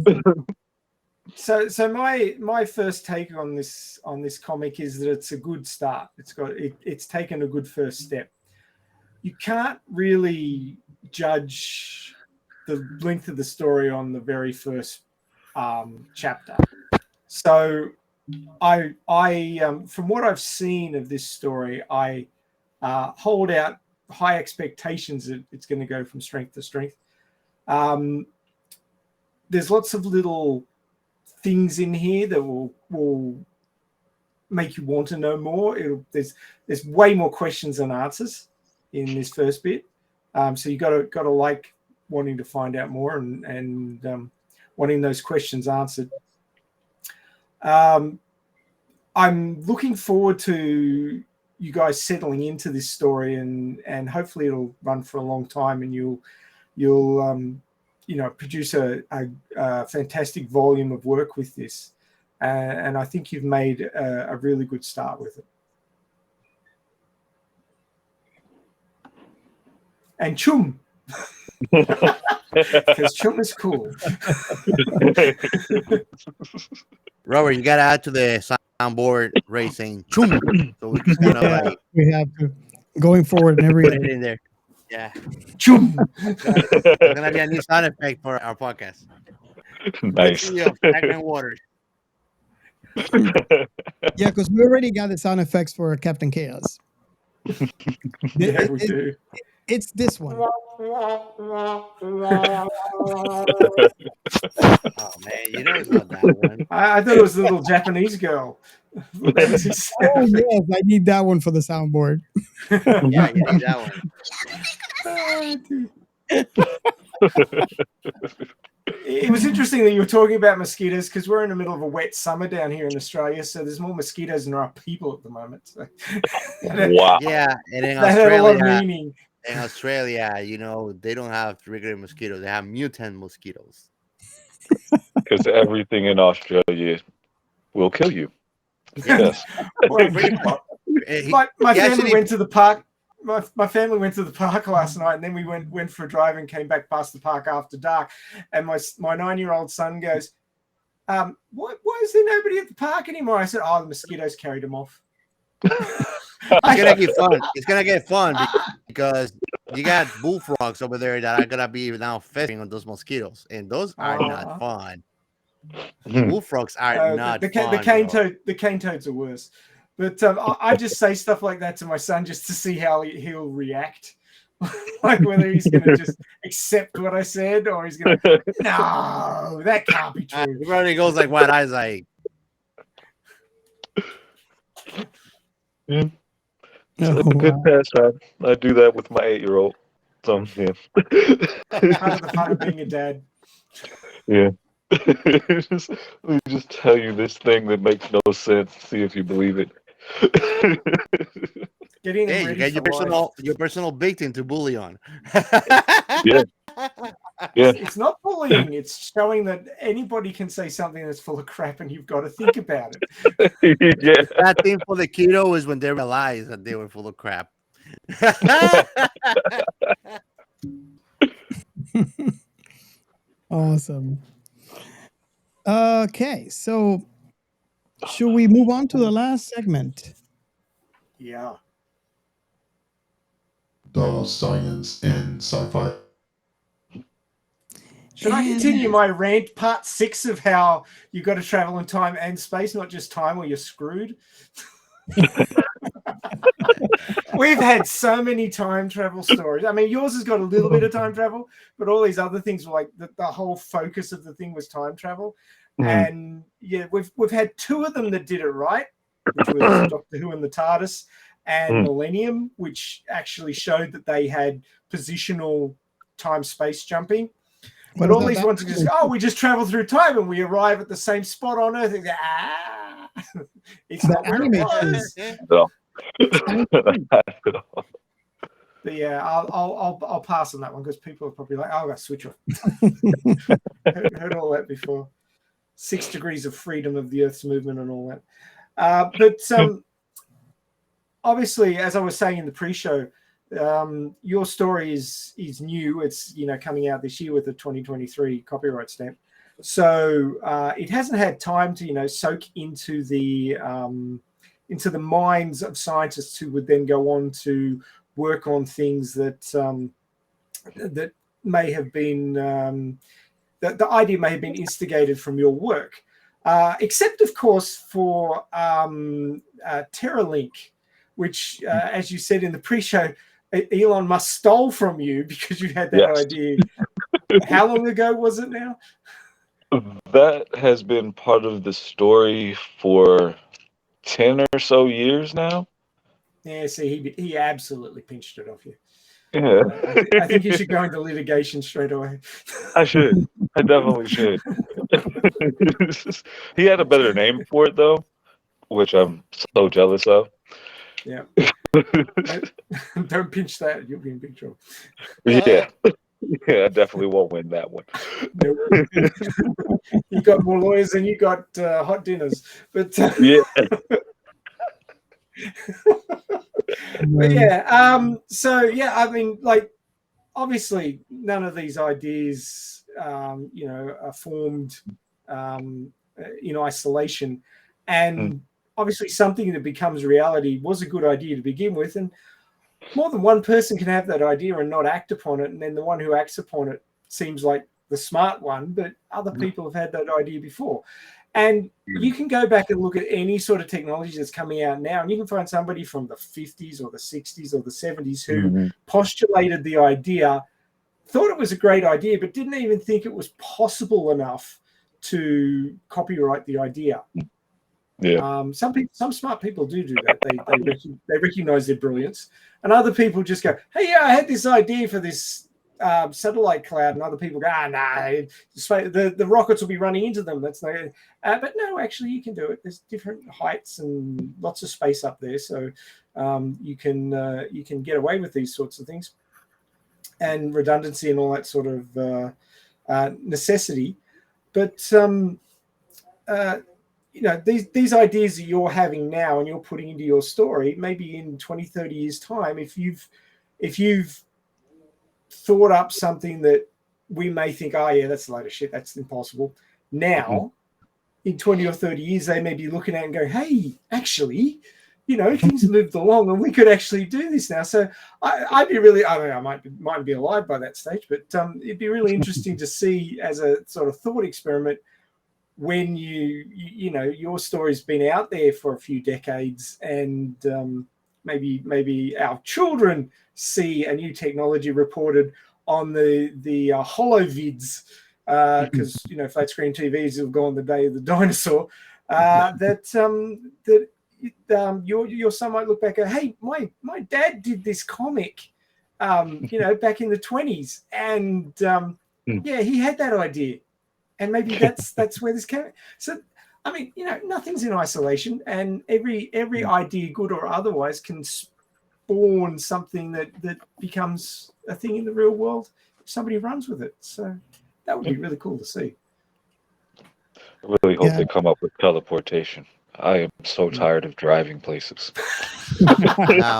So my first take on this comic is that it's a good start. It's taken a good first step. You can't really judge the length of the story on the very first chapter. So I from what I've seen of this story, I hold out high expectations that it's going to go from strength to strength. There's lots of little things in here that will make you want to know more. There's way more questions than answers in this first bit, so you got to like wanting to find out more and wanting those questions answered. I'm looking forward to you guys settling into this story and hopefully it'll run for a long time and you'll produce a fantastic volume of work with this. And I think you've made a really good start with it. And Chum. Because Chum is cool. Robert, you got to add to the soundboard racing Chum. So we can we have to. Going forward and every put it in there. Yeah. Chum. It's gonna be a new sound effect for our podcast. Nice. Stagnant waters. Yeah, because we already got the sound effects for Captain Chaos. Yeah, we do. It's this one. Oh man, you know it's not that one. I thought it was a little Japanese girl. Oh yes, I need that one for the soundboard. Yeah, you need that one. It was interesting that you were talking about mosquitoes because we're in the middle of a wet summer down here in Australia, so there's more mosquitoes than there are people at the moment. So. Wow. Yeah, and in that had a lot of meaning. In Australia, they don't have regular mosquitoes; they have mutant mosquitoes. Because everything in Australia will kill you. Yes. My family went to the park. My family went to the park last night, and then we went for a drive and came back past the park after dark. And my 9-year-old son goes, "Why is there nobody at the park anymore?" I said, "Oh, the mosquitoes carried them off." gonna get fun. It's gonna get fun because you got bullfrogs over there that are gonna be now feeding on those mosquitoes, and those are not fun. Bullfrogs are not fun. The cane toads are worse. But I just say stuff like that to my son just to see how he'll react. Like whether he's going to just accept what I said or he's going to, no, that can't be true. He probably goes like, "What?" I was like, yeah. It's a good pastime. I do that with my 8-year-old. So, yeah. Part of the fun of being a dad. Yeah. Let me just tell you this thing that makes no sense. See if you believe it. Getting hey, you get your personal victim to bully on. Yeah. Yeah. It's not bullying. It's showing that anybody can say something that's full of crap, and you've got to think about it. Yeah. That thing for the kiddo is when they realized that they were full of crap. Awesome. Okay, so should we move on to the last segment? Yeah. The science in sci-fi. Should I continue my rant, part 6 of how you've got to travel in time and space, not just time, or you're screwed? We've had so many time travel stories. I mean, yours has got a little bit of time travel, but all these other things were like the whole focus of the thing was time travel. And yeah, we've had 2 of them that did it right, which was Doctor Who and the TARDIS, and Millennium, which actually showed that they had positional time-space jumping. But all these ones are just, we just travel through time and we arrive at the same spot on Earth. And it's not where it was. No. But yeah, I'll pass on that one because people are probably like, "Oh, I got to switch off." heard all that before. 6 degrees of freedom of the Earth's movement and all that. But obviously, as I was saying in the pre-show, your story is new. It's coming out this year with a 2023 copyright stamp, so it hasn't had time to soak into the minds of scientists who would then go on to work on things that that may have been the idea may have been instigated from your work, except of course for Terralink, which as you said in the pre-show, Elon Musk stole from you because you had that idea. How long ago was it now? That has been part of the story for 10 or so years now. Yeah, see, he absolutely pinched it off you. Yeah. I think you should go into litigation straight away. I should. I definitely should. He had a better name for it, though, which I'm so jealous of. Yeah. Don't pinch that. You'll be in big trouble. Yeah. Yeah, I definitely won't win that one. Nope. You got more lawyers than you got hot dinners. But yeah. But yeah, so yeah, I mean, like, obviously, none of these ideas, are formed in isolation, and obviously, something that becomes reality was a good idea to begin with, and more than one person can have that idea and not act upon it, and then the one who acts upon it seems like the smart one, but other people have had that idea before. And you can go back and look at any sort of technology that's coming out now, and you can find somebody from the 50s or the 60s or the 70s who postulated the idea, thought it was a great idea, but didn't even think it was possible enough to copyright the idea. Yeah. Some smart people do that. They recognize their brilliance, and other people just go, "Hey, yeah, I had this idea for this satellite cloud," and other people go, the rockets will be running into them. That's no, but no, actually, you can do it. There's different heights and lots of space up there, so you can get away with these sorts of things, and redundancy and all that sort of necessity. But these ideas that you're having now and you're putting into your story, maybe in 20, 30 years' time, if you've thought up something that we may think, oh yeah, that's a load of shit, that's impossible. Now, in 20 or 30 years, they may be looking at it and go, hey, actually, things moved along and we could actually do this now. So I'd be really, I mean, I might be alive by that stage, but it'd be really interesting to see as a sort of thought experiment when your story's been out there for a few decades and maybe our children see a new technology reported on the holovids, because flat screen TVs have gone the day of the dinosaur. That your son might look back and hey, my dad did this comic, back in the 20s, and he had that idea, and maybe that's where this came. So I mean, nothing's in isolation, and every idea, good or otherwise, can spawn something that becomes a thing in the real world if somebody runs with it. So that would be really cool to see. I really hope they come up with teleportation. I am so tired of driving places. Now,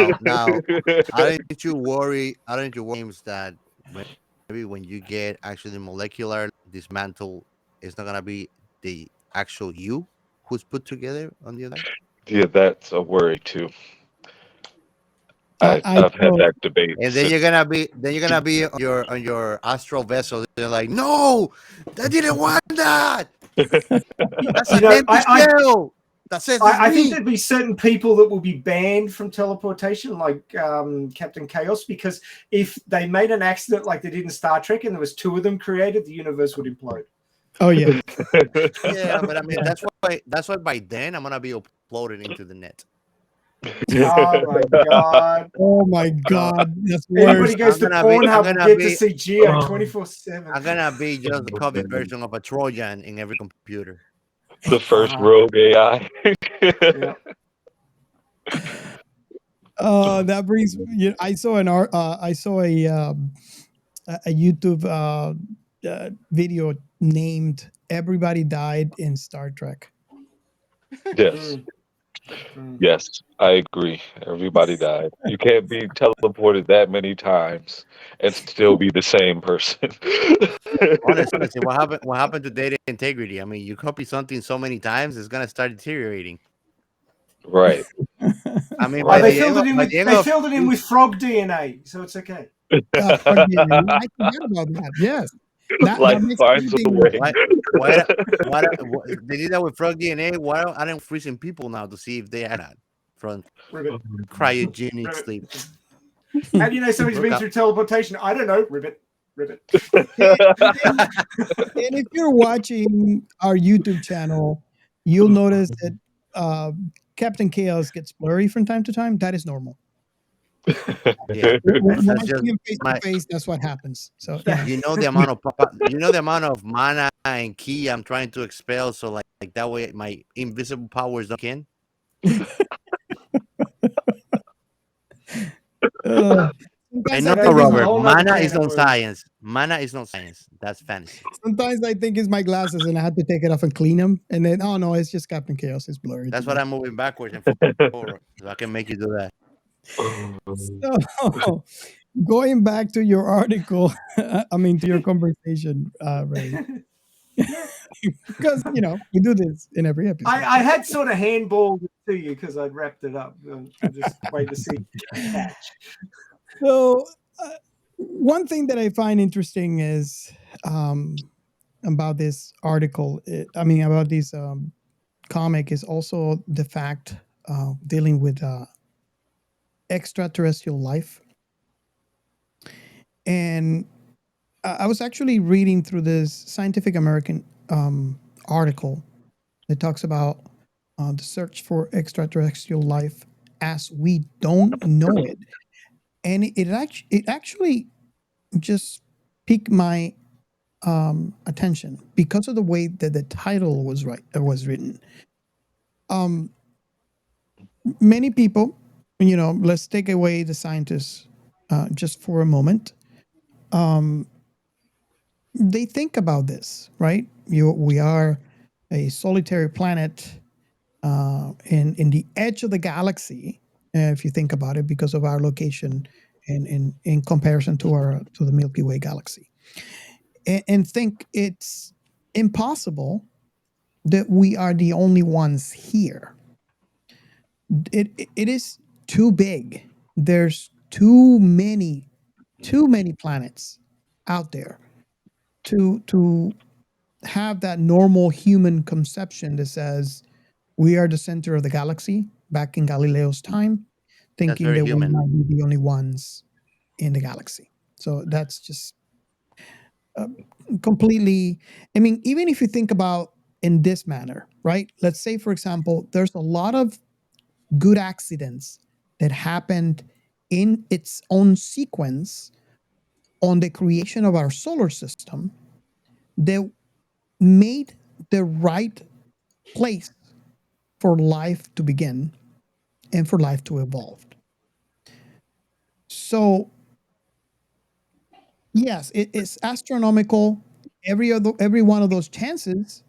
aren't you worried, James, that maybe when you get actually molecular dismantle, it's not gonna be the actual you who's put together on the other side? Yeah, that's a worry too. I've had that debate. And then you're gonna be on your astral vessel. You're like, no, I didn't want that. That's an empty shell. I think there'd be certain people that will be banned from teleportation, like Captain Chaos, because if they made an accident like they did in Star Trek and there was 2 of them created, the universe would implode. Oh yeah. Yeah, but I mean that's why by then I'm gonna be uploaded into the net. Oh my god! Oh my god! That's Everybody worse. goes to Pornhub and get to see Geo 24/7. I'm gonna be just the COVID version of a Trojan in every computer. The first rogue AI. That brings. I saw a YouTube video named "Everybody Died in Star Trek." Yes. Yes, I agree. Everybody died. You can't be teleported that many times and still be the same person. Honestly, what happened to data integrity? I mean, you copy something so many times, it's gonna start deteriorating. Right. I mean, they filled it in with frog DNA, so it's okay. Frog DNA. I forgot about that. Yes. Life finds a way. Why they did that with frog DNA? Why aren't freezing people now to see if they are not from cryogenic sleep? How do you know somebody's been through teleportation? I don't know. Ribbit. And if you're watching our YouTube channel, you'll notice that Captain Chaos gets blurry from time to time. That is normal. Yeah, when I see him face to face, that's what happens. So you know the amount of mana and ki I'm trying to expel, so like that way my invisible powers don't can. And no, Robert, mana is not science. Mana is not science. That's fantasy. Sometimes I think it's my glasses and I had to take it off and clean them. And then, oh no, it's just Captain Chaos. It's blurry. That's what I'm moving backwards and forward. So I can make you do that. So, going back to your article, to your conversation, Ray. Because, we do this in every episode. I had sort of handballed it to you because I'd wrapped it up. Just wait to see. So, one thing that I find interesting is about this article, about this comic, is also the fact dealing with extraterrestrial life. And I was actually reading through this Scientific American article that talks about the search for extraterrestrial life as we don't know it. And it actually just piqued my attention because of the way that the title was written. Many people, let's take away the scientists just for a moment. They think about this, right? We are a solitary planet in the edge of the galaxy, if you think about it, because of our location in comparison to the Milky Way galaxy, and think it's impossible that we are the only ones here. it is too big. There's too many planets out there to have that normal human conception that says we are the center of the galaxy back in Galileo's time, thinking very that we human. might be the only ones in the galaxy. So that's just completely. I mean, even if you think about in this manner, right? Let's say, for example, there's a lot of good accidents that happened in its own sequence on the creation of our solar system that made the right place for life to begin and for life to evolve. So yes, it is astronomical. Every one of those chances,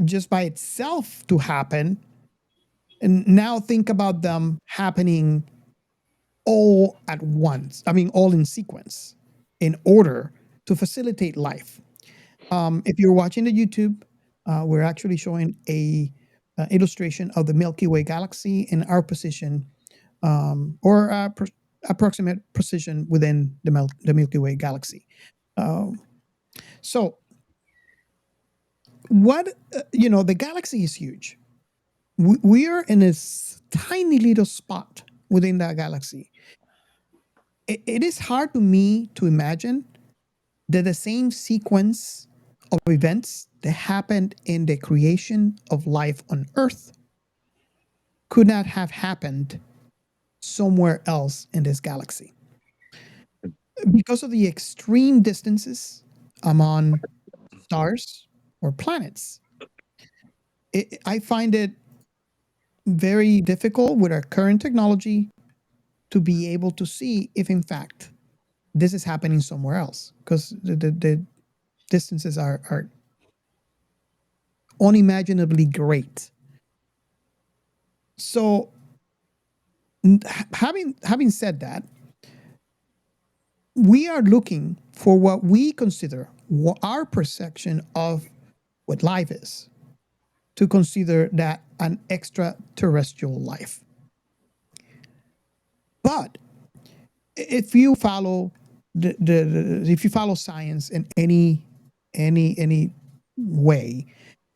just by itself to happen, and now think about them happening all at once. I mean, all in sequence, in order to facilitate life. If you're watching the YouTube, we're actually showing a illustration of the Milky Way galaxy in our position, or approximate position within the Milky Way galaxy. So, what the galaxy is huge. We are in a tiny little spot within that galaxy. It is hard to me to imagine that the same sequence of events that happened in the creation of life on Earth could not have happened somewhere else in this galaxy. Because of the extreme distances among stars or planets, I find it very difficult with our current technology to be able to see if, in fact, this is happening somewhere else, because the distances are unimaginably great. So, having said that, we are looking for what we consider our perception of what life is, to consider that an extraterrestrial life. But if you follow if you follow science in any way,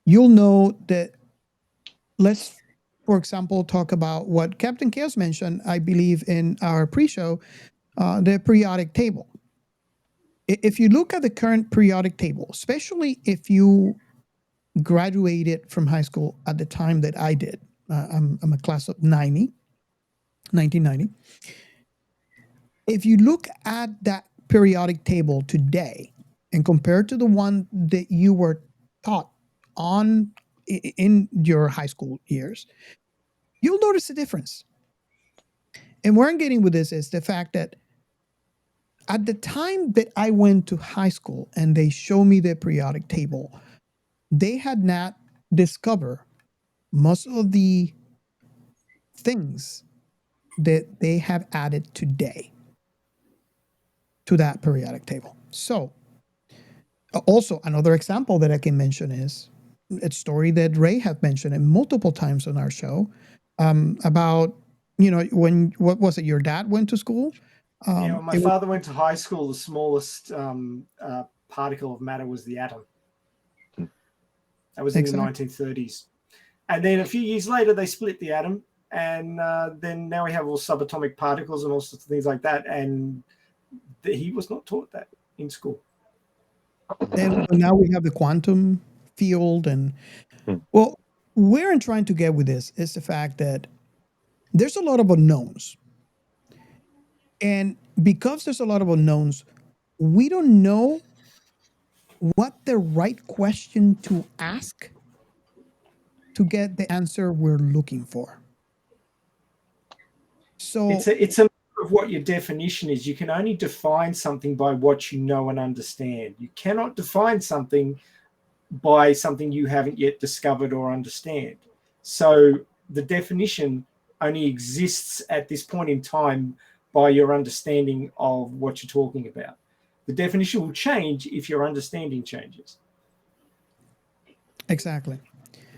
you'll know that. Let's, for example, talk about what Captain Chaos mentioned, I believe, in our pre-show, the periodic table. If you look at the current periodic table, especially if you graduated from high school at the time that I did, I'm a class of 1990. If you look at that periodic table today and compare to the one that you were taught on in your high school years, you'll notice a difference. And where I'm getting with this is the fact that at the time that I went to high school and they show me the periodic table, they had not discovered most of the things that they have added today to that periodic table. So, also another example that I can mention is a story that Ray have mentioned multiple times on our show, about what was it? Your dad went to school. When my father went to high school, the smallest particle of matter was the atom. That was in the 1930s. And then a few years later, they split the atom. And then now we have all subatomic particles and all sorts of things like that. And he was not taught that in school. And now we have the quantum field. And, well, where I'm trying to get with this is the fact that there's a lot of unknowns. And because there's a lot of unknowns, we don't know what the right question to ask to get the answer we're looking for. So it's a matter of what your definition is. You can only define something by what you know and understand. You cannot define something by something you haven't yet discovered or understand. So the definition only exists at this point in time by your understanding of what you're talking about. The definition will change if your understanding changes. Exactly.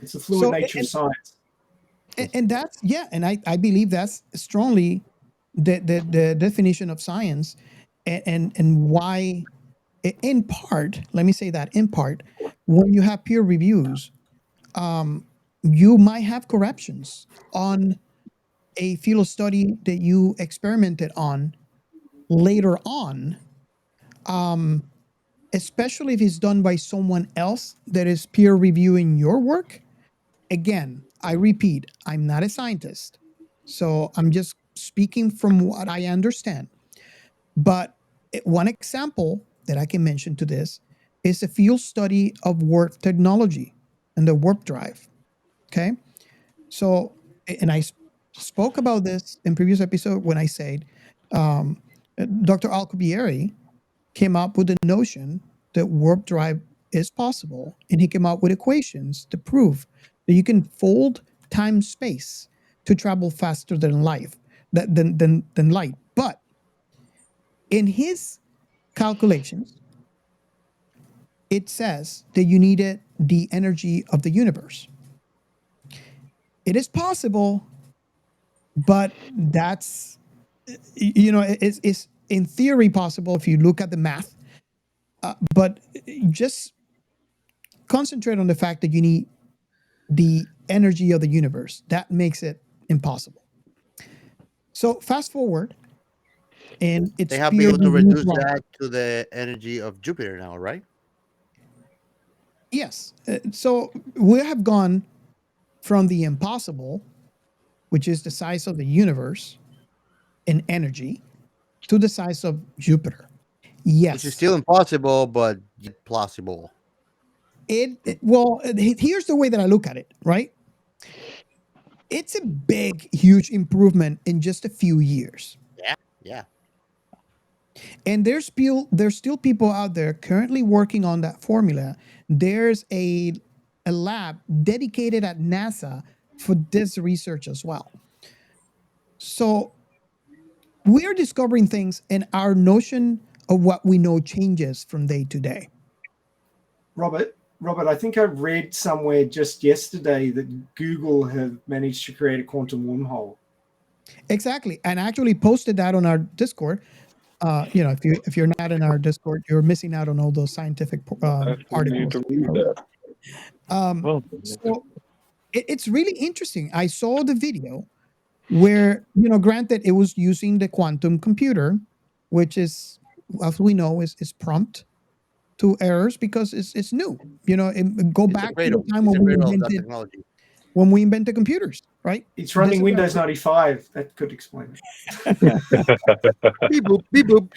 It's a fluid nature of science. And that's and I believe that's strongly the definition of science, and why, in part, let me say that in part, when you have peer reviews, you might have corrections on a field of study that you experimented on later on, especially if it's done by someone else that is peer reviewing your work. Again, I repeat, I'm not a scientist, so I'm just speaking from what I understand. But one example that I can mention to this is a field study of warp technology and the warp drive. Okay. So, and I spoke about this in previous episode when I said Dr. Alcubierre came up with the notion that warp drive is possible, and he came up with equations to prove that you can fold time space to travel faster than than light. But in his calculations, it says that you needed the energy of the universe. It is possible, but that's, it's in theory possible if you look at the math. But just concentrate on the fact that you need the energy of the universe. That makes it impossible. So fast forward, and it's They have been able to reduce that to the energy of Jupiter now, right? Yes. So we have gone from the impossible, which is the size of the universe in energy, to the size of Jupiter. Yes. Which is still impossible, but plausible. Here's the way that I look at it, right? It's a big, huge improvement in just a few years. Yeah. And there's still people out there currently working on that formula. There's a lab dedicated at NASA for this research as well. So we're discovering things, and our notion of what we know changes from day to day. Robert, I think I read somewhere just yesterday that Google have managed to create a quantum wormhole. Exactly, and I actually posted that on our Discord. If you're not in our Discord, you're missing out on all those scientific articles. So it's really interesting. I saw the video where, granted, it was using the quantum computer, which is, as we know, is prompt to errors because it's new. Go back to the time when we invented computers, right? It's running Windows 95. That could explain it. Beep boop, beep boop.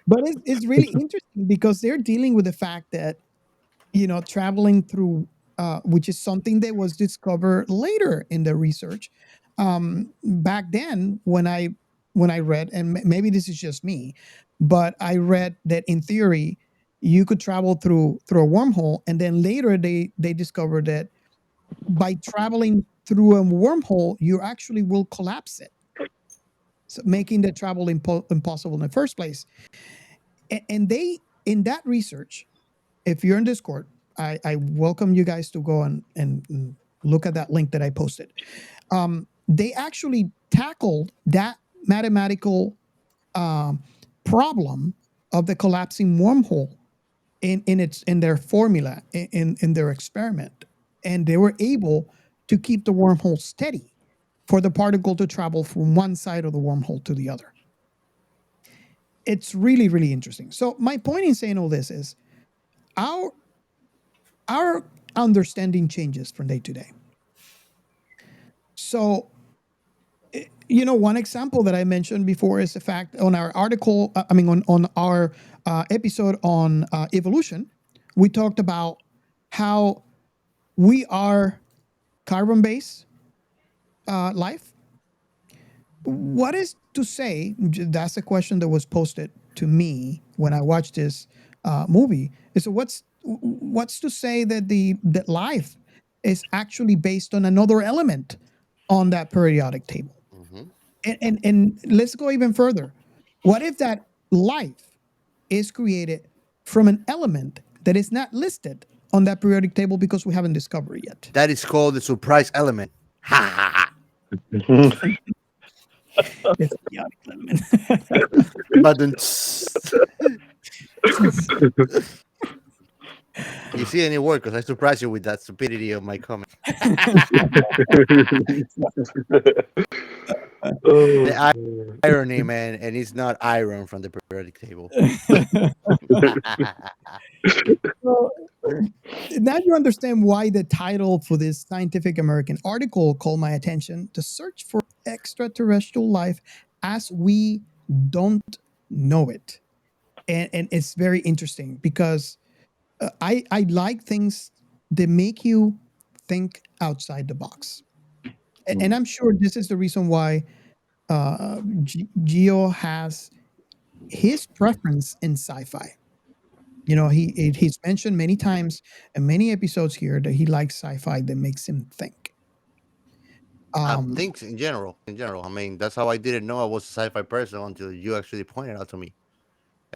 But it's really interesting because they're dealing with the fact that, traveling through, which is something that was discovered later in the research. Back then, when I read, and maybe this is just me, but I read that in theory you could travel through a wormhole, and then later they discovered that by traveling through a wormhole, you actually will collapse it, so making the travel impossible in the first place. And they, in that research, if you're in Discord, I welcome you guys to go and look at that link that I posted. They actually tackled that mathematical problem of the collapsing wormhole in their formula, in their experiment, and they were able to keep the wormhole steady for the particle to travel from one side of the wormhole to the other. It's really, really interesting. So my point in saying all this is our understanding changes from day to day. So, one example that I mentioned before is the fact on our article, on our episode on evolution, we talked about how we are carbon-based life. What is to say, that's a question that was posted to me when I watched this movie, is what's to say that life is actually based on another element on that periodic table? Mm-hmm. And let's go even further. What if that life is created from an element that is not listed on that periodic table because we haven't discovered it yet? That is called the surprise element. It's chaotic, gentlemen. But then, you see any word? Because I surprised you with that stupidity of my comment. The irony, man, and it's not iron from the periodic table. So, now you understand why the title for this Scientific American article called my attention: "The Search for Extraterrestrial Life as We Don't Know It." And it's very interesting because I like things that make you think outside the box. And I'm sure this is the reason why Geo has his preference in sci-fi. You know, he's mentioned many times in many episodes here that he likes sci-fi that makes him think. Things in general. I mean, that's how I didn't know I was a sci-fi person until you actually pointed out to me.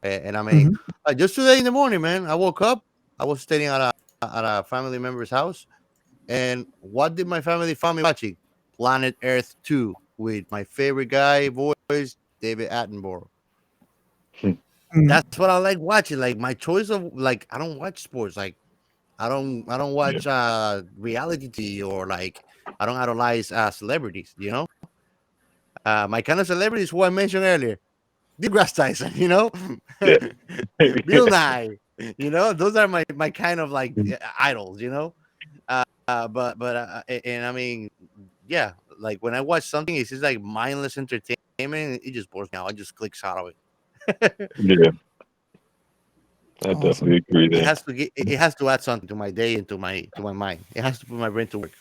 And I mean, just today in the morning, man, I woke up. I was staying at a family member's house, and what did my family find me watching? Planet Earth 2 with my favorite guy voice, David Attenborough. That's what I like watching. Like my choice of like, I don't watch sports. Like I don't watch reality TV, or like I don't idolize celebrities. You know, my kind of celebrities who I mentioned earlier, deGrasse Tyson. You know, Bill Nye. You know, those are my kind of like idols. You know, and I mean, yeah, like when I watch something, it's just like mindless entertainment. It just bores me out. I just clicks out of it. Yeah, I definitely agree there. It has to add something to my day and to my mind. It has to put my brain to work.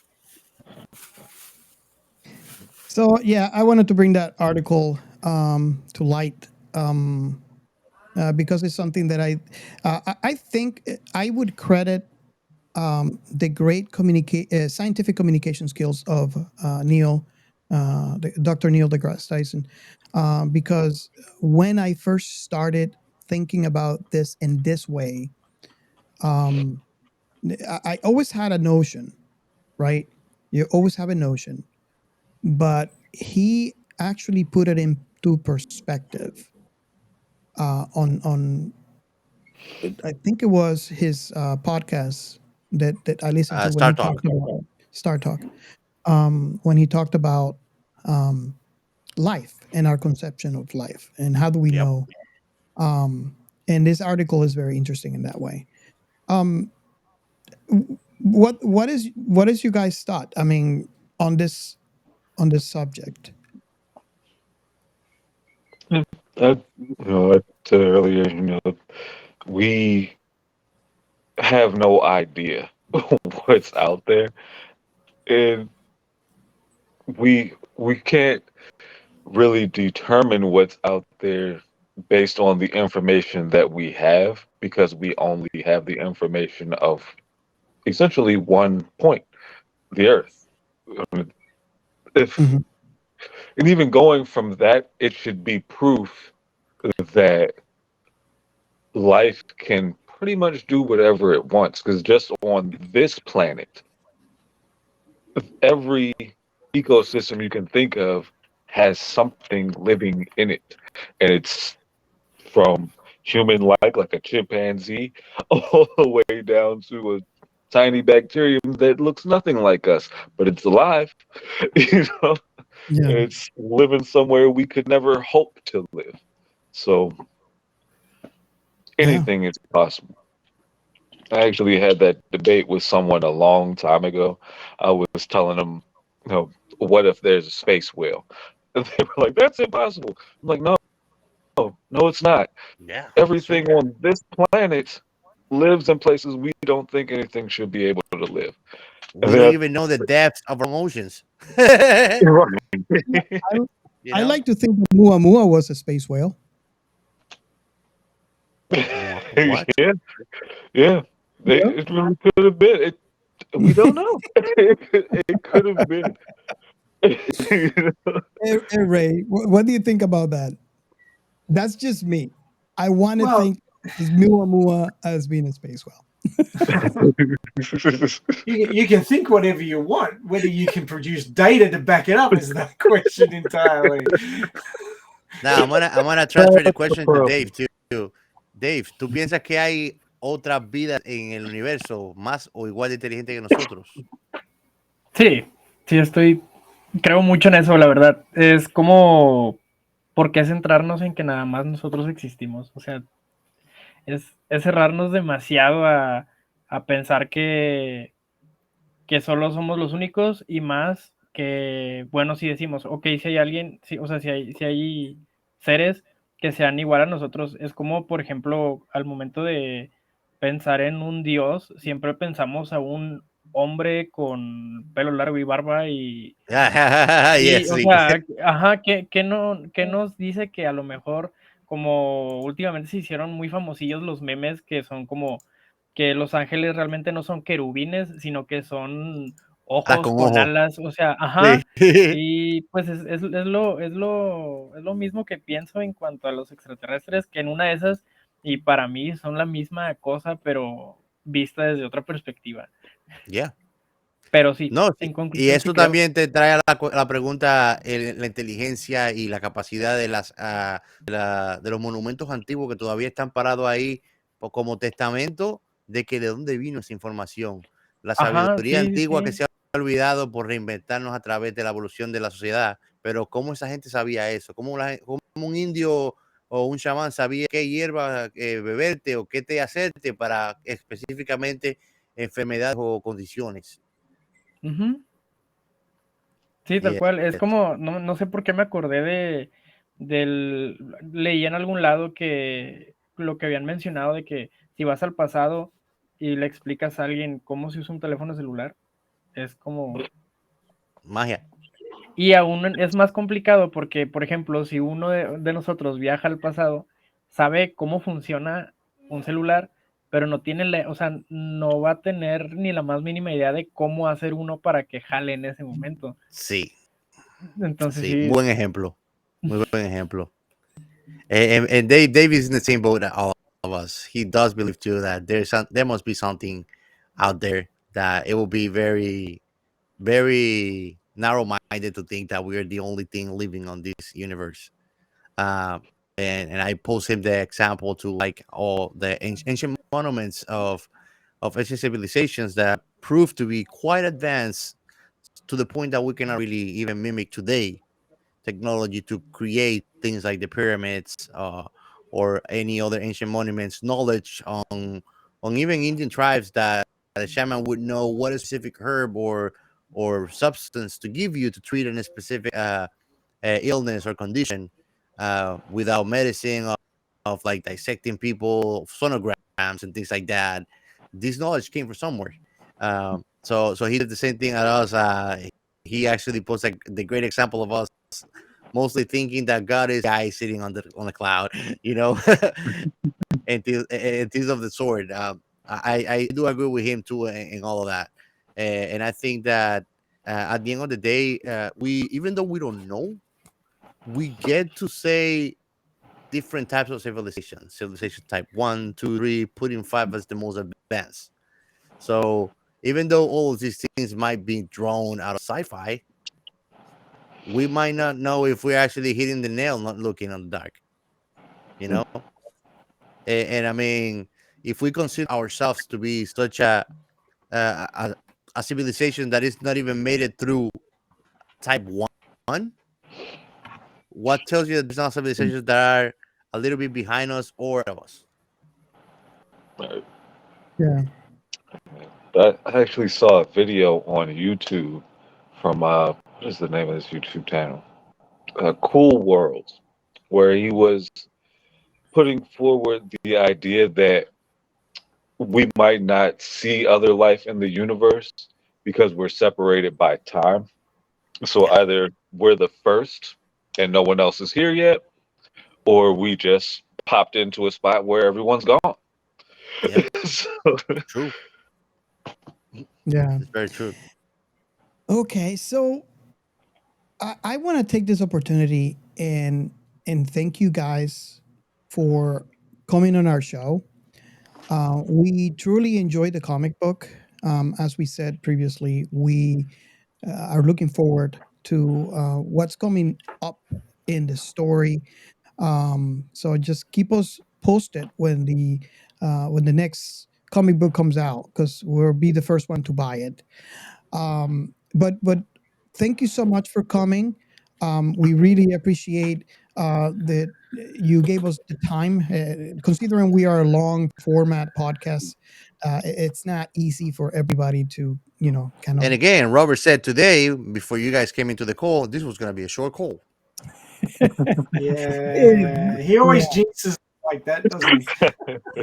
So yeah, I wanted to bring that article to light because it's something that I think I would credit the great scientific communication skills of Dr. Neil deGrasse Tyson, because when I first started thinking about this in this way, I always had a notion, right? You always have a notion, but he actually put it into perspective on I think it was his podcast that I listened to when Star he Talk. talked about Star Talk, when he talked about life and our conception of life and how do we know. And this article is very interesting in that way. What is you guys' thought? I mean, on this subject. I said earlier, we have no idea what's out there, and we can't really determine what's out there based on the information that we have, because we only have the information of essentially one point, the Earth. And even going from that, it should be proof that life can pretty much do whatever it wants, because just on this planet, every ecosystem you can think of has something living in it, and it's from human-like, like a chimpanzee, all the way down to a tiny bacterium that looks nothing like us, but it's alive. Yeah. It's living somewhere we could never hope to live. So anything is possible. I actually had that debate with someone a long time ago. I was telling them, what if there's a space whale? And they were like, that's impossible. I'm like, no, it's not. Yeah. Everything on this planet lives in places we don't think anything should be able to live. We don't even know the depths of our emotions. I like to think that Muamua was a space whale. What? Yeah. It really could have been. We don't know. It could have been. Hey, Ray, what do you think about that? That's just me. I want to think Just Muamua as being a space whale. You can think whatever you want. Whether you can produce data to back it up is that question entirely. Now I'm gonna transfer the question to Dave too. Dave, ¿tú piensas que hay otras vidas en el universo más o igual de inteligente que nosotros? Sí, creo mucho en eso, la verdad. Es como, ¿por qué centrarnos en que nada más nosotros existimos? O sea, es cerrarnos demasiado a pensar que solo somos los únicos y más que, bueno, si decimos, ok, si hay alguien, o sea, si hay seres que sean igual a nosotros, es como, por ejemplo, al momento de pensar en un dios, siempre pensamos a un hombre con pelo largo y barba y Yes, o sí. sea, ajá, que nos dice que a lo mejor, como últimamente se hicieron muy famosillos los memes que son como que los ángeles realmente no son querubines, sino que son ojos con ojo. alas, o sea, ajá, y pues es lo mismo que pienso en cuanto a los extraterrestres, que en una de esas, y para mí son la misma cosa, pero vista desde otra perspectiva. Yeah. Pero sí, No, en y conclusión, eso sí creo. también te trae a la pregunta, la inteligencia y la capacidad de de los monumentos antiguos que todavía están parados ahí como testamento de que de dónde vino esa información. La Ajá, sabiduría sí, antigua que sí. se ha olvidado por reinventarnos a través de la evolución de la sociedad. Pero ¿cómo esa gente sabía eso? ¿Cómo un indio o un chamán sabía qué hierba beberte o qué té hacerte para específicamente enfermedades o condiciones? Ujú. Sí, tal Yeah. cual. Es como, no sé por qué me acordé leí en algún lado que lo que habían mencionado de que si vas al pasado y le explicas a alguien cómo se usa un teléfono celular, es como... Magia. Y aún es más complicado porque, por ejemplo, si uno de nosotros viaja al pasado, sabe cómo funciona un celular, pero no tiene, o sea, no va a tener ni la más mínima idea de cómo hacer uno para que jale en ese momento. Sí. Entonces Sí, sí. buen ejemplo. Muy buen ejemplo. And Dave is in the same boat that all of us. He does believe too that there must be something out there that it will be very, very narrow-minded to think that we're the only thing living on this universe. And I post him the example to like all the ancient monuments of ancient civilizations that prove to be quite advanced to the point that we cannot really even mimic today technology to create things like the pyramids or any other ancient monuments. Knowledge on even Indian tribes that a shaman would know what a specific herb or substance to give you to treat a specific illness or condition without medicine of like dissecting people, sonograms and things like that. This knowledge came from somewhere. So he did the same thing at us. He actually puts like the great example of us mostly thinking that God is guy sitting on the cloud, you know, and things of the sort. I do agree with him too in all of that, and I think that at the end of the day, we even though we don't know, we get to say different types of civilization. Civilization type 1, 2, 3, putting 5 as the most advanced. So even though all of these things might be drawn out of sci-fi, we might not know if we're actually hitting the nail, not looking on the dark. You know, and I mean, if we consider ourselves to be such a, a civilization that is not even made it through type 1, what tells you that there's not civilizations that are a little bit behind us or of us? Yeah. I actually saw a video on YouTube from what is the name of this YouTube channel? Cool World, where he was putting forward the idea that we might not see other life in the universe because we're separated by time. So either we're the first and no one else is here yet, or we just popped into a spot where everyone's gone. Yeah. True. Yeah. It's very true. Okay, so I want to take this opportunity and thank you guys for coming on our show. We truly enjoyed the comic book. As we said previously, we are looking forward to what's coming up in the story. So just keep us posted when the next comic book comes out, because we'll be the first one to buy it. But thank you so much for coming. We really appreciate that you gave us the time. Considering we are a long format podcast, it's not easy for everybody to kind of. And again, Robert said today, before you guys came into the call, this was going to be a short call. Yeah, he always jinxes like that, doesn't he?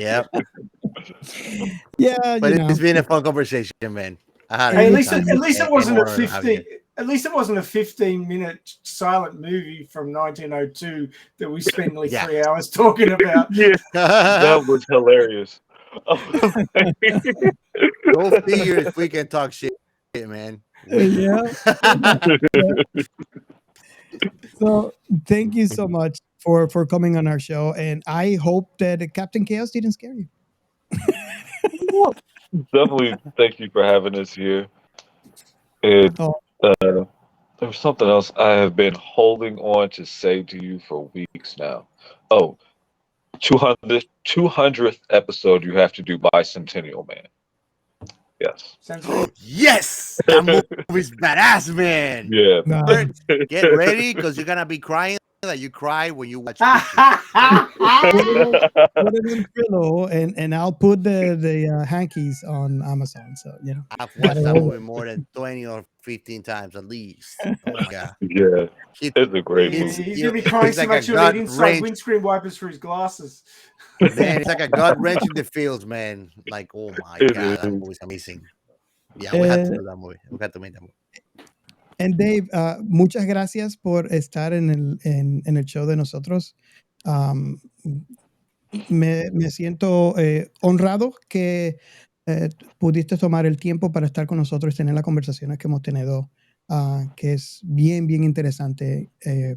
Yeah. Yeah, But it's been a fun conversation, man. Hey, at least it wasn't a 15. At least it wasn't a 15-minute silent movie from 1902 that we spent like 3 hours talking about. Yeah, that was hilarious. Go figure if we can talk shit, man. Yeah. So thank you so much for coming on our show, and I hope that Captain Chaos didn't scare you. Definitely, thank you for having us here. And there's something else I have been holding on to say to you for weeks now. Oh, 200th episode you have to do Bicentennial Man. Yes. Sounds good. Yes! That movie's badass, man. Yeah. Get ready, because you're going to be crying like you cry when you watch Put it in Pillow, and I'll put the hankies on Amazon. So I've watched that movie more than 20 or 15 times at least. Oh my god! Yeah, it's a great movie. He's gonna be crying so much he'll need inside windscreen wipers for his glasses. Man, it's like a gut wrench in the fields, man. Like, oh my god, that movie's amazing. Yeah, we had to do that movie. We had to make that movie. And Dave, muchas gracias por estar en el show de nosotros. Me siento honrado que pudiste tomar el tiempo para estar con nosotros y tener las conversaciones que hemos tenido, que es bien, bien interesante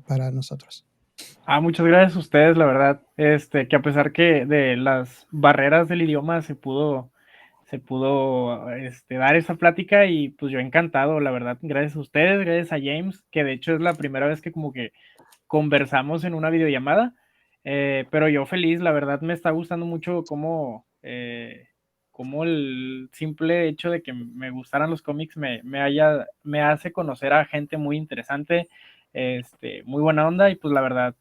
para nosotros. Muchas gracias a ustedes, la verdad, que a pesar que de las barreras del idioma se pudo dar esa plática, y pues yo encantado, la verdad, gracias a ustedes, gracias a James, que de hecho es la primera vez que como que conversamos en una videollamada, pero yo feliz, la verdad me está gustando mucho cómo el simple hecho de que me gustaran los cómics me hace conocer a gente muy interesante, muy buena onda, y pues la verdad,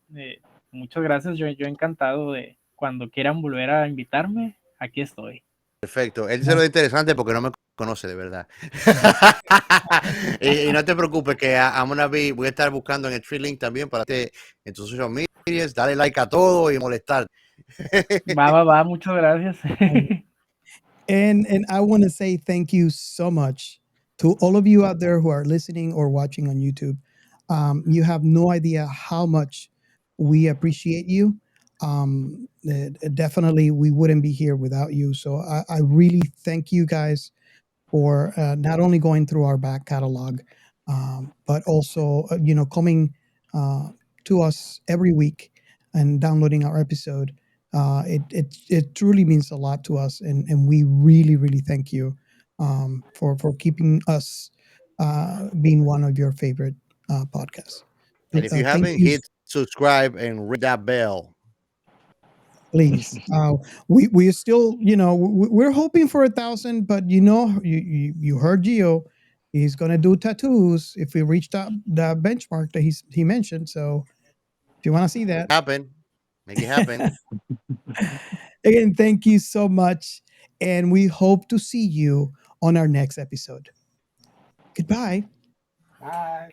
muchas gracias, yo encantado de cuando quieran volver a invitarme, aquí estoy. Perfecto. Él dice lo interesante porque no me conoce de verdad. y no te preocupes que voy a estar buscando en el Tree Link también para que en tus social medias, dale like a todo y molestar. Va, muchas gracias. And I want to say thank you so much to all of you out there who are listening or watching on YouTube. You have no idea how much we appreciate you. Definitely we wouldn't be here without you. So I really thank you guys for not only going through our back catalog, but also coming to us every week and downloading our episode. It truly means a lot to us, and we really, really thank you for keeping us being one of your favorite podcasts. And if you haven't, hit subscribe and ring that bell. Please. We still, we're hoping for 1,000, but you heard Gio. He's gonna do tattoos if we reach that benchmark that he mentioned. So if you want to see that, make it happen. Again, thank you so much, and we hope to see you on our next episode. Goodbye. Bye.